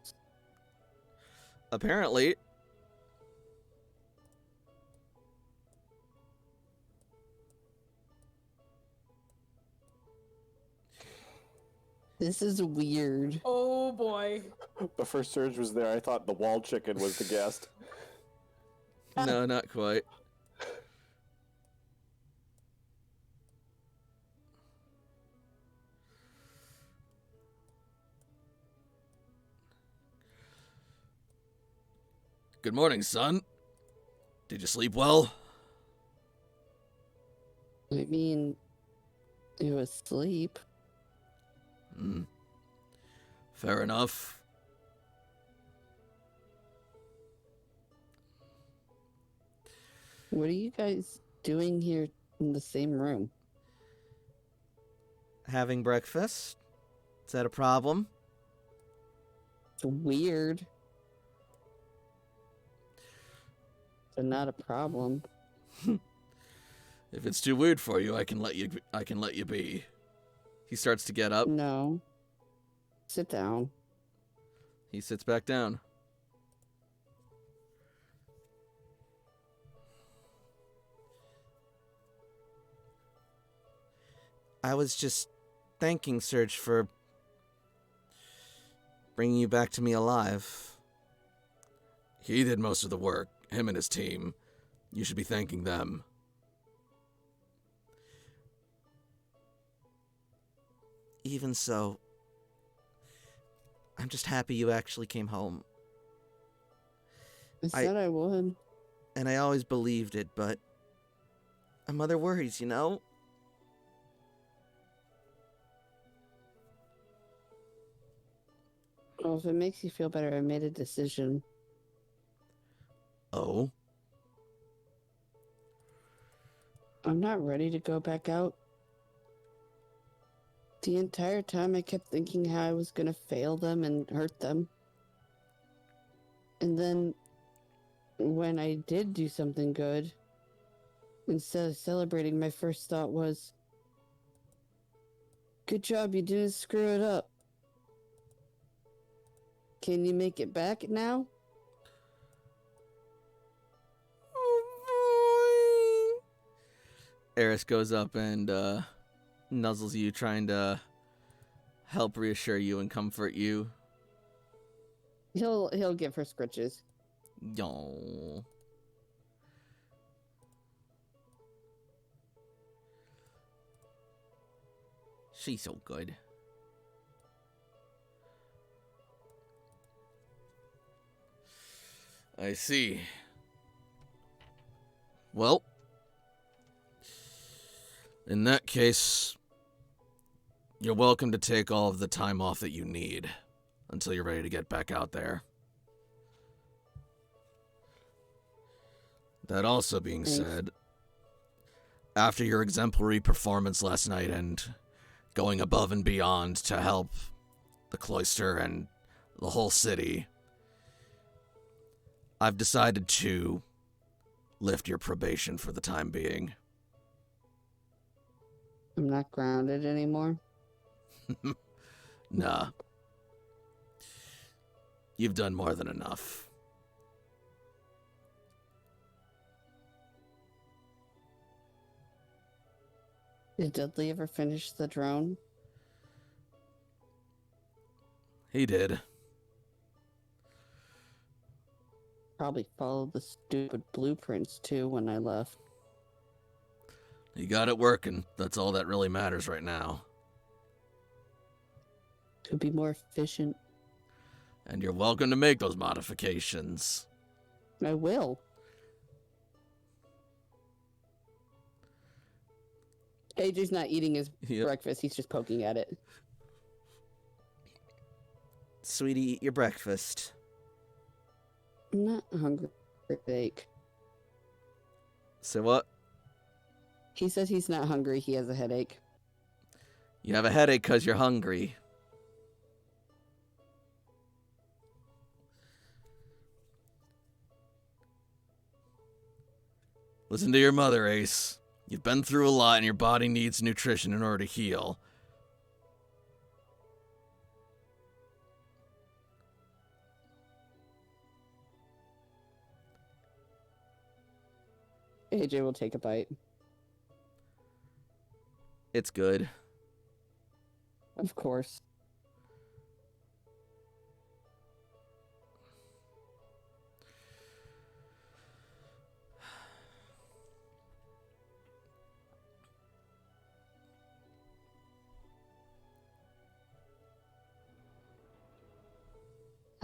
Apparently. This is weird. Oh Oh boy. Before Surge was there, I thought the wall chicken was the guest. No, not quite. Good morning, son. Did you sleep well? I mean, it was sleep. Fair enough. What are you guys doing here in the same room? Having breakfast? Is that a problem? It's weird. But not a problem. If it's too weird for you, I can let you be. He starts to get up. No. Sit down. He sits back down. I was just thanking Surge for bringing you back to me alive. He did most of the work, him and his team. You should be thanking them. Even so, I'm just happy you actually came home. I said I would. And I always believed it, but my mother worries, you know? Well, if it makes you feel better, I made a decision. Oh? I'm not ready to go back out. The entire time I kept thinking how I was gonna fail them and hurt them. And then, when I did do something good, instead of celebrating, my first thought was, good job, you didn't screw it up. Can you make it back now? Eris goes up and nuzzles you, trying to help reassure you and comfort you. He'll give her scritches. Yo. She's so good. I see. Well, in that case, you're welcome to take all of the time off that you need until you're ready to get back out there. That also being said, after your exemplary performance last night and going above and beyond to help the cloister and the whole city, I've decided to lift your probation for the time being. I'm not grounded anymore. Nah. You've done more than enough. Did Dudley ever finish the drone? He did. Probably followed the stupid blueprints too when I left. He got it working. That's all that really matters right now. To be more efficient. And you're welcome to make those modifications. I will. AJ's not eating his breakfast, he's just poking at it. Sweetie, eat your breakfast. I'm not hungry for steak. Say what? He says he's not hungry, he has a headache. You have a headache because you're hungry. Listen to your mother, Ace. You've been through a lot and your body needs nutrition in order to heal. AJ will take a bite. It's good. Of course.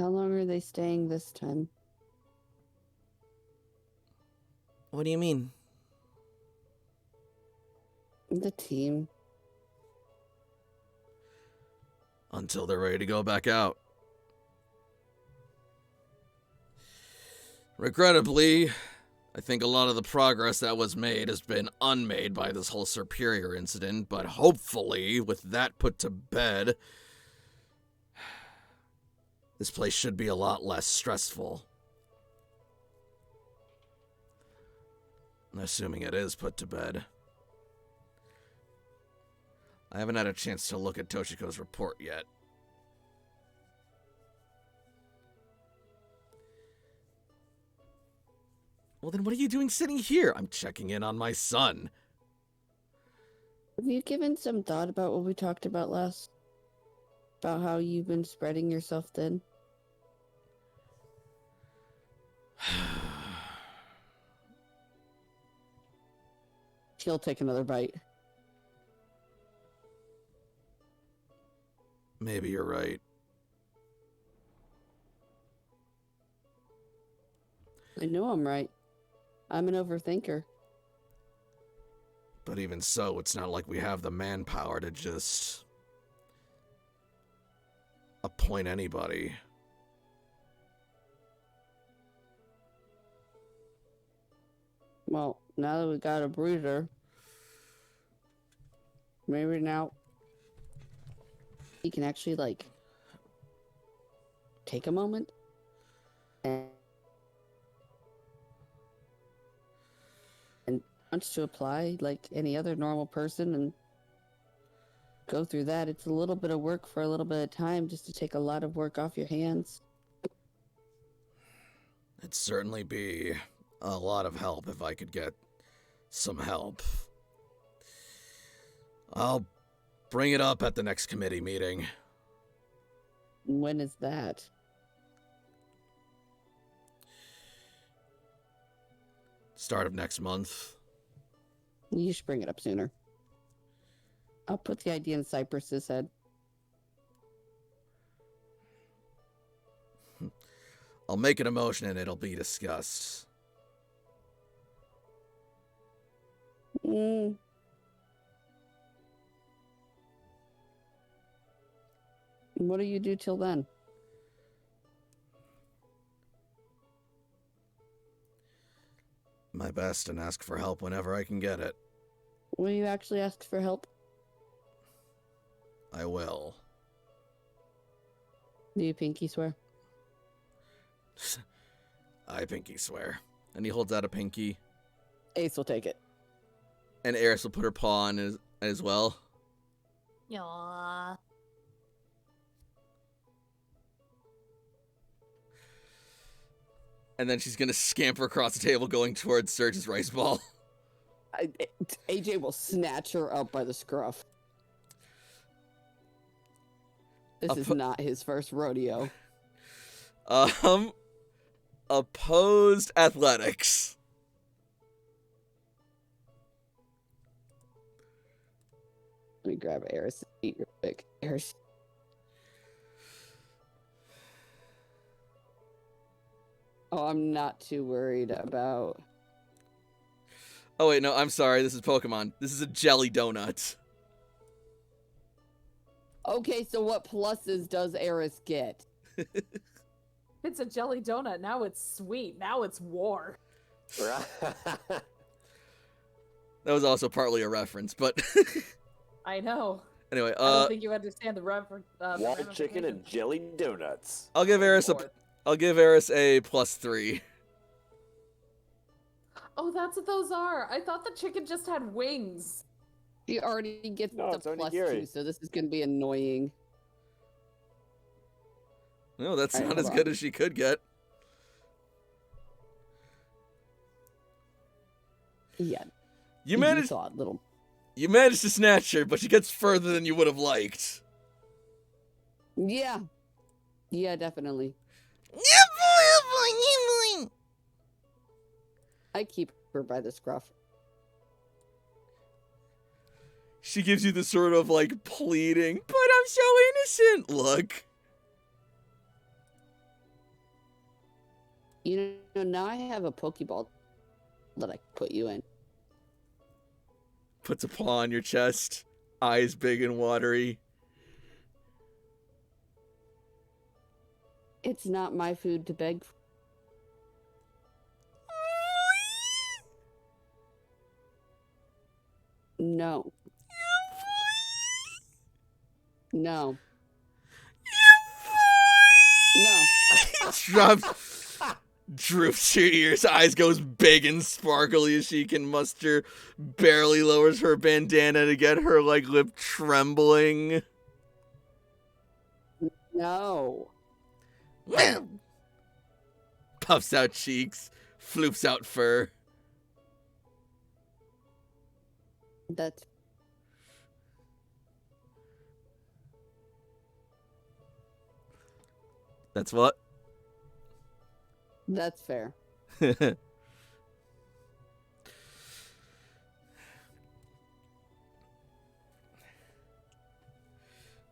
How long are they staying this time? What do you mean? The team. Until they're ready to go back out. Regrettably, I think a lot of the progress that was made has been unmade by this whole Superior incident, but hopefully, with that put to bed, this place should be a lot less stressful. Assuming it is put to bed. I haven't had a chance to look at Toshiko's report yet. Well, then what are you doing sitting here? I'm checking in on my son. Have you given some thought about what we talked about last? About how you've been spreading yourself thin? She'll take another bite. Maybe you're right. I know I'm right. I'm an overthinker. But even so, it's not like we have the manpower to just appoint anybody. Well, now that we got a brooder, maybe now he can actually, like, take a moment and wants to apply like any other normal person and go through that. It's a little bit of work for a little bit of time just to take a lot of work off your hands. It'd certainly be a lot of help if I could get some help. I'll bring it up at the next committee meeting. When is that? Start of next month. You should bring it up sooner. I'll put the idea in Cypress's head. I'll make an motion and it'll be discussed. What do you do till then? My best and ask for help whenever I can get it. Will you actually ask for help? I will. Do you pinky swear? I pinky swear. And he holds out a pinky. Ace will take it. And Eris will put her paw on it as well. Yaw. And then she's gonna scamper across the table going towards Surge's rice ball. AJ will snatch her up by the scruff. This is not his first rodeo. Opposed athletics. Let me grab Eris' feet real quick. Eris. Oh, I'm not too worried about... Oh wait, no, I'm sorry. This is Pokemon. This is a jelly donut. Okay, so what pluses does Eris get? It's a jelly donut. Now it's sweet. Now it's war. That was also partly a reference, but... I know. Anyway, I don't think you understand the reference. Wild chicken and jelly donuts. I'll give Eris a +3. Oh, that's what those are. I thought the chicken just had wings. She already gets No, the it's only +2, Gary. so this is going to be annoying. No, that's Alright, not as hold good on. as she could get. Yeah. You managed thought, little... You managed to snatch her, but she gets further than you would have liked. Yeah. Yeah, definitely. I keep her by the scruff. She gives you the sort of like pleading, but I'm so innocent look. You know, now I have a Pokeball that I can put you in. Puts a paw on your chest, eyes big and watery. It's not my food to beg for. No. No. No. Droops her ears, eyes goes big and sparkly as she can muster, barely lowers her bandana to get her like lip trembling. No. Puffs out cheeks, floops out fur. That's what? That's fair.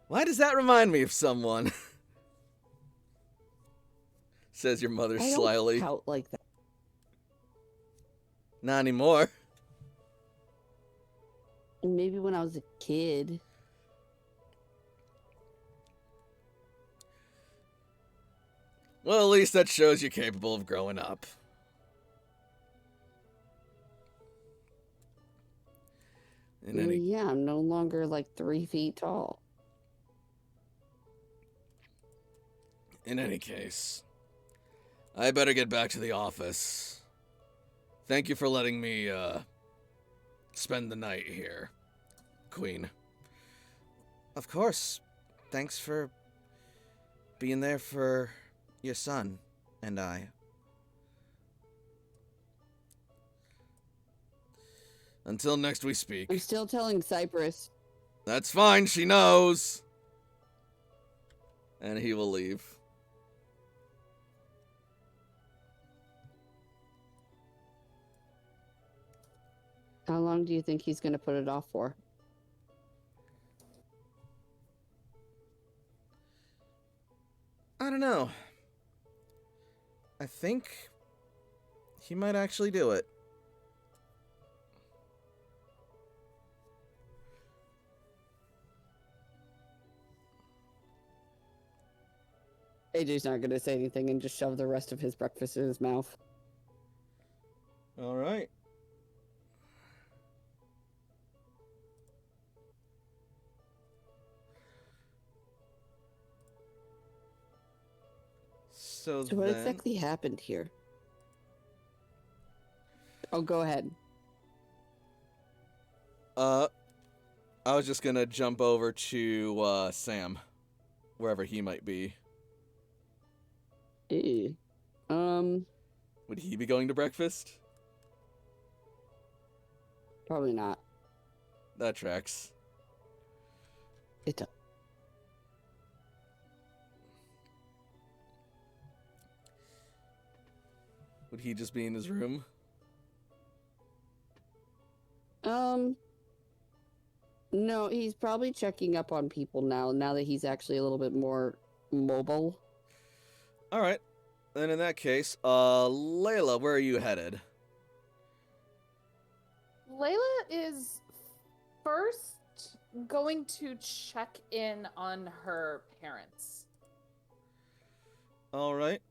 Why does that remind me of someone? Says your mother I slyly. don't pout like that. Not anymore. Maybe when I was a kid. Well, at least that shows you're capable of growing up. Yeah, I'm no longer like 3 feet tall. In any case, I better get back to the office. Thank you for letting me, spend the night here, Queen. Of course. Thanks for being there for your son and I. Until next we speak. I'm still telling Cypress. That's fine, she knows. And he will leave. How long do you think he's going to put it off for? I don't know. I think he might actually do it. AJ's not going to say anything and just shove the rest of his breakfast in his mouth. All right. So what exactly happened here? Oh, go ahead. I was just gonna jump over to Sam, wherever he might be. Ew. Would he be going to breakfast? Probably not. That tracks. It does. Would he just be in his room? No, he's probably checking up on people now that he's actually a little bit more mobile. All right. Then in that case, Layla, where are you headed? Layla is first going to check in on her parents. All right.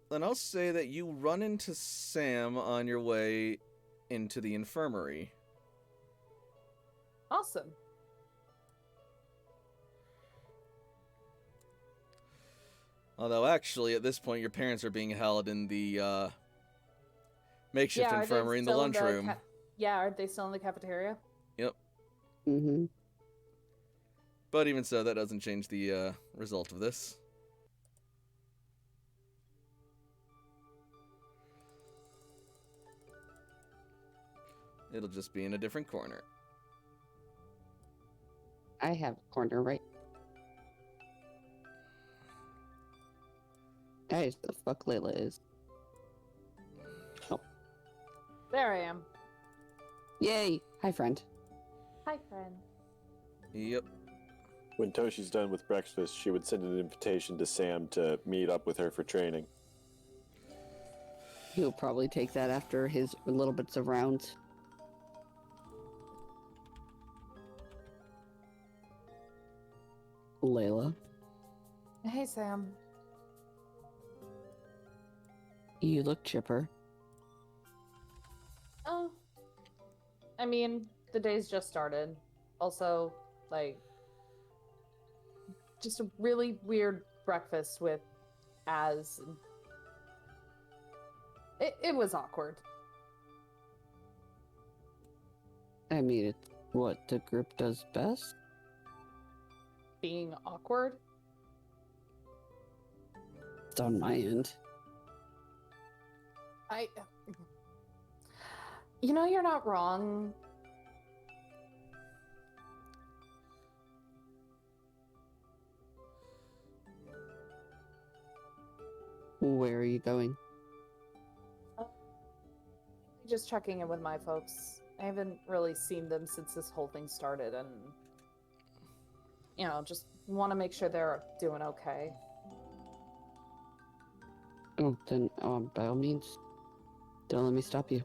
Then I'll say that you run into Sam on your way into the infirmary. Awesome. Although, actually, at this point, your parents are being held in the makeshift infirmary in the lunchroom. Yeah, aren't they still in the cafeteria? Yep. Mm-hmm. But even so, that doesn't change the result of this. It'll just be in a different corner. I have a corner right. That is the fuck Layla is. Oh. There I am. Yay! Hi, friend. Hi, friend. Yep. When Toshi's done with breakfast, she would send an invitation to Sam to meet up with her for training. He'll probably take that after his little bits of rounds. Layla, Hey, Sam. you look chipper. Oh. I mean, the day's just started. Also, like, just a really weird breakfast with Az. It was awkward. I mean, it's what the group does best. Being awkward. It's on my end. You know, you're not wrong. Where are you going? Just checking in with my folks. I haven't really seen them since this whole thing started, and you know, just want to make sure they're doing okay. Oh, then, by all means, don't let me stop you.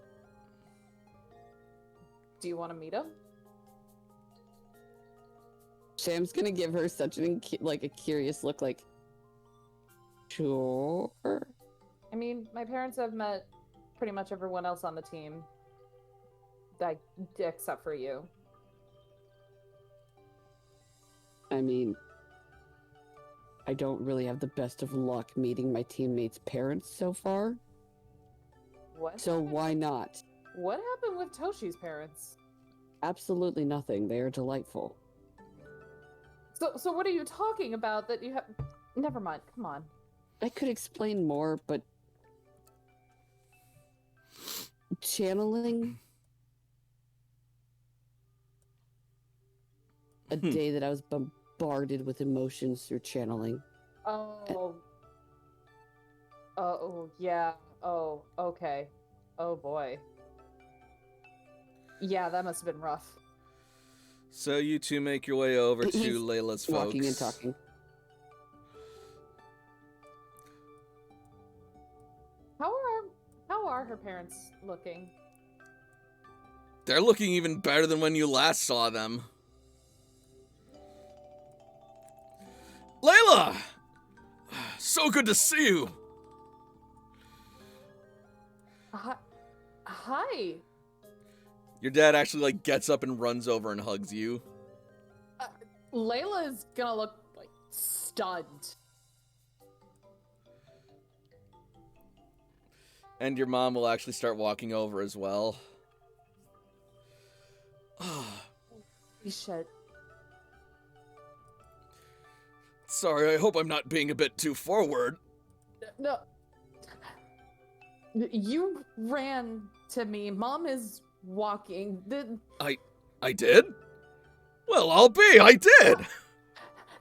Do you want to meet them? Sam's gonna give her such a curious look, like, sure. I mean, my parents have met pretty much everyone else on the team, except for you. I mean, I don't really have the best of luck meeting my teammates' parents so far. What? So why not? What happened with Toshi's parents? Absolutely nothing. They are delightful. So what are you talking about that you have? Never mind. Come on. I could explain more, but channeling a day that I was bombarded with emotions through channeling. Oh. Oh, yeah. Oh, okay. Oh, boy. Yeah, that must have been rough. So you two make your way over to He's Layla's folks. Walking and talking. How are her parents looking? They're looking even better than when you last saw them. Layla! So good to see you! Hi. Your dad actually, gets up and runs over and hugs you. Layla is gonna look, stunned. And your mom will actually start walking over as well. Shit. Sorry, I hope I'm not being a bit too forward. No. You ran to me. Mom is walking. I did? Well, I'll be. I did.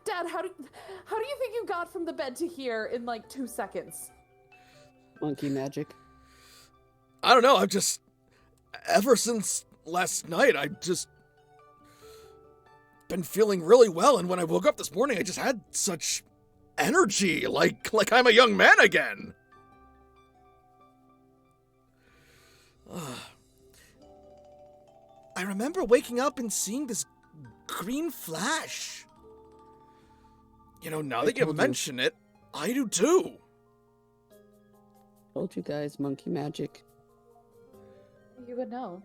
Dad, how do you think you got from the bed to here in 2 seconds? Monkey magic. I don't know. Ever since last night, I've just been feeling really well. And when I woke up this morning, I just had such energy, like I'm a young man again. I remember waking up and seeing this green flash. You know, now that you mention it, I do too. Told you guys, monkey magic. You would know.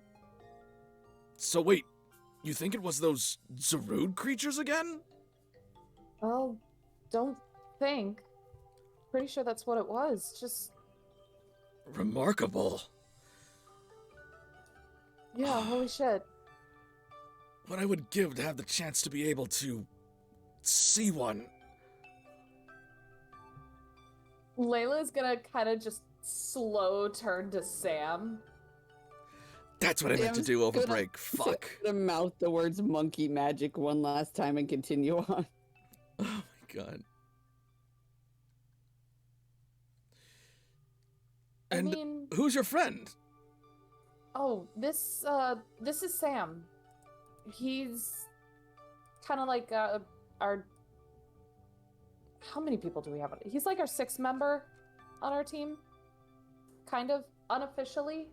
So wait, you think it was those Zarude creatures again? Well, don't think. Pretty sure that's what it was. Just... Remarkable. Yeah, holy shit. What I would give to have the chance to be able to see one. Layla's gonna kind of just slow turn to Sam. That's what I meant to do over gonna- break. Fuck. To mouth the words monkey magic one last time and continue on. Oh my god. And I mean... who's your friend? Oh, this is Sam. He's kind of like our... How many people do we have? He's like our 6th member on our team. kind of unofficially.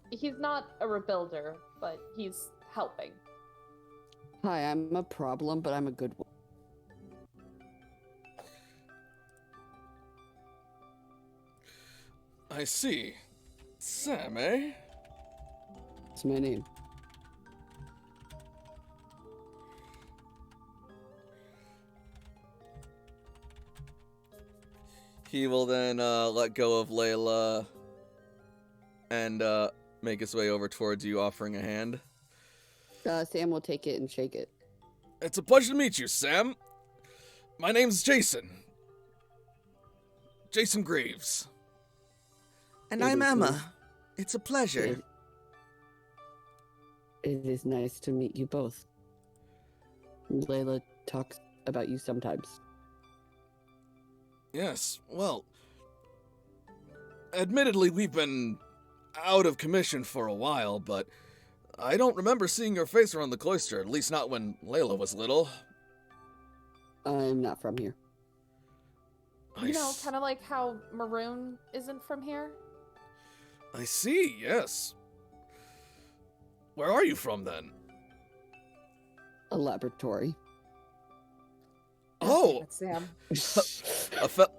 He's not a rebuilder, but he's helping. Hi, I'm a problem, but I'm a good one. I see. Sam, eh? That's my name. He will then let go of Layla and make his way over towards you, offering a hand. Sam will take it and shake it. It's a pleasure to meet you, Sam. My name's Jason. Jason Graves. And It I'm is Emma. nice. It's a pleasure. It is nice to meet you both. Layla talks about you sometimes. Yes, well, admittedly, we've been out of commission for a while, but I don't remember seeing your face around the cloister, at least not when Layla was little. I'm not from here. You know, kind of like how Maroon isn't from here. I see, yes. Where are you from, then? A laboratory. Oh! That's Sam. A fellow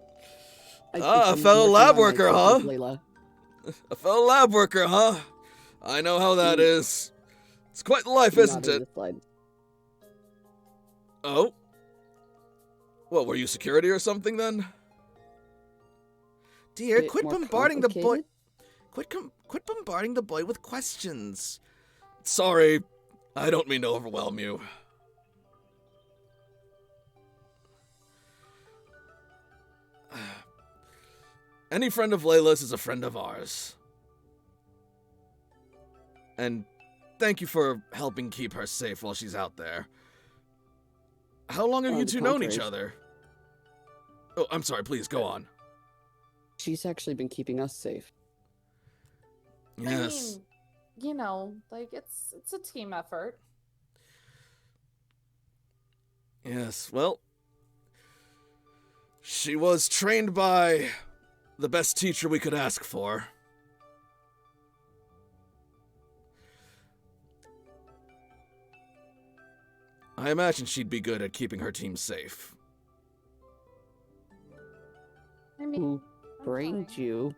working lab on worker, myself huh? with Layla. A fellow lab worker, huh? I know how that is. It's quite the life, isn't Not in it? this slide. Oh? What, were you security or something, then? Dear, Bit quit more bombarding the boy. complicated? Quit bombarding the boy with questions. Sorry, I don't mean to overwhelm you. Any friend of Layla's is a friend of ours. And thank you for helping keep her safe while she's out there. How long have On you the two known each contrary. other? Oh, I'm sorry, please go on. She's actually been keeping us safe. Yes. I mean, you know, like it's a team effort. Yes, well, she was trained by the best teacher we could ask for. I imagine she'd be good at keeping her team safe. I mean, Who I'm brained fine. you?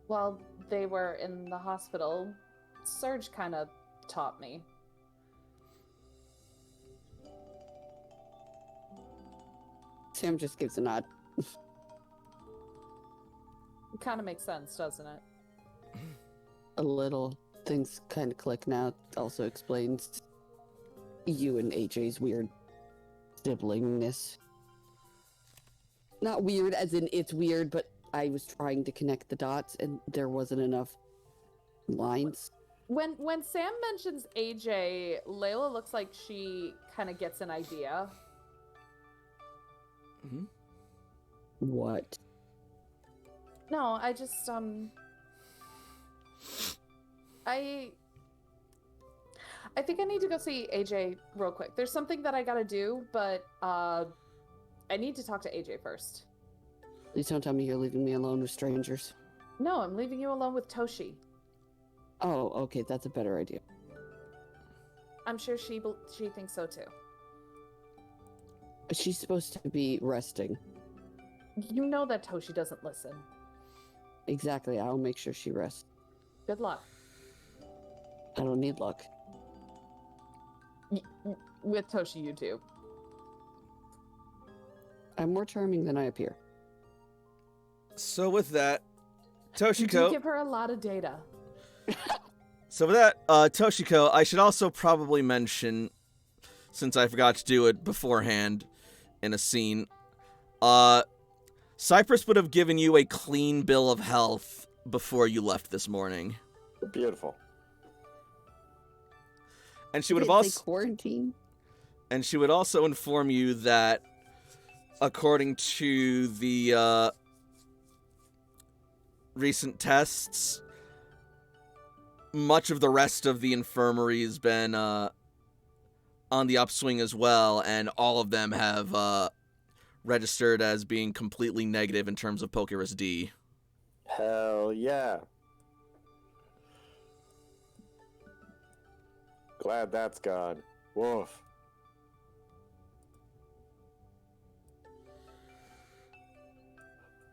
While they were in the hospital, Serge kind of taught me. Sam just gives a nod. It kind of makes sense, doesn't it? A little. Things kind of click now. Also explains you and AJ's weird siblingness. Not weird as in it's weird, but I was trying to connect the dots and there wasn't enough lines. When Sam mentions AJ, Layla looks like she kind of gets an idea. What? No, I just I think I need to go see AJ real quick. There's something that I gotta do, but I need to talk to AJ first. Please don't tell me you're leaving me alone with strangers. No, I'm leaving you alone with Toshi. Oh, okay, that's a better idea. I'm sure she thinks so too. She's supposed to be resting. You know that Toshi doesn't listen. Exactly, I'll make sure she rests. Good luck. I don't need luck. With Toshi, you do. I'm more charming than I appear. So with that, You do Toshiko. give her a lot of data. So with that, Toshiko, I should also probably mention, since I forgot to do it beforehand in a scene, Cypress would have given you a clean bill of health before you left this morning. Beautiful. And she would have Did they also quarantine? and she would also inform you that according to the recent tests, much of the rest of the infirmary has been on the upswing as well, and all of them have registered as being completely negative in terms of Pokerus D. Hell yeah. Glad that's gone. Woof.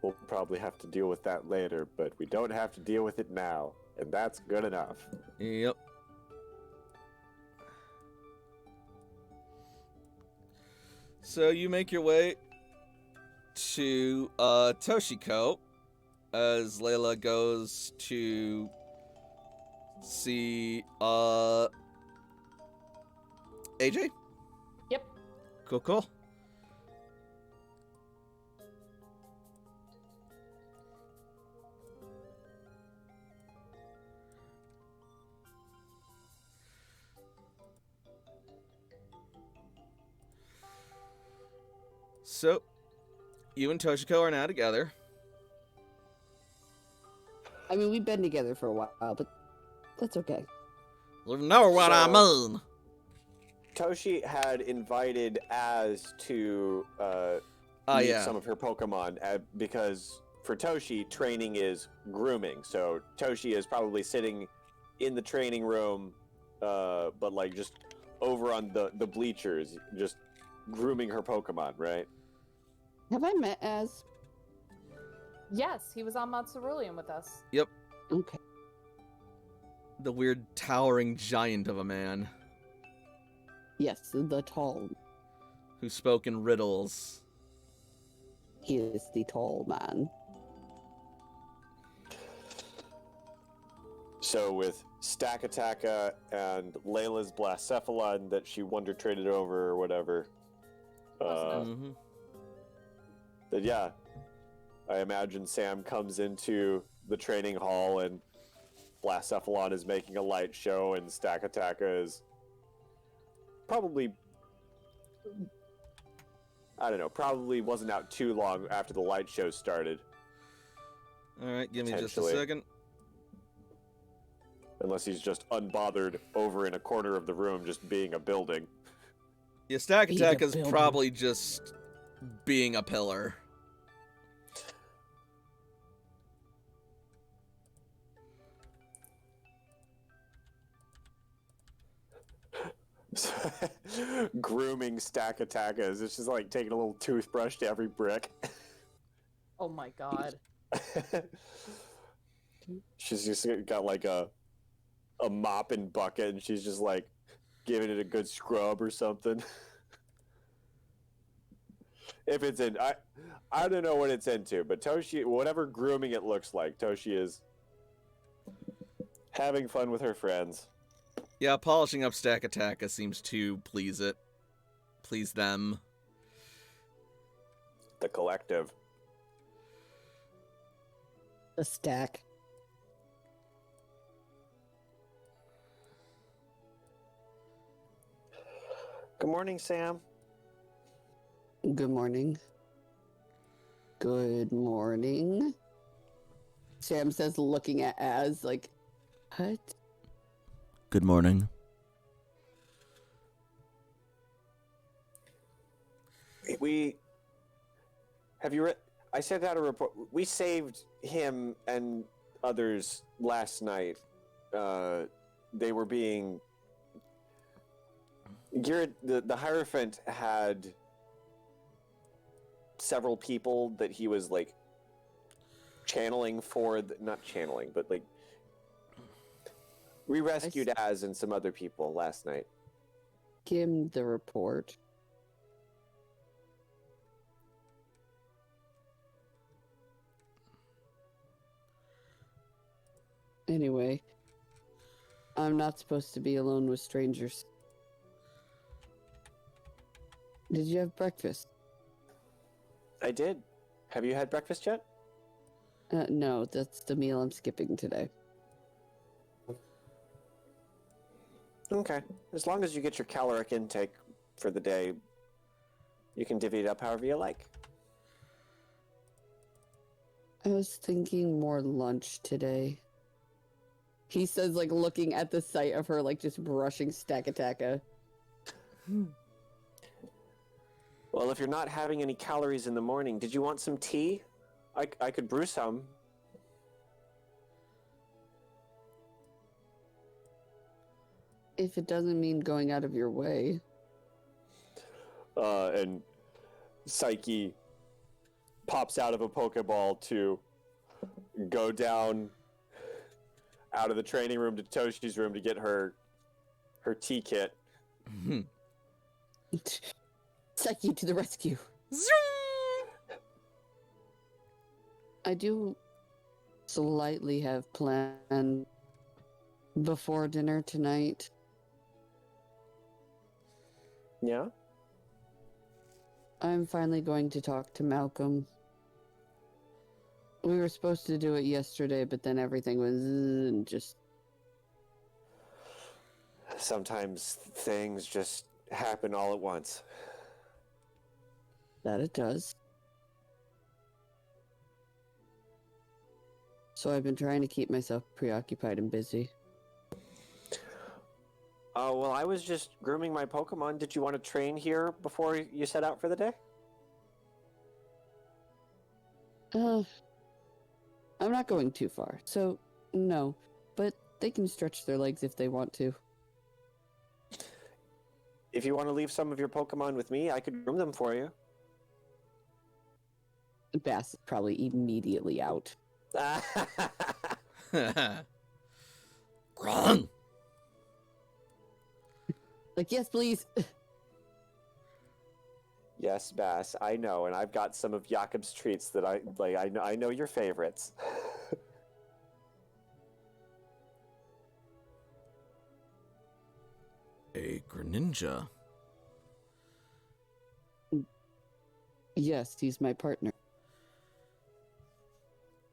We'll probably have to deal with that later, but we don't have to deal with it now, and that's good enough. Yep. So you make your way to Toshiko as Layla goes to see AJ? Yep. Cool. So, you and Toshiko are now together. I mean, we've been together for a while, but that's okay. You know what I mean. Toshi had invited Az to meet Yeah. some of her Pokemon because for Toshi, training is grooming. So Toshi is probably sitting in the training room, but like just over on the bleachers, just grooming her Pokemon, right? Have I met Az? Yes, he was on Matsurulian with us. Okay. The weird towering giant of a man Yes, the tall. who spoke in riddles. He is the tall man. So with Stakataka and Layla's Blacephalon that she wonder traded over or whatever, Mhm. then yeah, I imagine Sam comes into the training hall and Blacephalon is making a light show and Stakataka is probably, I don't know, probably wasn't out too long after the light show started, Alright, give me just a Potentially. second. unless he's just unbothered over in a corner of the room just being a building. Yeah, Stack Being Attack a is builder. probably just being a pillar. Grooming Stakatakas. It's just like taking a little toothbrush to every brick. Oh my god. She's just got like a mop and bucket, and she's just like giving it a good scrub or something. If it's in, I don't know what it's into, but Toshi, whatever grooming it looks like, Toshi is having fun with her friends. Yeah, polishing up Stack Attack seems to please them. The collective. The stack. Good morning, Sam. Good morning. Good morning. Sam says, looking at Az, like, what? Good morning. We have you read? I sent out a report. We saved him and others last night. They were being. The Hierophant had several people that he was like channeling for, not channeling, but like we rescued Az and some other people last night. Give him the report. Anyway, I'm not supposed to be alone with strangers. Did you have breakfast? I did. Have you had breakfast yet? No, that's the meal I'm skipping today. Okay. As long as you get your caloric intake for the day, you can divvy it up however you like. I was thinking more lunch today. He says, like, looking at the sight of her, like, just brushing Stakataka. Well, Well, if you're not having any calories in the morning, did you want some tea? I could brew some. If it doesn't mean going out of your way. And Psyche pops out of a Pokeball to go down out of the training room to Toshi's room to get her tea kit. Psyche to the rescue. I do slightly have planned before dinner tonight. Yeah? I'm finally going to talk to Malcolm. We were supposed to do it yesterday, but then everything was just... Sometimes things just happen all at once. That it does. So I've been trying to keep myself preoccupied and busy. Oh, well, I was just grooming my Pokemon. Did you want to train here before you set out for the day? I'm not going too far, so no. But they can stretch their legs if they want to. If you want to leave some of your Pokemon with me, I could groom them for you. Bass is probably immediately out. Wrong. Like, yes, please. Yes, Bass, I know, and I've got some of Jakob's treats that I like. I know your favorites. A Greninja. Yes, he's my partner.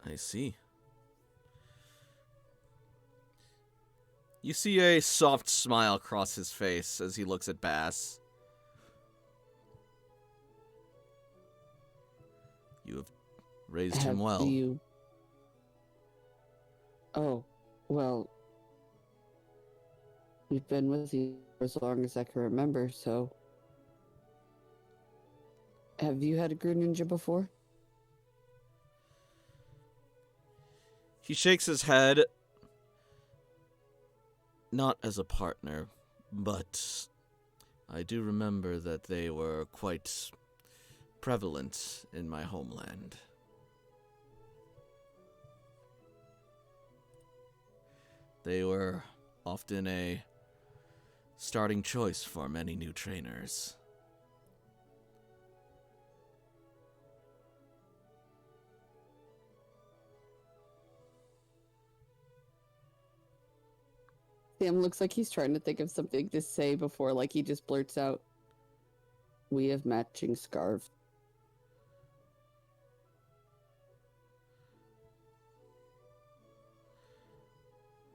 I see. You see a soft smile cross his face as he looks at Bass. You have raised him well. You... Oh, well... We've been with you for as long as I can remember, so... Have you had a Greninja before? He shakes his head. Not as a partner, but I do remember that they were quite prevalent in my homeland. They were often a starting choice for many new trainers. Sam looks like he's trying to think of something to say before, like, he just blurts out, "We have matching scarves."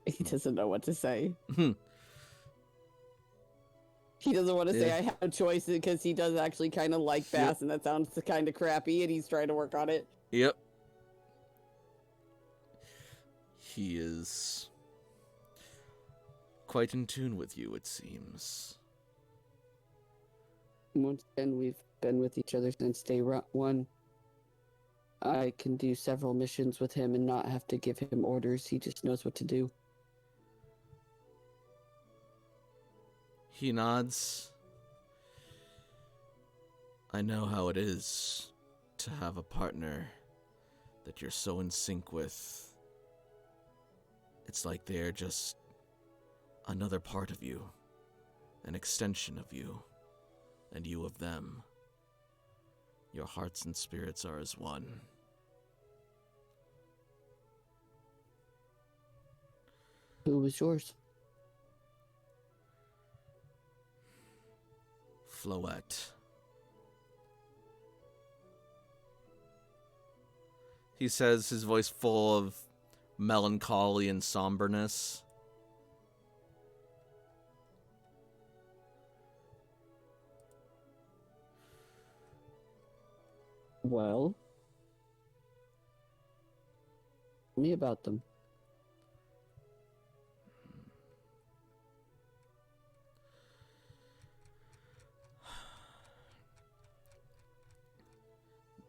He doesn't know what to say. He doesn't want to say I have choices because he does actually kind of like Bass, and that sounds kind of crappy, and he's trying to work on it. Yep. He is quite in tune with you, it seems. Once again, we've been with each other since day one. I can do several missions with him and not have to give him orders. He just knows what to do. He nods. I know how it is to have a partner that you're so in sync with. It's like they're just another part of you, an extension of you, and you of them. Your hearts and spirits are as one. Who was yours? Floette. He says, his voice full of melancholy and somberness. Well, tell me about them.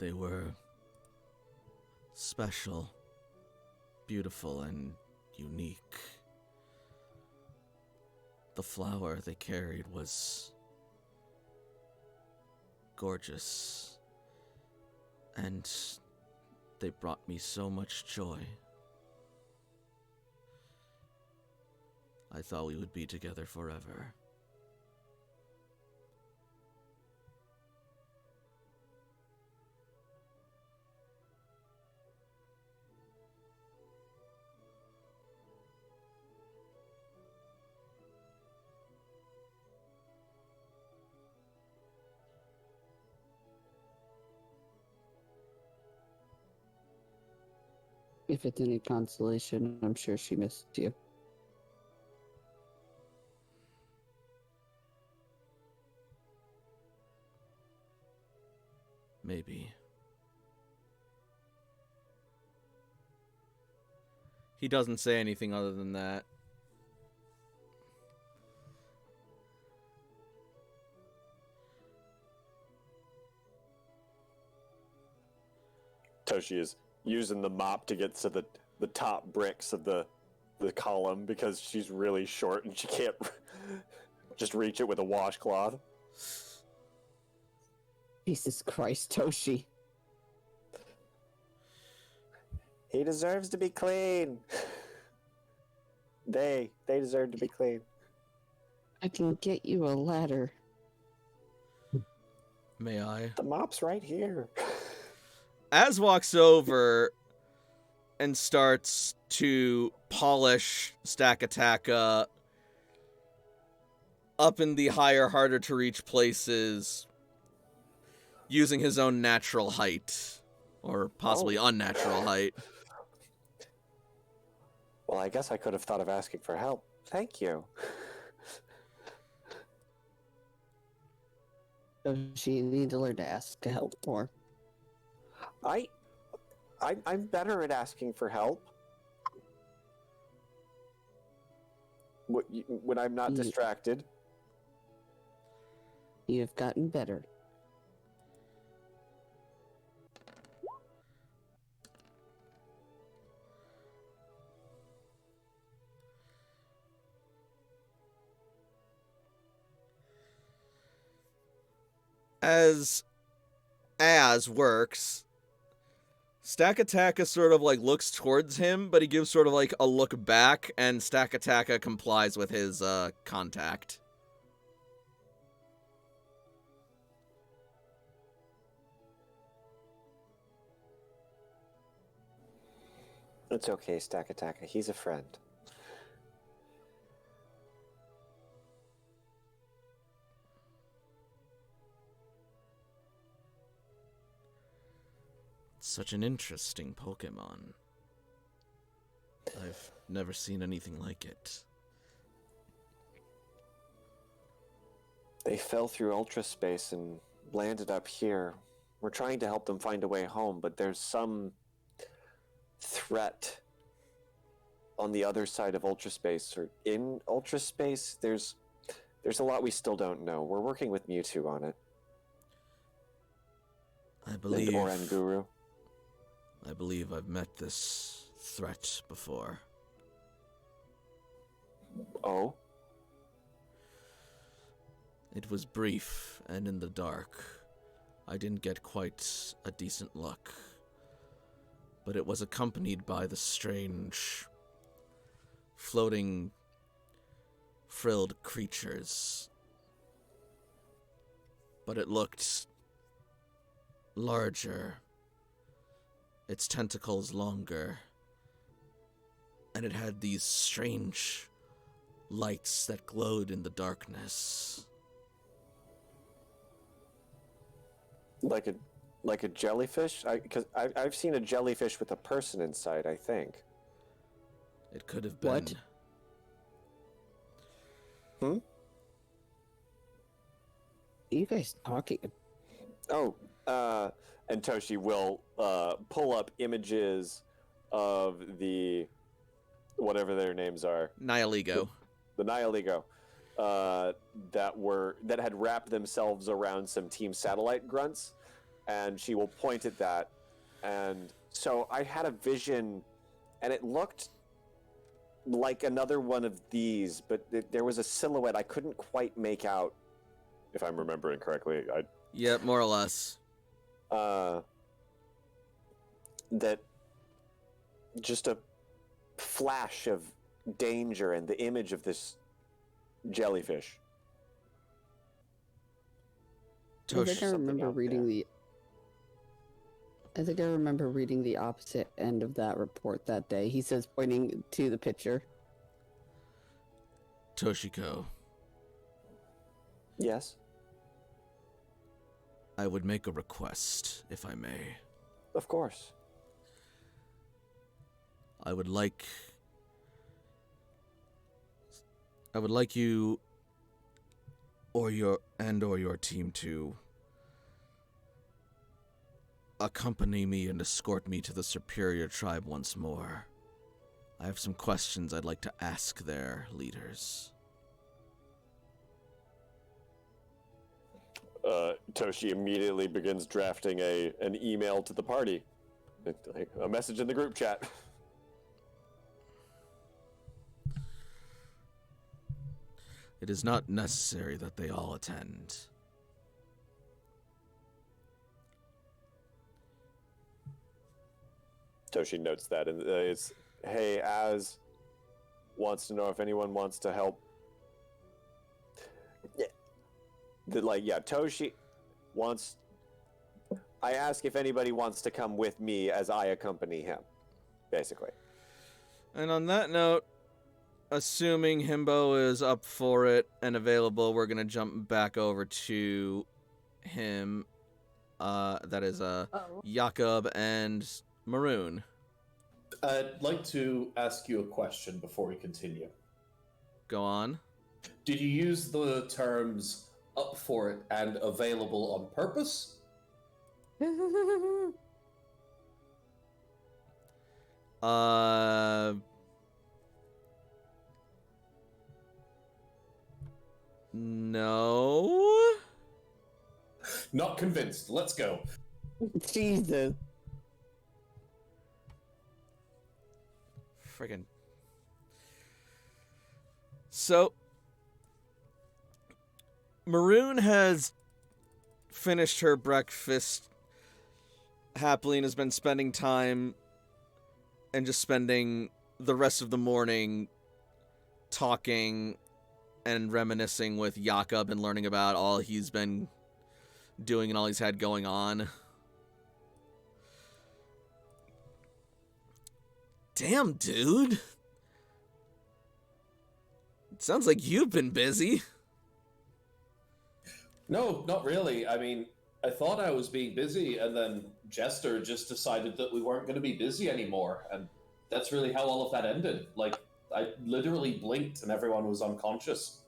They were special, beautiful, and unique. The flower they carried was gorgeous, and they brought me so much joy. I thought we would be together forever. If it's any consolation, I'm sure she missed you. Maybe. He doesn't say anything other than that. Toshi is using the mop to get to the top bricks of the column because she's really short and she can't just reach it with a washcloth. Jesus Christ, Toshi. He deserves to be clean. They deserve to be clean. I can get you a ladder. May I? The mop's right here. Az walks over and starts to polish Stakataka up in the higher, harder to reach places using his own natural height, or possibly unnatural height. Well, I guess I could have thought of asking for help. Thank you. Toshi, you need to learn to ask to help more. I'm better at asking for help. When I'm not distracted. You have gotten better. As works, Stakataka sort of like looks towards him, but he gives sort of like a look back, and Stakataka complies with his contact. It's okay, Stakataka. He's a friend. Such an interesting Pokemon. I've never seen anything like it. They fell through Ultra Space and landed up here. We're trying to help them find a way home, but there's some threat on the other side of Ultra Space, or in Ultra Space. There's a lot we still don't know. We're working with Mewtwo on it. I believe... And Oranguru. I believe I've met this threat before. Oh? It was brief and in the dark. I didn't get quite a decent look. But it was accompanied by the strange, floating, frilled creatures. But it looked larger. Its tentacles longer, and it had these strange lights that glowed in the darkness. Like a jellyfish? Because I've seen a jellyfish with a person inside, I think. It could have been. What? Hmm? Are you guys talking? Oh, and Toshi will pull up images of the whatever their names are. Nihiligo. The Nihiligo. That had wrapped themselves around some Team Satellite grunts and she will point at that. And so I had a vision, and it looked like another one of these, but there was a silhouette I couldn't quite make out, if I'm remembering correctly. Yep, more or less. That just a flash of danger and the image of this jellyfish. I think I remember out reading there. I think I remember reading the opposite end of that report that day. He says, pointing to the picture. Toshiko, Yes, I would make a request, if I may. of course. I would like you or your team to accompany me and escort me to the Superior Tribe once more. I have some questions I'd like to ask their leaders. Toshi immediately begins drafting an email to the party. A message in the group chat. It is not necessary that they all attend. Toshi notes that, and it's, hey, Az wants to know if anyone wants to help. Yeah, Toshi wants. I ask if anybody wants to come with me as I accompany him, basically. And on that note, assuming Himbo is up for it and available, we're gonna jump back over to him. That is Jakob and Maroon. I'd like to ask you a question before we continue. Go on. Did you use the terms up for it and available on purpose? No. Not convinced. Let's go. Jesus. Friggin'. So, Maroon has finished her breakfast happily and has been spending time and just spending the rest of the morning talking and reminiscing with Jakob and learning about all he's been doing and all he's had going on. Damn, dude. It sounds like you've been busy. No, not really. I mean, I thought I was being busy, and then Jester just decided that we weren't going to be busy anymore, and that's really how all of that ended. Like, I literally blinked and everyone was unconscious.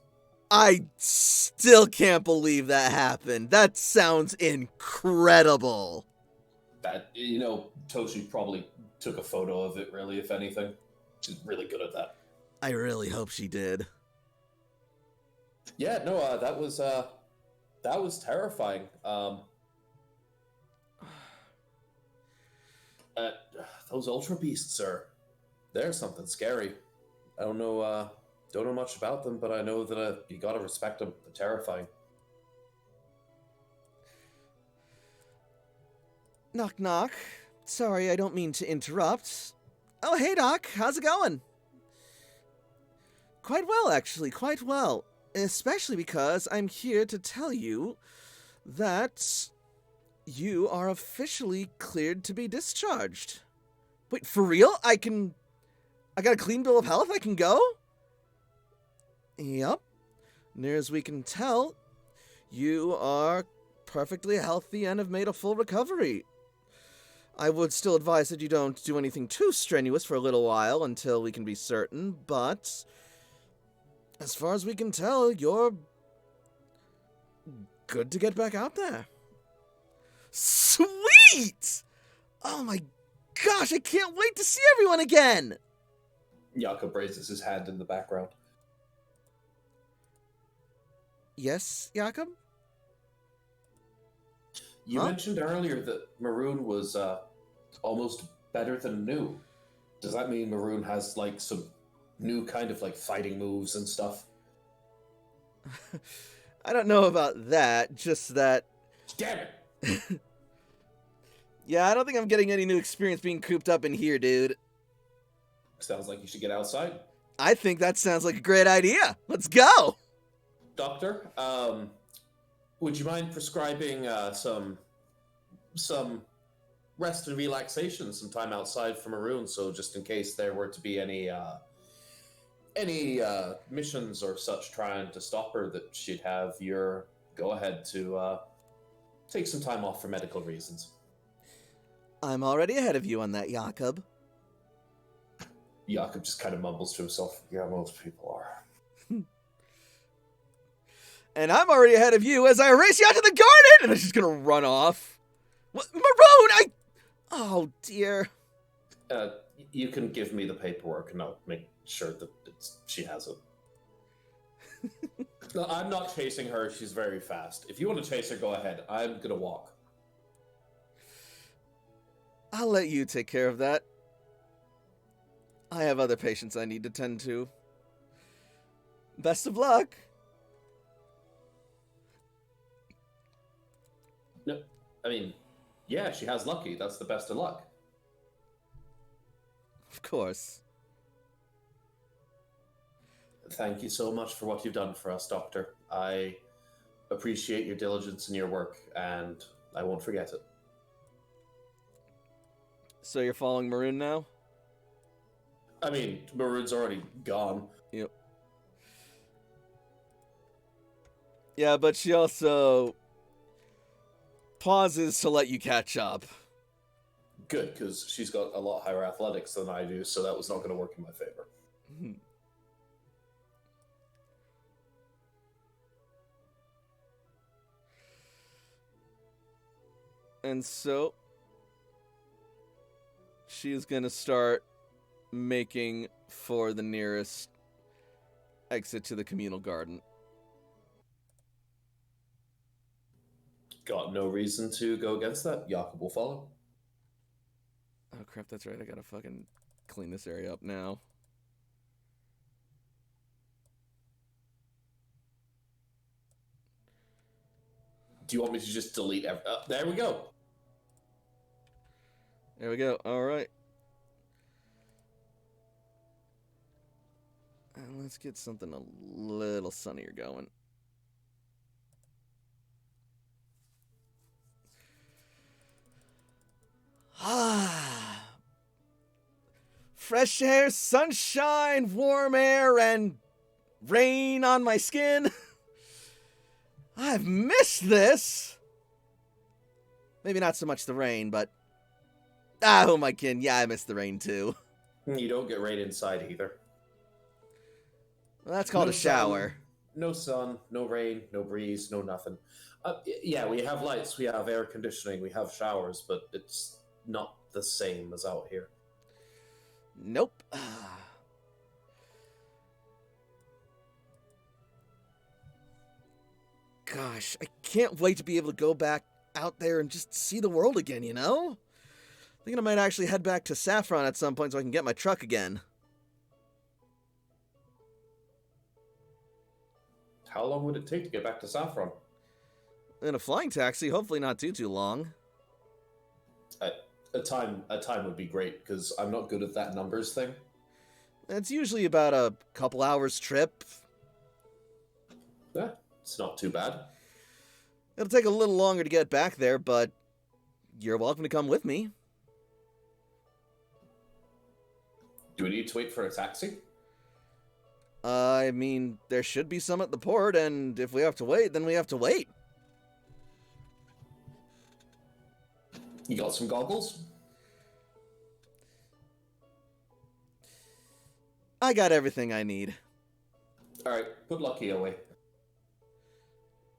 I still can't believe that happened. That sounds incredible. That, you know, Toshi probably took a photo of it, really, if anything. She's really good at that. I really hope she did. Yeah, no, that was terrifying. Those Ultra Beasts they're something scary. I don't know much about them, but I know that you gotta respect them. They're terrifying. Knock, knock. Sorry, I don't mean to interrupt. Oh, hey, Doc. How's it going? Quite well, actually. Quite well. Especially because I'm here to tell you that you are officially cleared to be discharged. Wait, for real? I got a clean bill of health? I can go? Yep. Near as we can tell, you are perfectly healthy and have made a full recovery. I would still advise that you don't do anything too strenuous for a little while until we can be certain, but as far as we can tell, you're good to get back out there. Sweet! Oh my gosh, I can't wait to see everyone again! Jakob raises his hand in the background. Yes, Jakob? You Huh? mentioned earlier that Maroon was almost better than new. Does that mean Maroon has like some new kind of like fighting moves and stuff? I don't know about that, just that... Damn it! Yeah, I don't think I'm getting any new experience being cooped up in here, dude. Sounds like you should get outside. I think that sounds like a great idea. Let's go! Doctor, would you mind prescribing some rest and relaxation, some time outside for Maroon, so just in case there were to be any missions or such trying to stop her, that she'd have your go-ahead to take some time off for medical reasons. I'm already ahead of you on that, Jakob. Jakob just kind of mumbles to himself, yeah, most people are. And I'm already ahead of you as I race you out to the garden! And I'm just gonna run off. What? Maroon, Oh, dear. You can give me the paperwork and I'll make sure that she has it. No, I'm not chasing her. She's very fast. If you want to chase her, go ahead. I'm gonna walk. I'll let you take care of that. I have other patients I need to tend to. Best of luck. No, I mean, yeah, she has Lucky. That's the best of luck. Of course. Thank you so much for what you've done for us, Doctor. I appreciate your diligence in your work, and I won't forget it. So you're following Maroon now? I mean, Maroon's already gone. Yep. Yeah, but she also pauses to let you catch up. Good, because she's got a lot higher athletics than I do, so that was not going to work in my favor. And so she's going to start making for the nearest exit to the communal garden. Got no reason to go against that. Jakob will follow. Oh crap, that's right. I gotta fucking clean this area up now. Do you want me to just delete there we go. There we go. Alright. And let's get something a little sunnier going. Fresh air, sunshine, warm air, and rain on my skin. I've missed this. Maybe not so much the rain, but... who am I kidding? Yeah, I missed the rain too. You don't get rain inside either. Well, that's called No a shower. sun, no sun, no rain, no breeze, no nothing. Yeah, we have lights, we have air conditioning, we have showers, but it's not the same as out here. Nope. Gosh, I can't wait to be able to go back out there and just see the world again, you know? Thinking I might actually head back to Saffron at some point so I can get my truck again. How long would it take to get back to Saffron? In a flying taxi, hopefully not too long. A time would be great, because I'm not good at that numbers thing. It's usually about a couple hours trip. Yeah, it's not too bad. It'll take a little longer to get back there, but you're welcome to come with me. Do we need to wait for a taxi? I mean, there should be some at the port, and if we have to wait, then we have to wait. You got some goggles? I got everything I need. Alright, put Lucky away.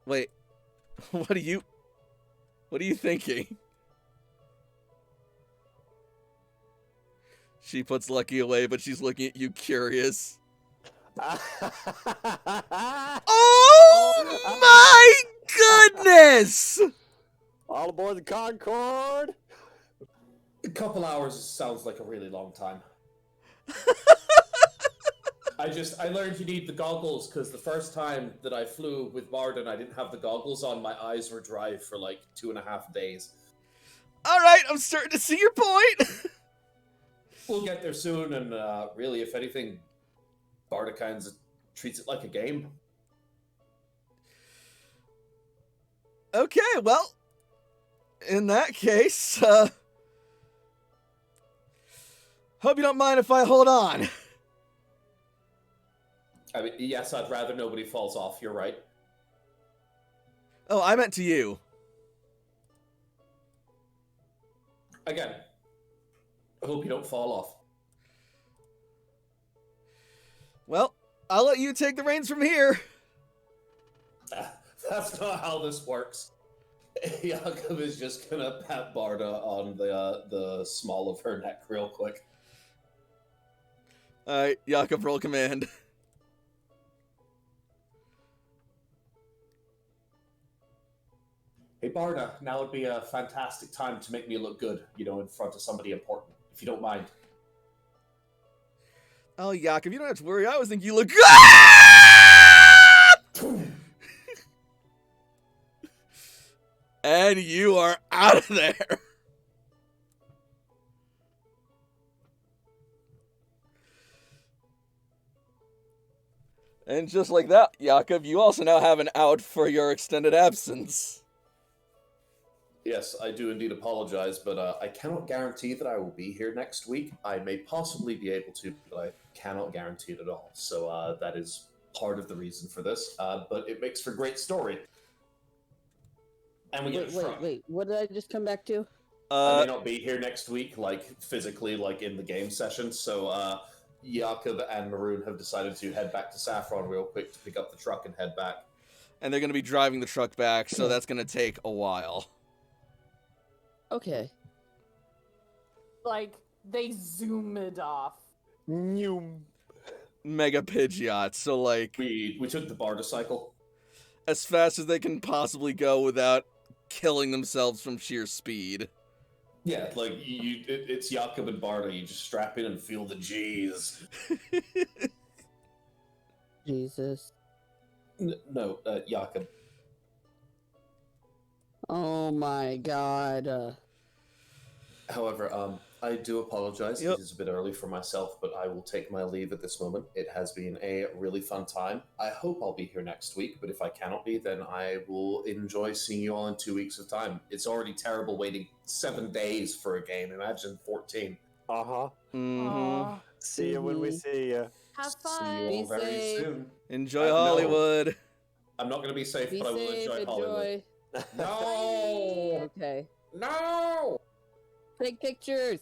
Wait, what are you thinking? She puts Lucky away, but she's looking at you curious. Oh my goodness! All aboard the Concorde! A couple hours sounds like a really long time. I learned you need the goggles because the first time that I flew with Marden, I didn't have the goggles on. My eyes were dry for like 2.5 days. All right, I'm starting to see your point. We'll get there soon, and really, if anything, Barda kind of treats it like a game. Okay, well, in that case, hope you don't mind if I hold on. I mean, yes, I'd rather nobody falls off. You're right. Oh, I meant to you. Again, I hope you don't fall off. Well, I'll let you take the reins from here. That's not how this works. Jakob is just gonna pat Barda on the small of her neck real quick. Alright, Jakob, roll command. Hey Barda, now would be a fantastic time to make me look good, in front of somebody important, if you don't mind. Oh, Jakob, you don't have to worry. I always think you look good. And you are out of there. And just like that, Jakob, you also now have an out for your extended absence. Yes, I do indeed apologize, but I cannot guarantee that I will be here next week. I may possibly be able to, but I cannot guarantee it at all. So that is part of the reason for this. But it makes for a great story. And we get Wait, what did I just come back to? I may not be here next week, physically, in the game session. So Jakob and Maroon have decided to head back to Saffron real quick to pick up the truck and head back. And they're going to be driving the truck back, so that's going to take a while. Okay. They zoom it off. Mega Pidgeot, so We took the Barda cycle. as fast as they can possibly go without killing themselves from sheer speed. Yeah, it's Jakob and Barda. You just strap in and feel the G's. Jesus. No, Jakob. Oh my god. However, I do apologize. Yep. It is a bit early for myself, but I will take my leave at this moment. It has been a really fun time. I hope I'll be here next week, but if I cannot be, then I will enjoy seeing you all in 2 weeks of time. It's already terrible waiting 7 days for a game. Imagine 14. Uh-huh. Mm-hmm. Aw. See you when we see you. Have See you fun. all Be very safe. soon. Enjoy No. Hollywood. I'm not going to be safe, Be but I will safe, enjoy Hollywood. enjoy. No! Okay. No! Take pictures,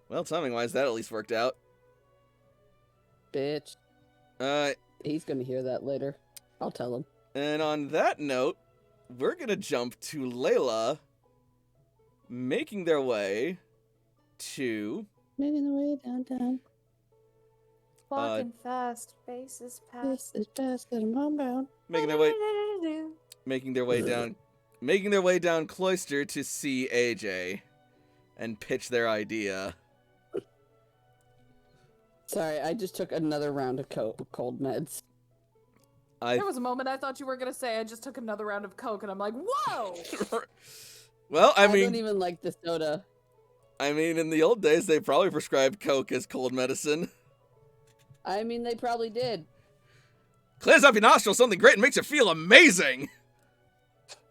Well, timing-wise, that at least worked out. bitch. He's gonna hear that later. I'll tell him. And on that note, we're gonna jump to Layla making their way to... Making the way downtown. Walking fast, faces This past. is fast and I'm homebound. making their way down Cloister to see AJ and pitch their idea. Sorry, I just took another round of cold meds. There was a moment I thought you were gonna say I just took another round of Coke, and I'm like, whoa! Well, I don't mean, even like the soda. in the old days, they probably prescribed Coke as cold medicine. I mean, they probably did. Clears up your nostrils, something great, and makes you feel amazing.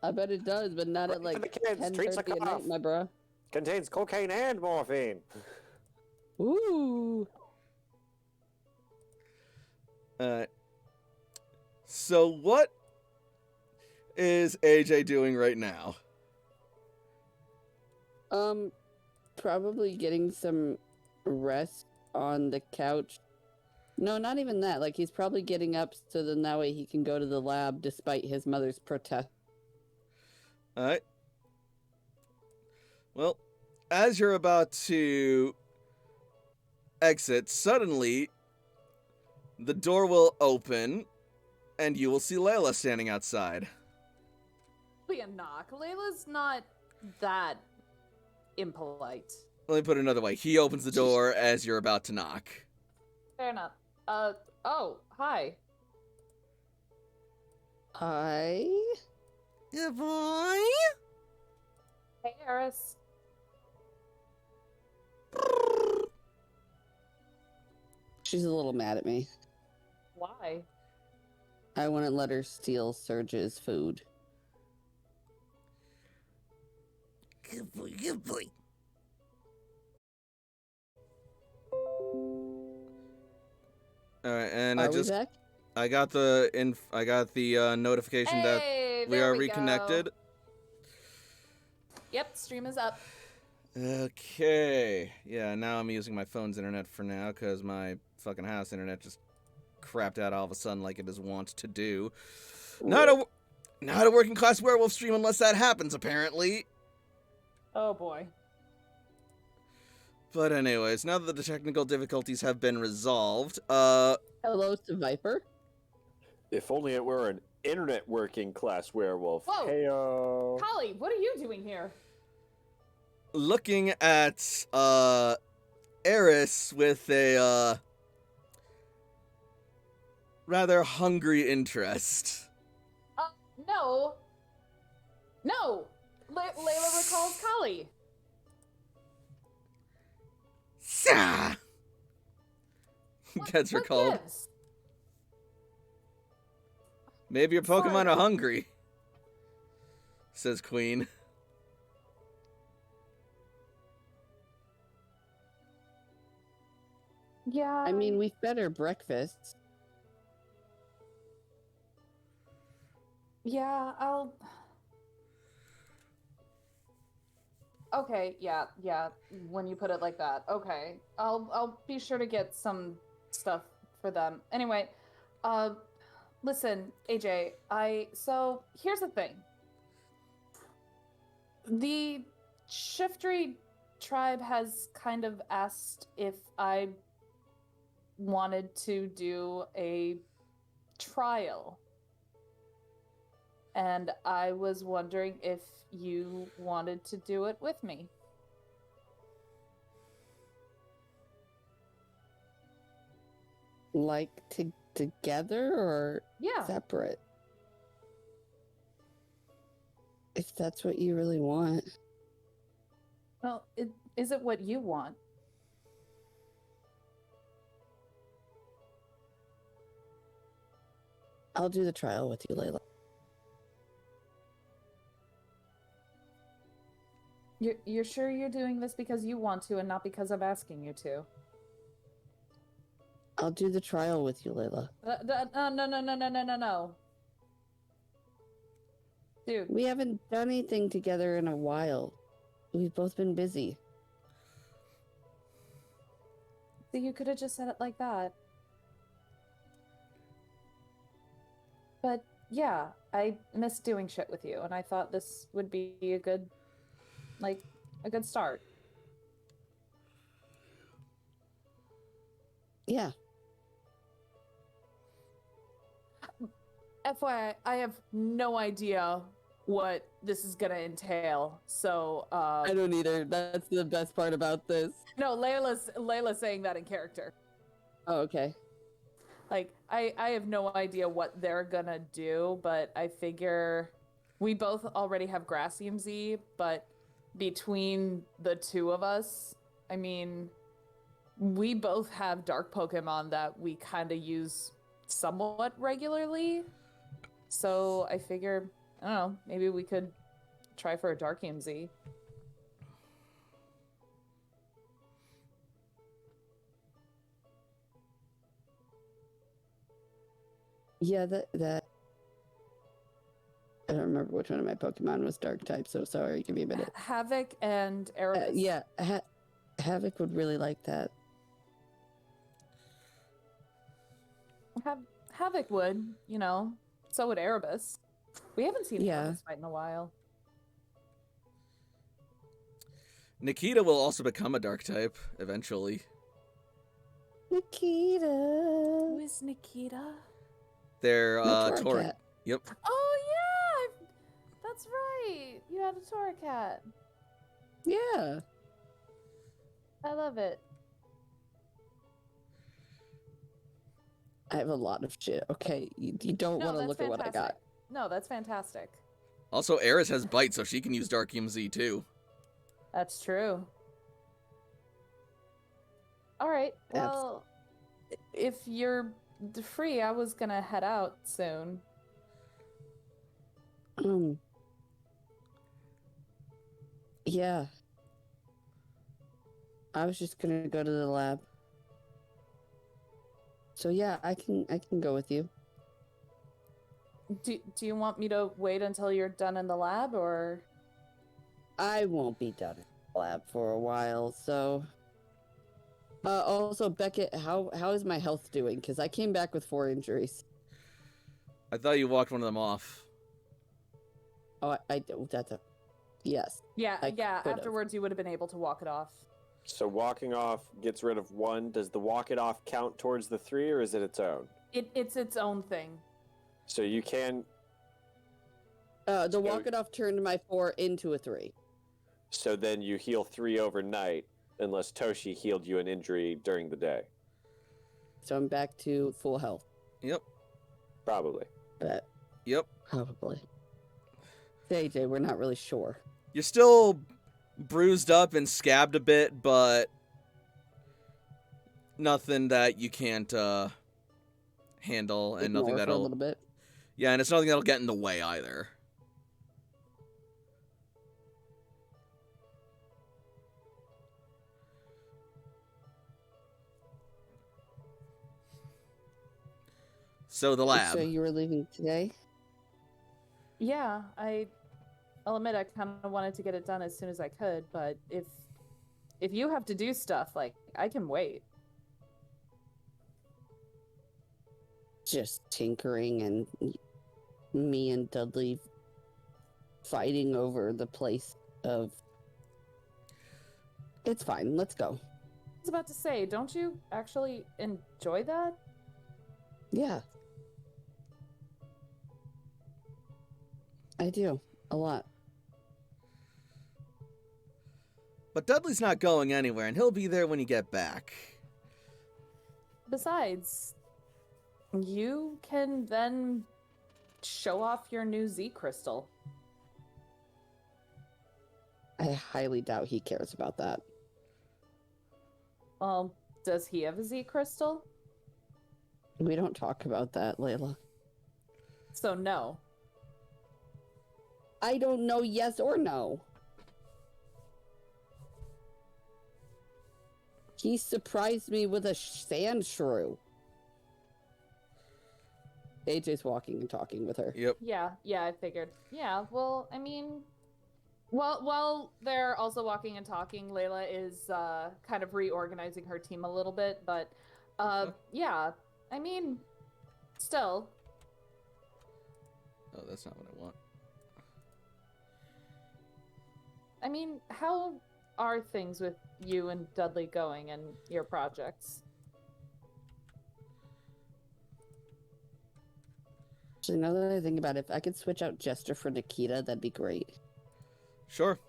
I bet it does, but not at Right for like the kids, 10:30 treats a at night, cough. my bro. Contains cocaine and morphine. Ooh. So what is AJ doing right now? Probably getting some rest on the couch. No, not even that. Like, he's probably getting up so then that way he can go to the lab despite his mother's protest. Alright. Well, as you're about to exit, suddenly the door will open and you will see Layla standing outside. be a knock. Layla's not that impolite. Let me put it another way. He opens the door as you're about to knock. Fair enough. Oh, hi. Hi. Good boy. Hey, Eris. She's a little mad at me. Why? I wouldn't let her steal Serge's food. Good boy, good boy. All right, and Are we back? I got the notification that Hey, we there are we reconnected. go. Yep, stream is up. Okay. Yeah, now I'm using my phone's internet for now because my fucking house internet just crapped out all of a sudden like it is wont to do. Not a working class werewolf stream unless that happens, apparently. Oh boy. But anyways, now that the technical difficulties have been resolved, Hello to Viper. If only it were an internet working class werewolf. Whoa. Heyo. Holly, what are you doing here? looking at Eris with a rather hungry interest. No. No. Layla recalls Kali. Sa! Gets her What called. gives? Maybe your Pokemon Sorry. are hungry, says Queen. Yeah. I mean, we fed her breakfast. Yeah, I'll. Okay, yeah. When you put it like that, okay. I'll be sure to get some stuff for them. Anyway, listen, AJ, so here's the thing. The Shiftry tribe has kind of asked if I wanted to do a trial. And I was wondering if you wanted to do it with me. Like together or Yeah. separate? If that's what you really want. Well, is it what you want? I'll do the trial with you, Layla. You're sure you're doing this because you want to and not because I'm asking you to? I'll do the trial with you, Layla. No. Dude, We haven't done anything together in a while. We've both been busy. so you could have just said it like that. But yeah, I miss doing shit with you, and I thought this would be a good start. Yeah. FYI, I have no idea what this is gonna entail. So, I don't either. That's the best part about this. no, Layla's saying that in character. Oh, okay. Like, I have no idea what they're gonna do, but I figure we both already have Grass EMZ, but between the two of us, I mean, we both have dark Pokemon that we kind of use somewhat regularly. So I figure, I don't know, maybe we could try for a dark EMZ. Yeah, that. I don't remember which one of my Pokemon was dark type, so sorry. Give me a minute. Havoc and Erebus. Yeah, Havoc would really like that. Havoc would, you know. So would Erebus. We haven't seen Yeah. Erebus fight in a while. Nikita will also become a dark type eventually. Nikita. Who is Nikita? They're No, Torque. Torracat. Yep. Oh yeah, that's got a Torracat. Yeah. I love it. I have a lot of shit. Okay, you don't No, want to that's look at what I got. fantastic. No, that's fantastic. Also, Eris has Bite, so she can use Dark EMZ too. That's true. All right. Well, if you're free, I was gonna head out soon. Yeah. I was just gonna go to the lab. So yeah, I can go with you. Do you want me to wait until you're done in the lab, or? I won't be done in the lab for a while, so. Also, Beckett, how is my health doing? Because I came back with 4 injuries. I thought you walked one of them off. Oh, that's a. Yes. Yeah, I yeah. could've. Afterwards, you would have been able to walk it off. So walking off gets rid of 1. Does the walk it off count towards the 3, or is it its own? It's its own thing. So you can. The walk it off turned my 4 into a 3. So then you heal 3 overnight, unless Toshi healed you an injury during the day. So I'm back to full health. Yep. Probably. But Yep. probably. AJ, we're not really sure. You're still bruised up and scabbed a bit, but nothing that you can't handle, and Ignore nothing for a that'll. little bit. Yeah, and it's nothing that'll get in the way either. So the lab. So you were leaving today? Yeah, I'll admit I kind of wanted to get it done as soon as I could, but if you have to do stuff, like, I can wait. Just tinkering and me and Dudley fighting over the place of. It's fine. Let's go. I was about to say, don't you actually enjoy that? Yeah. I do. A lot. But Dudley's not going anywhere, and he'll be there when you get back. Besides, you can then show off your new Z crystal. I highly doubt he cares about that. Well, does he have a Z crystal? We don't talk about that, Layla. So no. I don't know yes or no. He surprised me with a sand shrew. AJ's walking and talking with her. Yep. Yeah, I figured. Yeah, well, I mean, while they're also walking and talking, Layla is kind of reorganizing her team a little bit, but yeah, I mean, still. Oh, that's not what I want. I mean, how are things with you and Dudley going and your projects? Actually, now that I think about it, if I could switch out Jester for Nikita, that'd be great. Sure.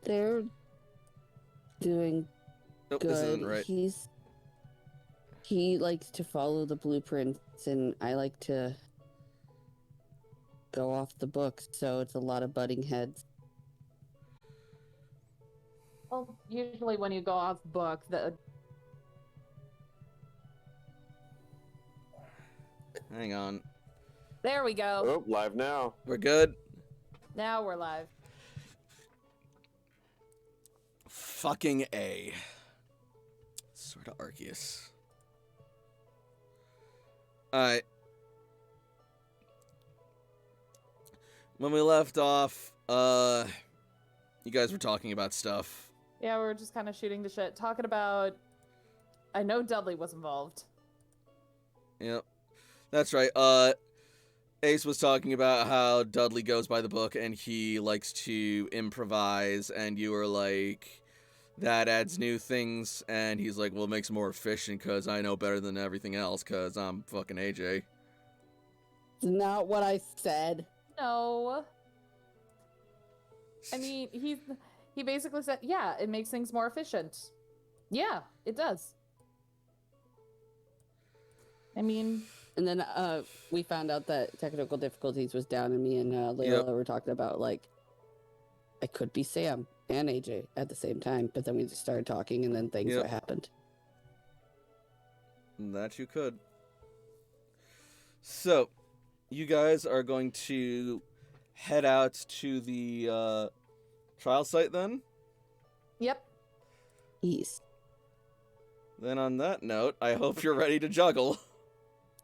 They're doing Nope, good. this isn't right. He likes to follow the blueprints, and I like to go off the books, so it's a lot of butting heads. Well, usually when you go off book, Hang on. There we go. Oh, live now. We're good? Now we're live. Fucking A. Sort of Arceus. Alright. When we left off, you guys were talking about stuff. Yeah, we were just kind of shooting the shit, talking about. I know Dudley was involved. Yep. That's right. Ace was talking about how Dudley goes by the book and he likes to improvise, and you were like, that adds new things, and he's like, well, it makes it more efficient because I know better than everything else because I'm fucking AJ. not what I said. No. I mean, he basically said, yeah, it makes things more efficient. Yeah, it does. I mean... And then we found out that technical difficulties was down, and me and Layla were talking about, like, I could be Sam and AJ at the same time, but then we just started talking, and then things what happened. That you could. So, you guys are going to head out to the trial site then? Yep. Yes. Then on that note, I hope you're ready to juggle.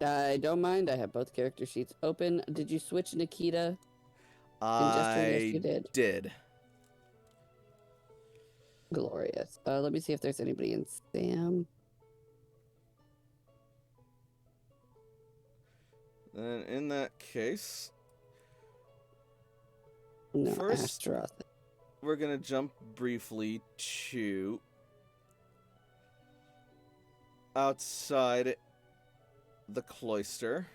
I don't mind. I have both character sheets open. Did you switch Nikita? I yes, did. Glorious. Let me see if there's anybody in Sam. Then in that case, No, first, Astaroth. we're going to jump briefly to outside the cloister.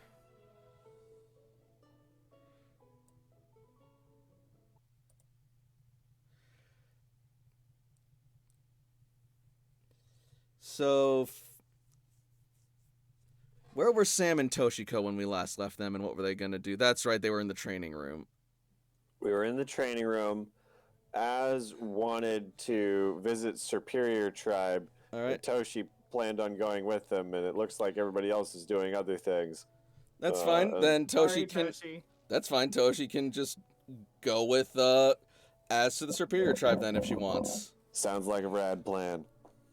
So, where were Sam and Toshiko when we last left them, and what were they going to do? That's right, they were in the training room. We were in the training room. Az wanted to visit Superior Tribe. All right. Toshi planned on going with them, and it looks like everybody else is doing other things. That's fine. Then Sorry, Toshi. That's fine. Toshi can just go with Az to the Superior Tribe then if she wants. Sounds like a rad plan.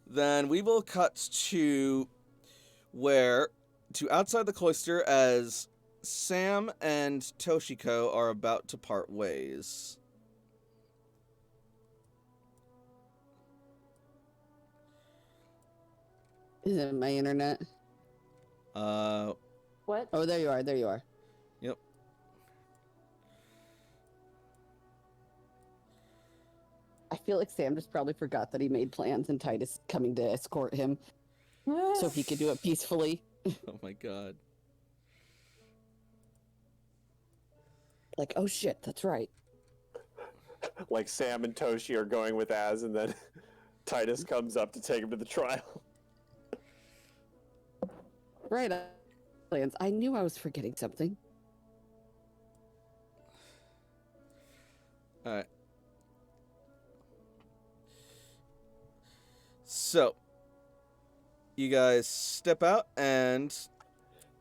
Then we will cut to outside the cloister as Sam and Toshiko are about to part ways. Is it my internet? What? Oh, there you are. There you are. Yep. I feel like Sam just probably forgot that he made plans and Titus coming to escort him so he could do it peacefully. Oh my god. Like, oh shit, that's right. Like Sam and Toshi are going with Az, and then Titus comes up to take him to the trial. Right. Plans. I knew I was forgetting something. Alright. So, you guys step out, and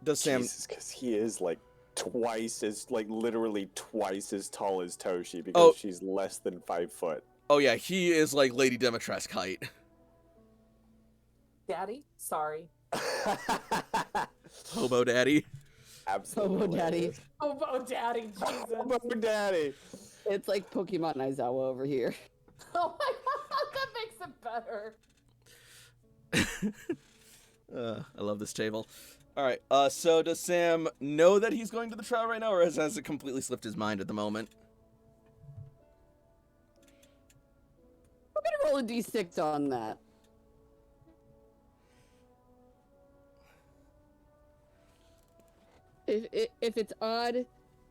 does Sam... Jesus, because he is like literally twice as tall as Toshi, because she's less than 5 foot. Oh yeah, he is like Lady Demetresk height. Daddy? Sorry. Hobo Daddy. Absolutely. Hobo Daddy. Hobo Daddy, Jesus. Hobo Daddy. It's like Pokemon Aizawa over here. Oh my god, that makes it better. I love this table. Alright, so does Sam know that he's going to the trial right now, or has it completely slipped his mind at the moment? I'm gonna roll a d6 on that. If it's odd,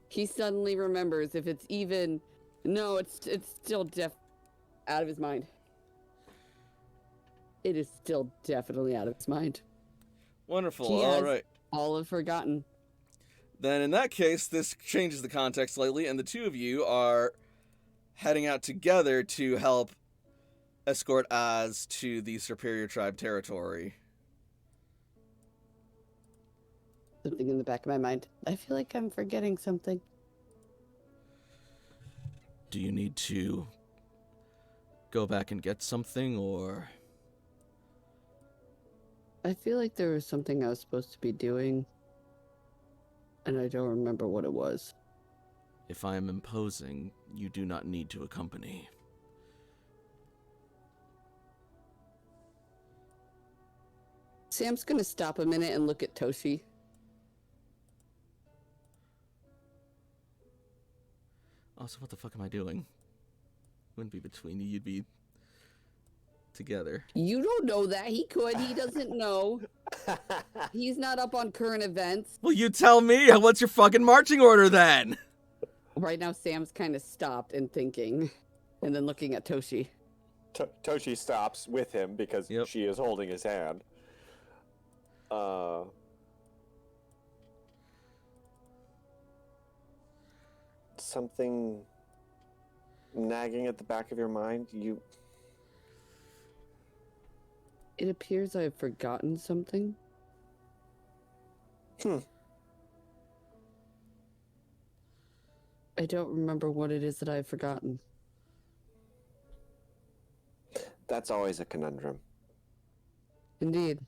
he suddenly remembers. If it's even, no, it's still out of his mind. It is still definitely out of his mind. Wonderful, He has alright. all have forgotten. Then in that case, this changes the context slightly, and the two of you are heading out together to help escort Az to the Superior Tribe territory. Something in the back of my mind. I feel like I'm forgetting something. Do you need to go back and get something, or... I feel like there was something I was supposed to be doing, and I don't remember what it was. If I am imposing, you do not need to accompany. Sam's gonna stop a minute and look at Toshi. Oh, so what the fuck am I doing? Wouldn't be between you, you'd be together. You don't know that. He could. He doesn't know. He's not up on current events. Well, you tell me. What's your fucking marching order then? Right now, Sam's kind of stopped and thinking, and then looking at Toshi. Toshi stops with him because Yep. she is holding his hand. Something nagging at the back of your mind? It appears I've forgotten something. I don't remember what it is that I've forgotten. That's always a conundrum. Indeed.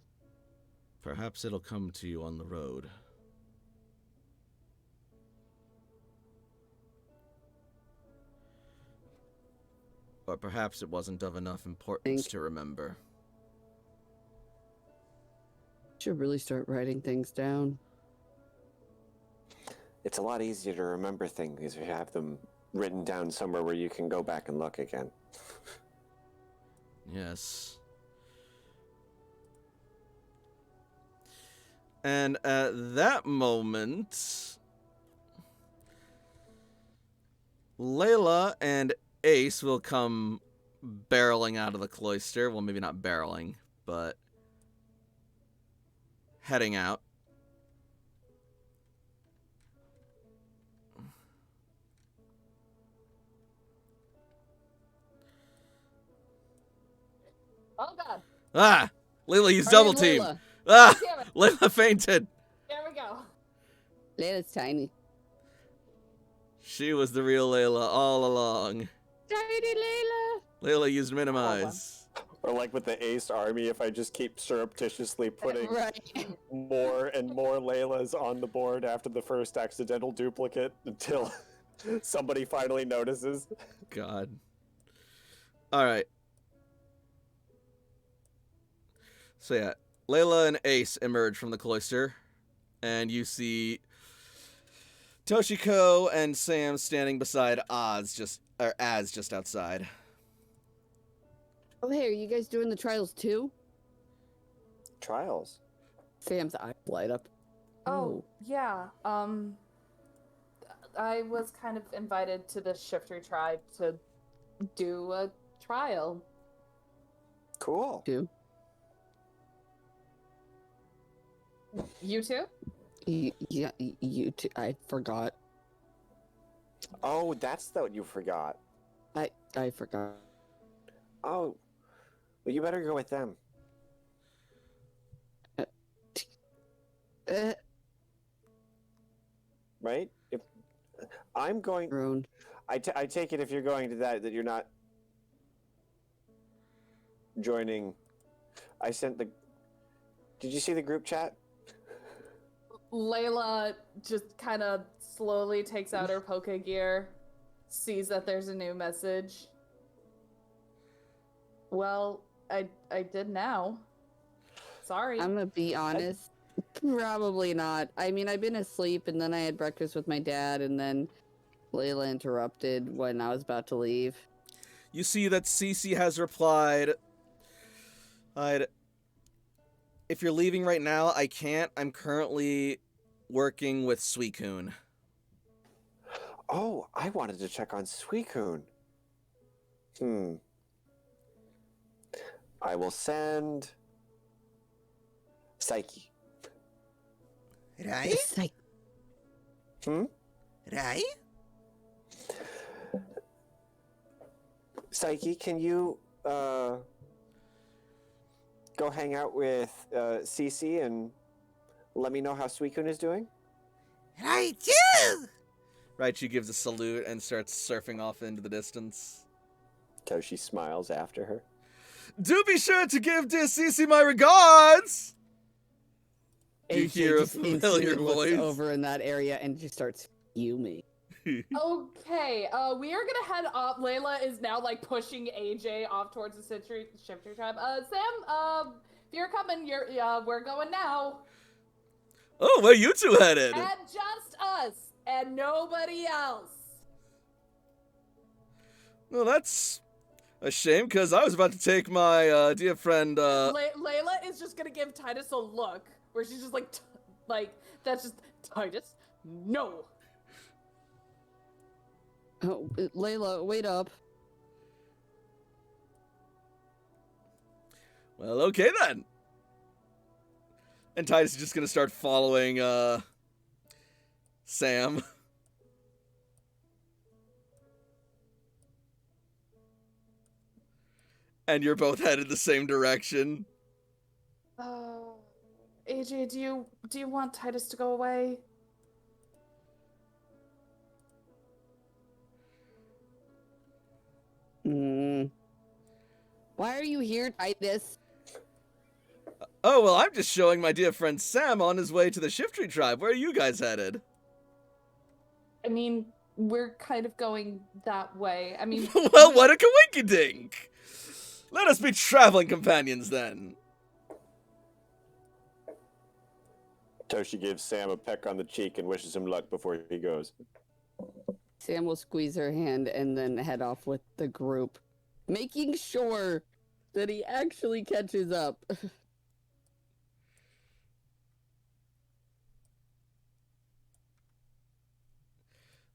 Perhaps it'll come to you on the road. Or perhaps it wasn't of enough importance to remember. Should really start writing things down. It's a lot easier to remember things if you have them written down somewhere where you can go back and look again. Yes. And at that moment, Layla and Ace will come barreling out of the cloister. Well, maybe not barreling, but heading out. Oh god. Ah! Layla used Hurry, double team. Layla. Ah! Damn it. Layla fainted. There we go. Layla's tiny. She was the real Layla all along. Tiny Layla! Layla used minimize. Or like with the Ace army, if I just keep surreptitiously putting Right. more and more Laylas on the board after the first accidental duplicate until somebody finally notices. God. Alright. So yeah, Layla and Ace emerge from the cloister, and you see Toshiko and Sam standing beside Az just outside. Oh, hey, are you guys doing the trials too? Trials. Sam's eyes light up. Oh, yeah. I was kind of invited to the Shifter tribe to do a trial. Cool. Too. You too? Yeah, you too. I forgot. Oh, that's what you forgot. I forgot. Oh, well, you better go with them. Right? If I'm going, Grown. I take it if you're going to that you're not joining. I sent the. Did you see the group chat? Layla just kind of slowly takes out her poke gear, sees that there's a new message. Well, I did now. Sorry. I'm gonna be honest. Probably not. I mean, I've been asleep, and then I had breakfast with my dad, and then Layla interrupted when I was about to leave. You see that Cece has replied, if you're leaving right now, I can't. I'm currently working with Suicune. Oh, I wanted to check on Suicune. I will send Psyche. Right? It's like, Right? Psyche, can you go hang out with Cece and let me know how Suicune is doing? I do! Right, she gives a salute and starts surfing off into the distance. Toshi smiles after her. Do be sure to give dear Cece my regards! You AJ hear a just familiar instantly looks voice. over in that area and just starts fuming. Okay, we are gonna head off. Layla is now like pushing AJ off towards the Shifter tribe. Sam, if you're coming, we're going now. Oh, where you two headed? And just us and nobody else. Well, that's A shame, because I was about to take my dear friend. Layla is just gonna give Titus a look where she's just like that's just Titus. No. Oh, Layla, wait up. Well, okay then. And Titus is just gonna start following Sam. And you're both headed the same direction. AJ, do you want Titus to go away? Why are you here, Titus? Oh, well, I'm just showing my dear friend Sam on his way to the Shiftry tribe. Where are you guys headed? I mean, we're kind of going that way. I mean, Well, what a coinkydink! Let us be traveling companions then. Toshi gives Sam a peck on the cheek and wishes him luck before he goes. Sam will squeeze her hand and then head off with the group, making sure that he actually catches up.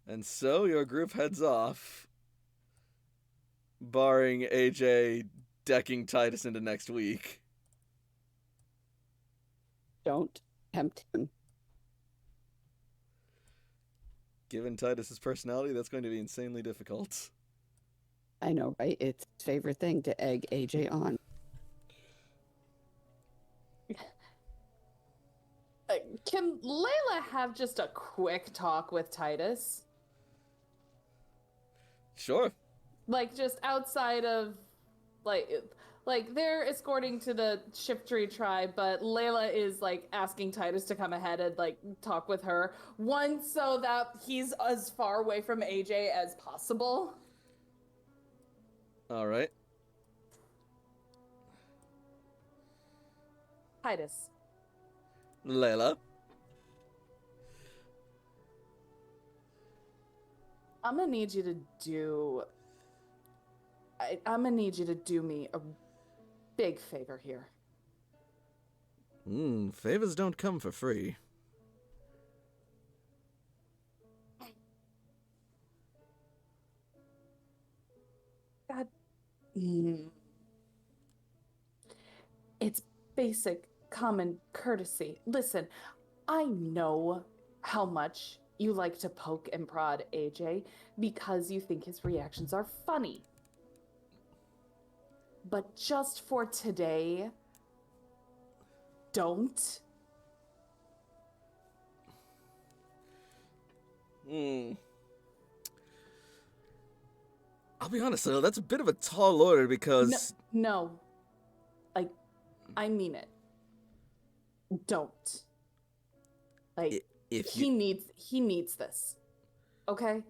And so your group heads off, barring AJ decking Titus into next week. Don't tempt him. Given Titus's personality, that's going to be insanely difficult. I know, right? It's his favorite thing to egg AJ on. Can Layla have just a quick talk with Titus? Sure. Like, just outside of, like they're escorting to the Shiftry tribe, but Layla is, like, asking Titus to come ahead and, like, talk with her. One, so that he's as far away from AJ as possible. All right. Titus. Layla. I'm gonna need you to do... I'm gonna need you to do me a big favor here. Favors don't come for free. God. It's basic common courtesy. Listen, I know how much you like to poke and prod AJ because you think his reactions are funny. But just for today, don't. I'll be honest though, that's a bit of a tall order because... No. Like, I mean it. Don't. Like, he needs this. Okay?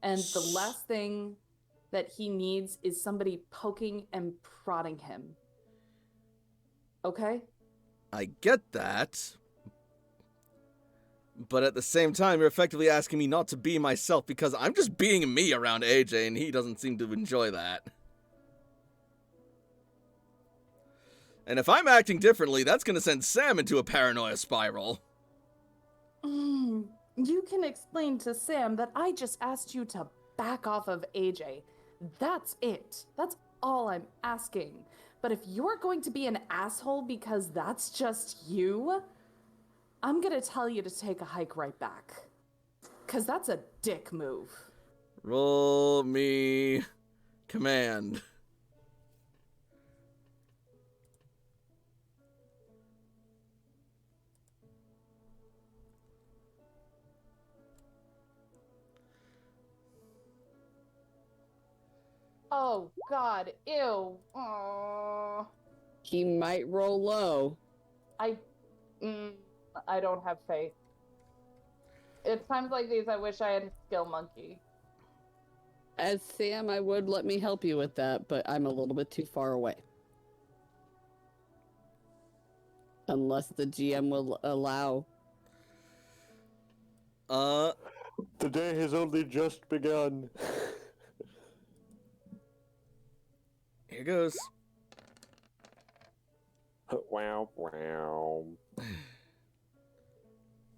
And the last thing that he needs is somebody poking and prodding him. Okay? I get that. But at the same time, you're effectively asking me not to be myself because I'm just being me around AJ and he doesn't seem to enjoy that. And if I'm acting differently, that's going to send Sam into a paranoia spiral. You can explain to Sam that I just asked you to back off of AJ. That's it. That's all I'm asking. But if you're going to be an asshole because that's just you, I'm gonna tell you to take a hike right back. 'Cause that's a dick move. Roll me command. Oh, God. Ew. Aww. He might roll low. I don't have faith. It's times like these I wish I had a skill monkey. As Sam, I would let me help you with that, but I'm a little bit too far away. Unless the GM will allow. The day has only just begun. it goes. Wow, wow.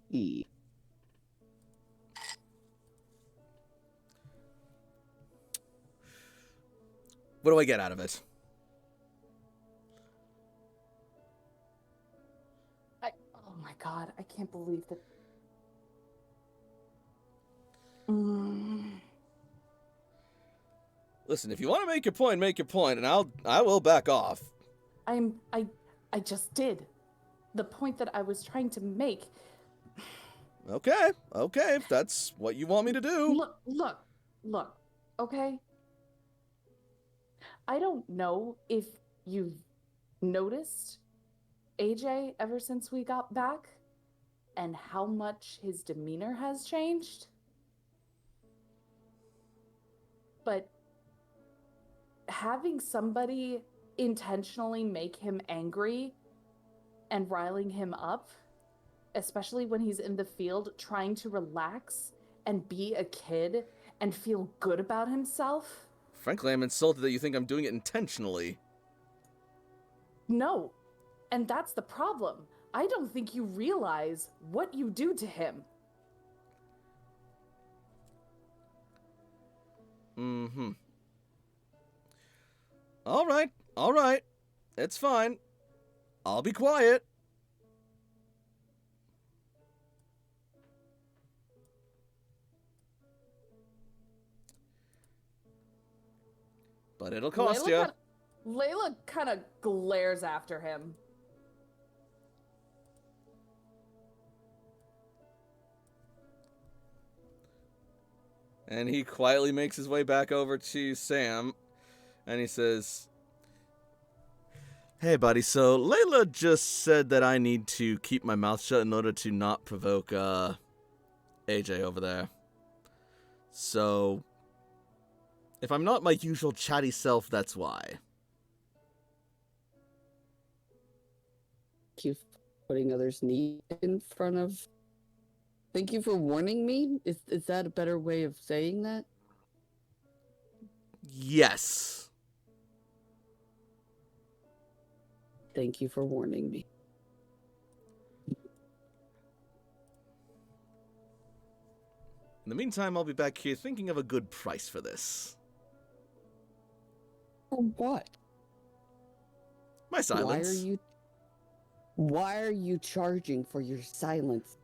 E. What do I get out of it? Oh my god, I can't believe that. Mm. Listen, if you want to make your point, and I will back off. I just did. The point that I was trying to make. Okay, if that's what you want me to do. Look, okay? I don't know if you've noticed AJ ever since we got back and how much his demeanor has changed. But having somebody intentionally make him angry and riling him up, especially when he's in the field trying to relax and be a kid and feel good about himself. Frankly, I'm insulted that you think I'm doing it intentionally. No, and that's the problem. I don't think you realize what you do to him. Mm-hmm. All right. It's fine. I'll be quiet. But it'll cost you. Layla kind of glares after him. And he quietly makes his way back over to Sam. And he says, "Hey, buddy, so Layla just said that I need to keep my mouth shut in order to not provoke AJ over there. So, if I'm not my usual chatty self, that's why." Thank you for putting others' need in front of. Thank you for warning me. Is that a better way of saying that? Yes. Thank you for warning me. In the meantime, I'll be back here thinking of a good price for this. For what? My silence. Why are you charging for your silence?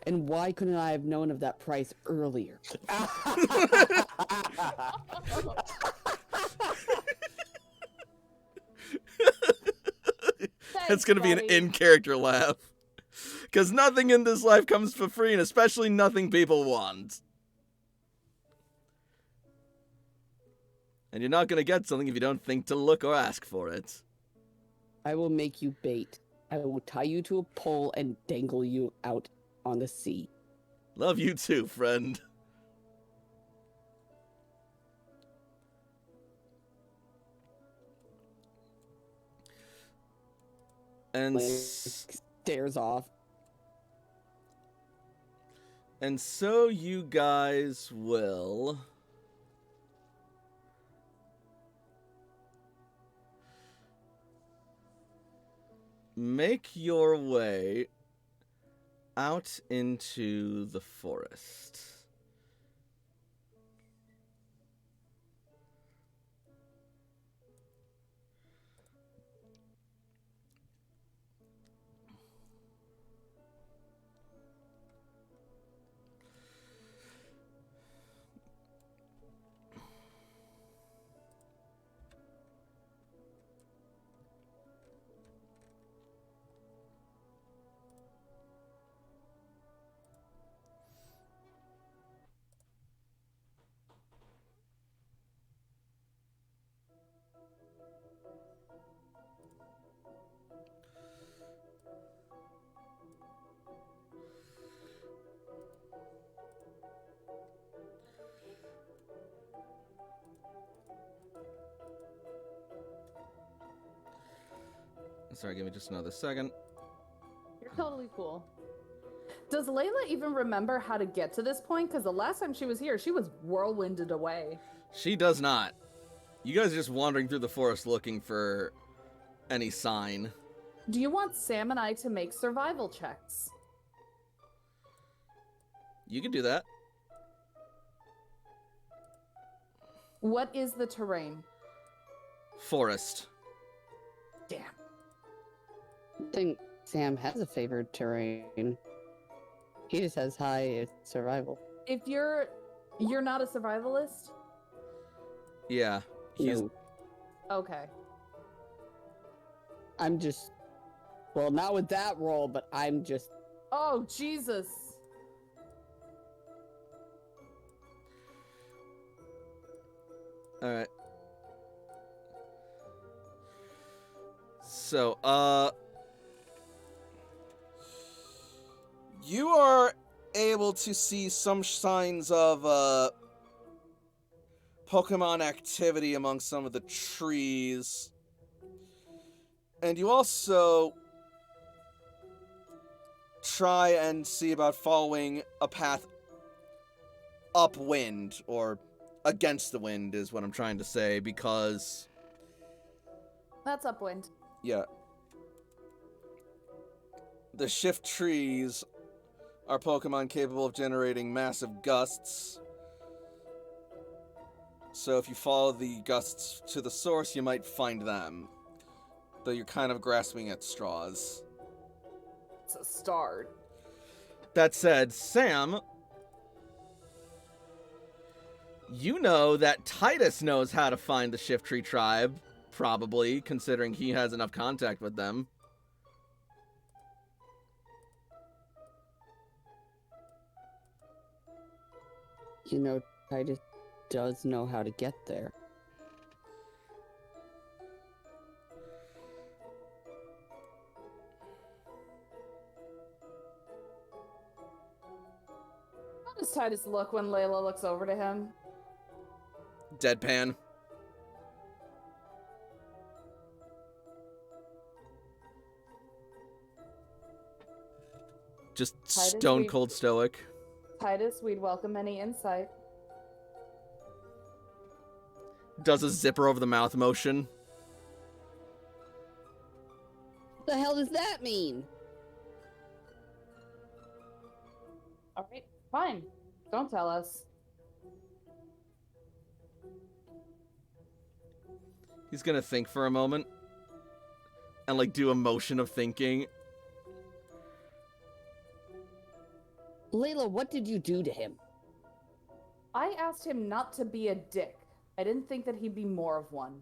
And why couldn't I have known of that price earlier? That's going to be an in-character laugh. Because nothing in this life comes for free, and especially nothing people want. And you're not going to get something if you don't think to look or ask for it. I will make you bait. I will tie you to a pole and dangle you out on the sea. Love you too, friend. And stares off. And so you guys will make your way out into the forest. Sorry, give me just another second. You're totally cool. Does Layla even remember how to get to this point? Because the last time she was here, she was whirlwinded away. She does not. You guys are just wandering through the forest looking for any sign. Do you want Sam and I to make survival checks? You can do that. What is the terrain? Forest. Damn. I think Sam has a favored terrain. He just has high survival. If you're not a survivalist? Yeah. He's No, Okay. I'm just, well, not with that roll, but I'm just, Oh, Jesus. Alright. So, you are able to see some signs of, Pokemon activity among some of the trees. And you also try and see about following a path upwind, or against the wind is what I'm trying to say, because, That's upwind. yeah, the shift trees are Pokemon capable of generating massive gusts. So if you follow the gusts to the source, you might find them. Though you're kind of grasping at straws. It's a start. That said, Sam, you know that Titus knows how to find the Shift Tree tribe, probably, considering he has enough contact with them. you know, Titus does know how to get there. How does Titus look when Layla looks over to him? Deadpan. Just Titus, stone cold stoic. Titus, we'd welcome any insight. Does a zipper over the mouth motion. What the hell does that mean? All right, fine. Don't tell us. He's gonna think for a moment. And, like, do a motion of thinking. Layla, what did you do to him? I asked him not to be a dick. I didn't think that he'd be more of one.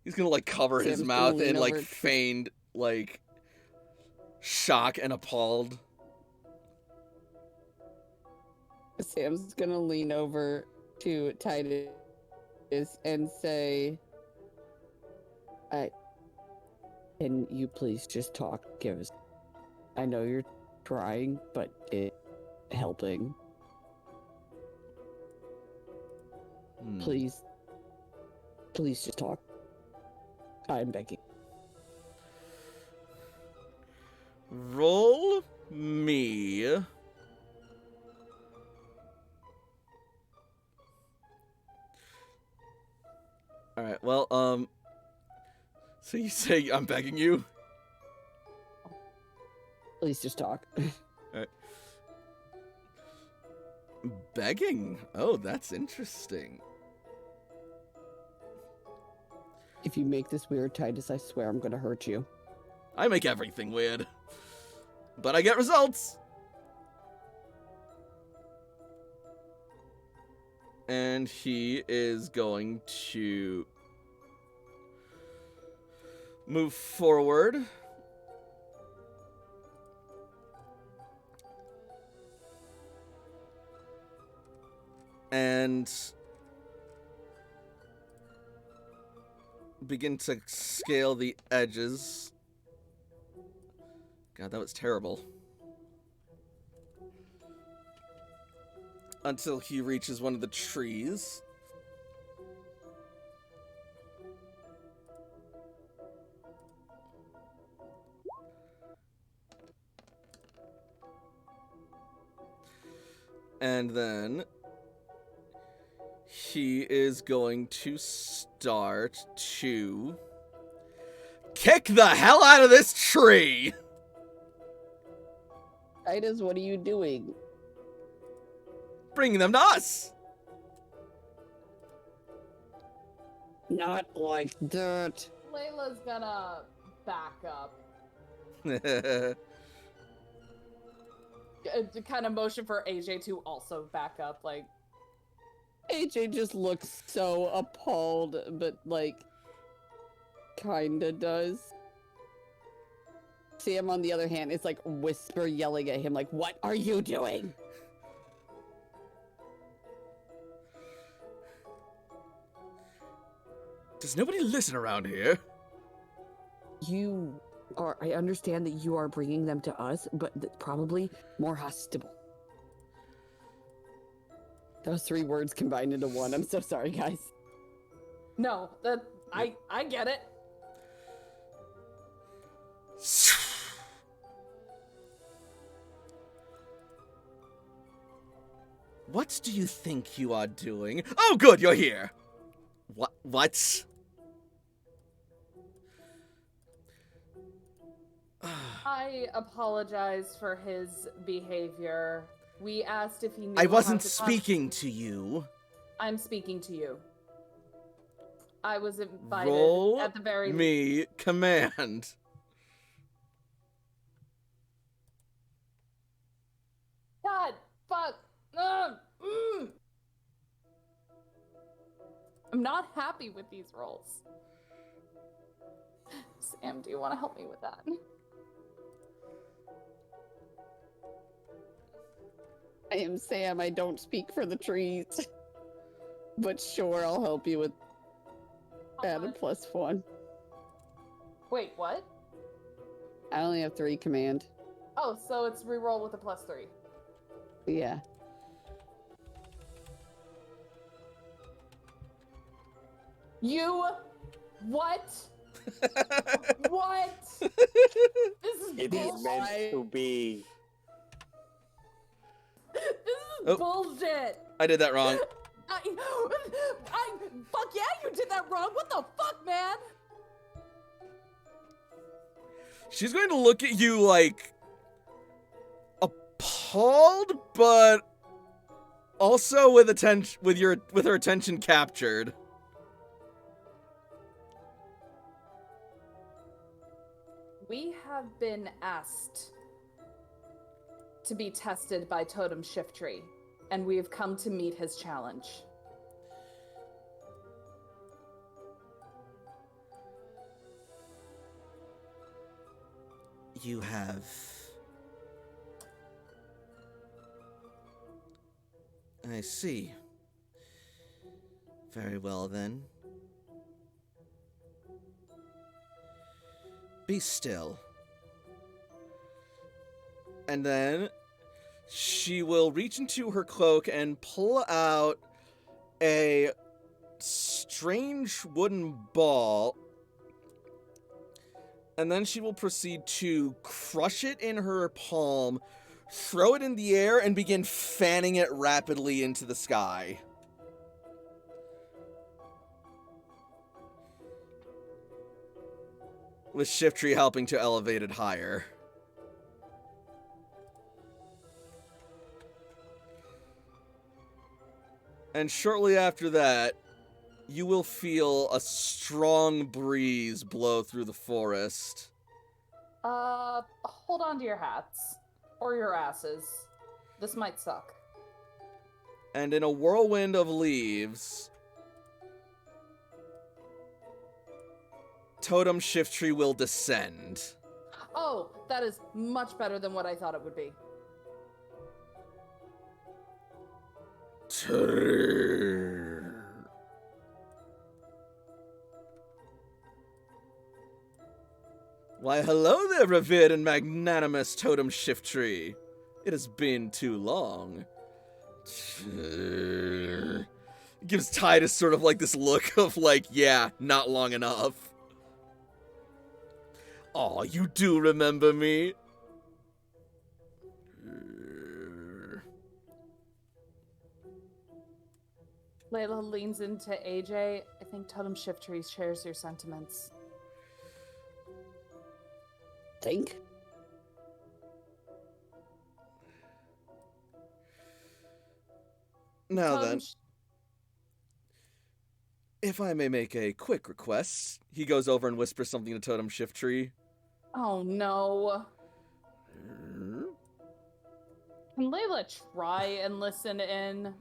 He's gonna, like, cover his Sam's mouth gonna lean in, like, over- feigned, like, shock and appalled. Sam's gonna lean over to Titus and say, can you please just talk? Give us. I know you're trying, but it helping. Please just talk. I'm begging. Roll me. Alright, well, so you say I'm begging you? Please just talk. Begging? Oh, that's interesting. If you make this weird, Titus, I swear I'm gonna hurt you. I make everything weird. But I get results! And he is going to move forward. And begin to scale the edges. God, that was terrible. Until he reaches one of the trees. And then he is going to start to kick the hell out of this tree. Titus, what are you doing? Bringing them to us. Not like dirt. Layla's gonna back up. To kind of motion for AJ to also back up, like. AJ just looks so appalled, but like, kinda does. Sam, on the other hand, is like whisper yelling at him, like, "What are you doing?" Does nobody listen around here? I understand that you are bringing them to us, but probably more hospitable. Those 3 words combined into one. I'm so sorry, guys. No, I get it. What do you think you are doing? Oh, good, you're here. What? I apologize for his behavior. We asked if he knew I wasn't how to speaking to you. I'm speaking to you. I was invited Roll at the very me command. God, fuck. I'm not happy with these rolls. Sam, do you want to help me with that? I am Sam. I don't speak for the trees. But sure, I'll help you with add a +1. Wait, what? I only have 3 command. Oh, so it's reroll with a +3. Yeah. What? What? This is It is meant to be. This is Oh. bullshit. I did that wrong. Fuck yeah, you did that wrong. What the fuck, man? She's going to look at you like appalled, but also with her attention captured. We have been asked to be tested by Totem Shiftry, and we have come to meet his challenge. You have... I see. Very well, then. Be still. And then she will reach into her cloak and pull out a strange wooden ball. And then she will proceed to crush it in her palm, throw it in the air, and begin fanning it rapidly into the sky. With Shiftry helping to elevate it higher. And shortly after that, you will feel a strong breeze blow through the forest. Hold on to your hats. Or your asses. This might suck. And in a whirlwind of leaves, Totem Shiftry will descend. Oh, that is much better than what I thought it would be. Why, hello there, revered and magnanimous Totem Shiftry. It has been too long. Gives Titus sort of like this look of like, yeah, not long enough. Aw, you do remember me. Layla leans into AJ. I think Totem Shift Tree shares your sentiments. Think? Now Totem then, if I may make a quick request, he goes over and whispers something to Totem Shift Tree. Oh no. Can Layla try and listen in?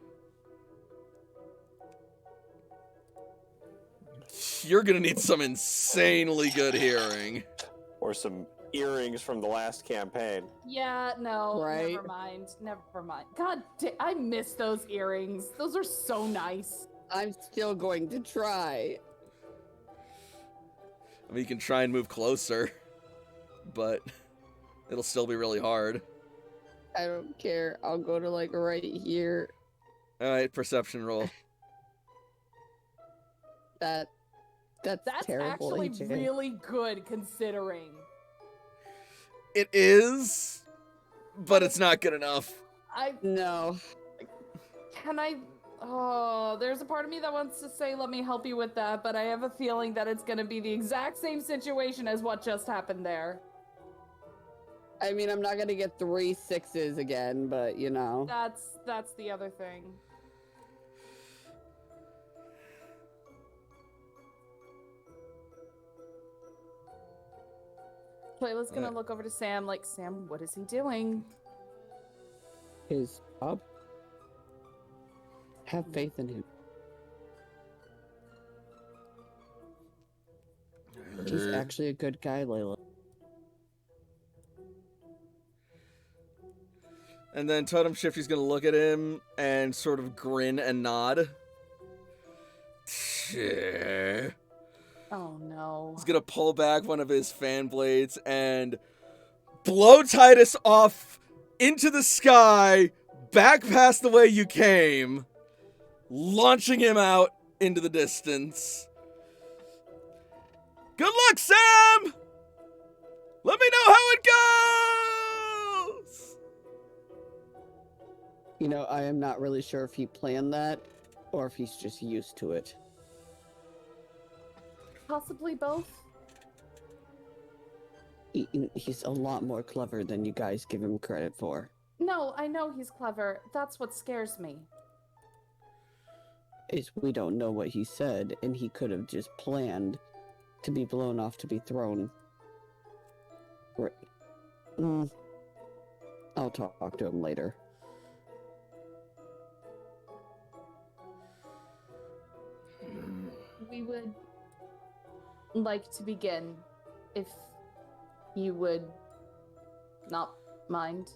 You're gonna need some insanely good hearing. Or some earrings from the last campaign. Yeah, no, Right. never mind. Never mind. God, I miss those earrings. Those are so nice. I'm still going to try. I mean, you can try and move closer, but it'll still be really hard. I don't care. I'll go to like right here. Alright, perception roll. That's That's terrible. actually AJ. really good considering. It is, but it's not good enough. No. Can I? Oh, there's a part of me that wants to say, let me help you with that, but I have a feeling that it's going to be the exact same situation as what just happened there. I mean, I'm not gonna get 3 6s again, but you know. That's the other thing. Layla's gonna look over to Sam like, Sam, what is he doing? His job. Have faith in him. He's actually a good guy, Layla. And then Totem Shifty's gonna look at him and sort of grin and nod. Oh no. He's gonna pull back one of his fan blades and blow Titus off into the sky, back past the way you came, launching him out into the distance. Good luck, Sam! Let me know how it goes! You know, I am not really sure if he planned that or if he's just used to it. Possibly both. He's a lot more clever than you guys give him credit for. No, I know he's clever. That's what scares me. Is we don't know what he said, and he could have just planned to be blown off to be thrown. I'll talk to him later. We would like to begin, if you would not mind.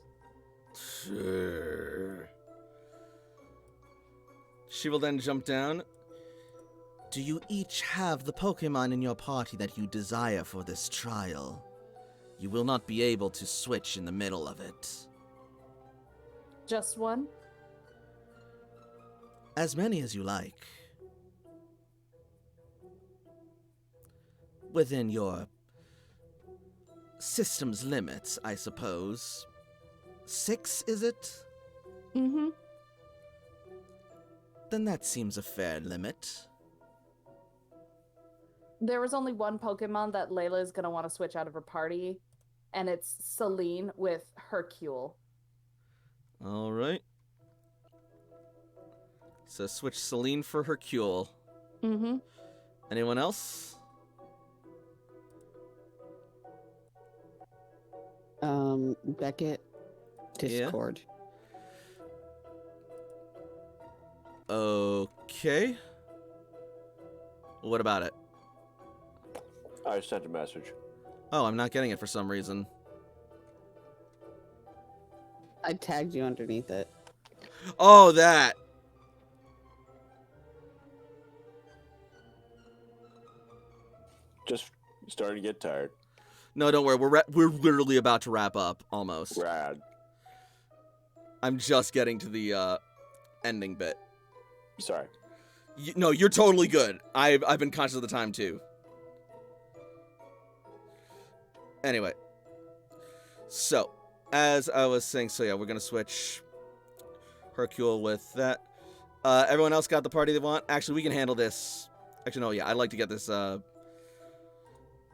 Sure. She will then jump down. Do you each have the Pokemon in your party that you desire for this trial? You will not be able to switch in the middle of it. Just one? As many as you like. Within your system's limits, I suppose. 6, is it? Mm-hmm. Then that seems a fair limit. There was only one Pokemon that Layla is going to want to switch out of her party, and it's Celine with Hercule. Alright. So switch Celine for Hercule. Mm-hmm. Anyone else? Beckett, Discord. Okay. What about it? I sent a message. Oh, I'm not getting it for some reason. I tagged you underneath it. Oh, that. Just starting to get tired. No, don't worry. We're literally about to wrap up, almost. Rad. I'm just getting to the ending bit. Sorry. No, you're totally good. I've been conscious of the time too. Anyway, so as I was saying, so yeah, we're gonna switch Hercule with that. Everyone else got the party they want? Actually, we can handle this. Actually, no, yeah, I'd like to get this, Does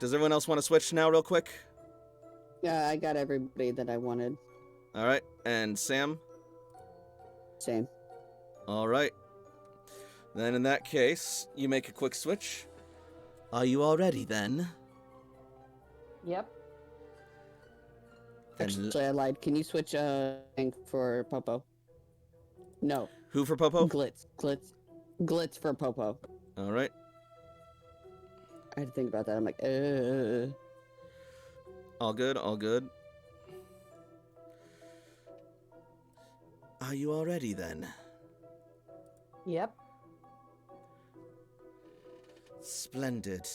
everyone else want to switch now real quick? Yeah, I got everybody that I wanted. Alright, and Sam? Same. Alright. Then in that case, you make a quick switch. Are you all ready then? Yep. Then Actually, I lied. Can you switch thing for Popo? No. who for Popo? Glitz for Popo. Alright. I had to think about that. I'm like, All good, all good. Are you all ready then? Yep. Splendid.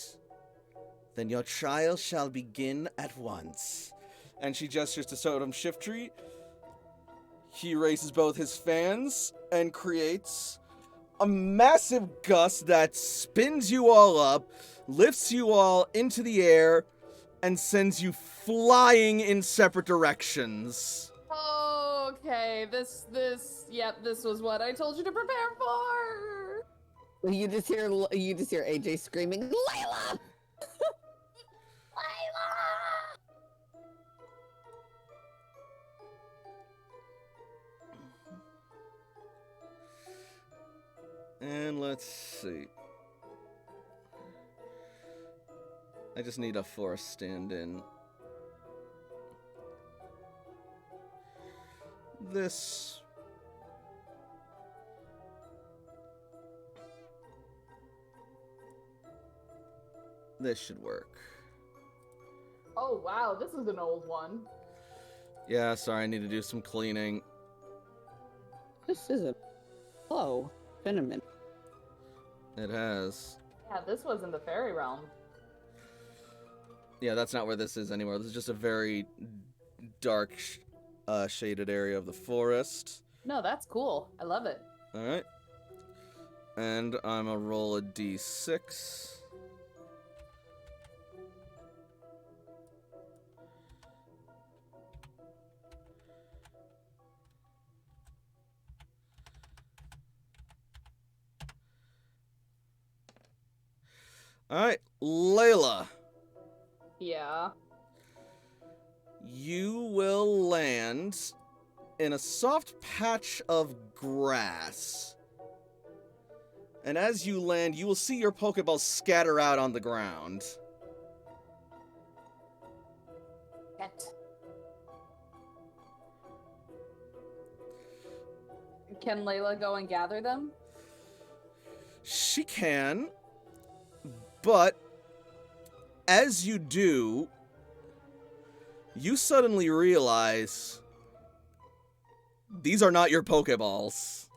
Then your trial shall begin at once. And she gestures to Sodom Shiftry. He raises both his fans and creates a massive gust that spins you all up, lifts you all into the air, and sends you flying in separate directions. Okay, this was what I told you to prepare for. you just hear AJ screaming, Layla! And let's see. I just need a force stand-in. This... This should work. Oh wow, this is an old one. Yeah, sorry, I need to do some cleaning. This isn't. Hello. Been a minute. It has. Yeah, this was in the fairy realm. Yeah, that's not where this is anymore. This is just a very dark, shaded area of the forest. No, that's cool. I love it. Alright. And I'm gonna roll a d6. Alright, Layla. Yeah. You will land in a soft patch of grass. And as you land, you will see your Pokeballs scatter out on the ground. Get. Can Layla go and gather them? She can, but as you do, you suddenly realize these are not your Pokeballs.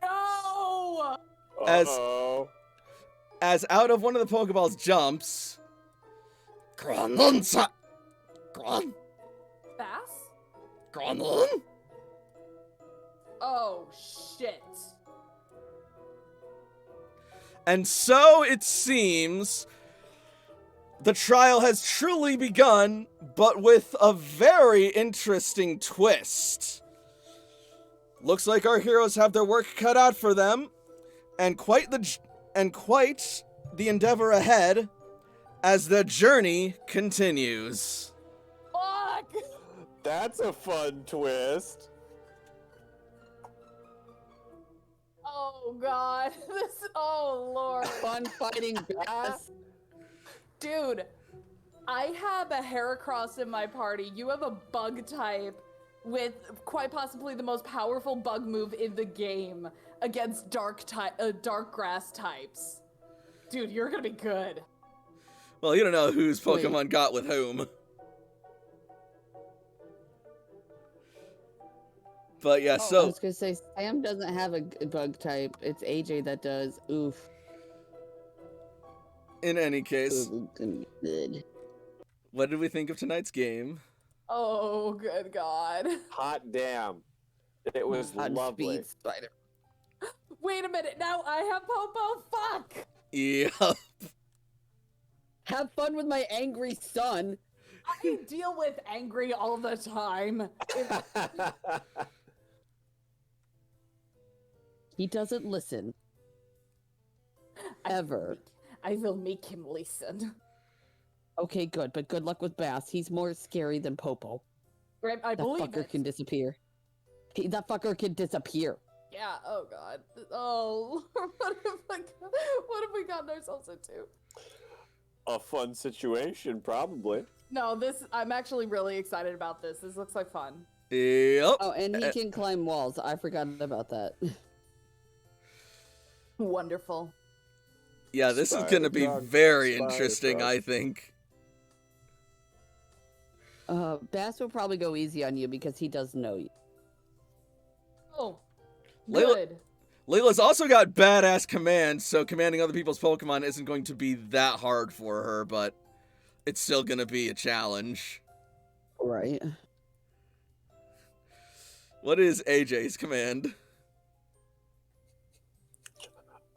No! As out of one of the Pokeballs jumps Grandonsa. Bass? Grandon? Oh shit. And so it seems the trial has truly begun, but with a very interesting twist. Looks like our heroes have their work cut out for them, and quite the endeavor ahead as the journey continues. Fuck! That's a fun twist. Oh god. Oh lord. Fun fighting bass. Dude, I have a Heracross in my party. You have a bug type with quite possibly the most powerful bug move in the game against dark grass types. Dude, you're gonna be good. Well, you don't know whose Pokemon got with whom. But yeah, I so was gonna say Sam doesn't have a bug type. It's AJ that does. Oof. in any case, Good. what did we think of tonight's game? Oh, good god. Hot damn. It was Hot lovely. speed spider. Wait a minute, now I have Popo? Fuck! Yeah. Have fun with my angry son. I deal with angry all the time. He doesn't listen. Ever. I will make him listen. Okay, good, but good luck with Bass. He's more scary than Popo. Right, I That believe fucker it. can disappear. That fucker can disappear. Yeah. Oh God. Oh, what have we gotten ourselves into? A fun situation, probably. No, I'm actually really excited about this. This looks like fun. Yep. Oh, and he can climb walls. I forgot about that. Wonderful. Yeah, this is Spider going to be frog, very spider interesting, frog. I think. Bass will probably go easy on you because he does know you. Oh, Layla- good. Layla's also got badass commands, so commanding other people's Pokemon isn't going to be that hard for her, but it's still going to be a challenge. Right. What is AJ's command?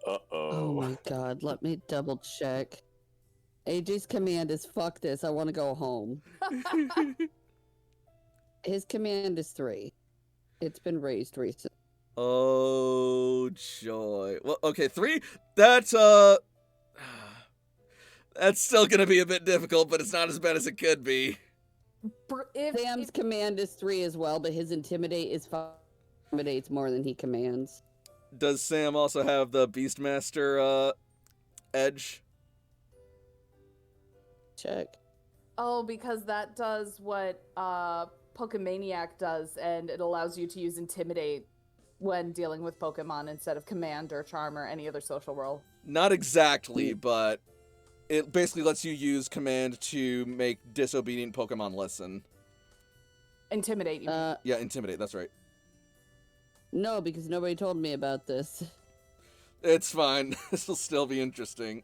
Oh Uh-oh. my god, let me double check. AJ's command is fuck this, I want to go home. His command is 3. It's been raised recently. Oh, joy. Well, okay, 3? That's still going to be a bit difficult, but it's not as bad as it could be. Sam's command is 3 as well, but his intimidate is 5. Intimidates more than he commands. Does Sam also have the Beastmaster, edge? Check. Oh, because that does what Pokemaniac does, and it allows you to use Intimidate when dealing with Pokemon instead of Command or Charm or any other social role. Not exactly, but it basically lets you use command to make disobedient Pokemon listen. Intimidate, you mean. Yeah, intimidate, that's right. No, because nobody told me about this. It's fine. This will still be interesting.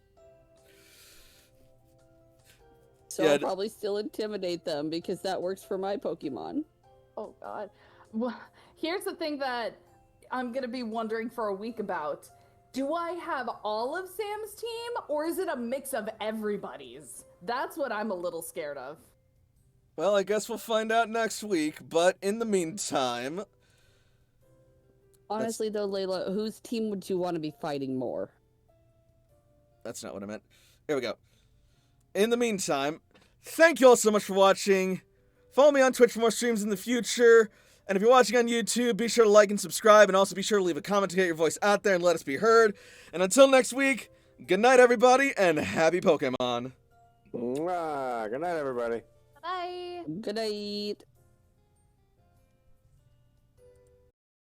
So Yeah, I'll probably still intimidate them because that works for my Pokemon. Oh, God. Well, here's the thing that I'm going to be wondering for a week about. Do I have all of Sam's team, or is it a mix of everybody's? That's what I'm a little scared of. Well, I guess we'll find out next week, but in the meantime... Honestly, though, Layla, whose team would you want to be fighting more? That's not what I meant. Here we go. In the meantime, thank you all so much for watching. Follow me on Twitch for more streams in the future. And if you're watching on YouTube, be sure to like and subscribe, and also be sure to leave a comment to get your voice out there and let us be heard. And until next week, good night, everybody, and happy Pokemon. Mwah. Good night, everybody. Bye. Good night.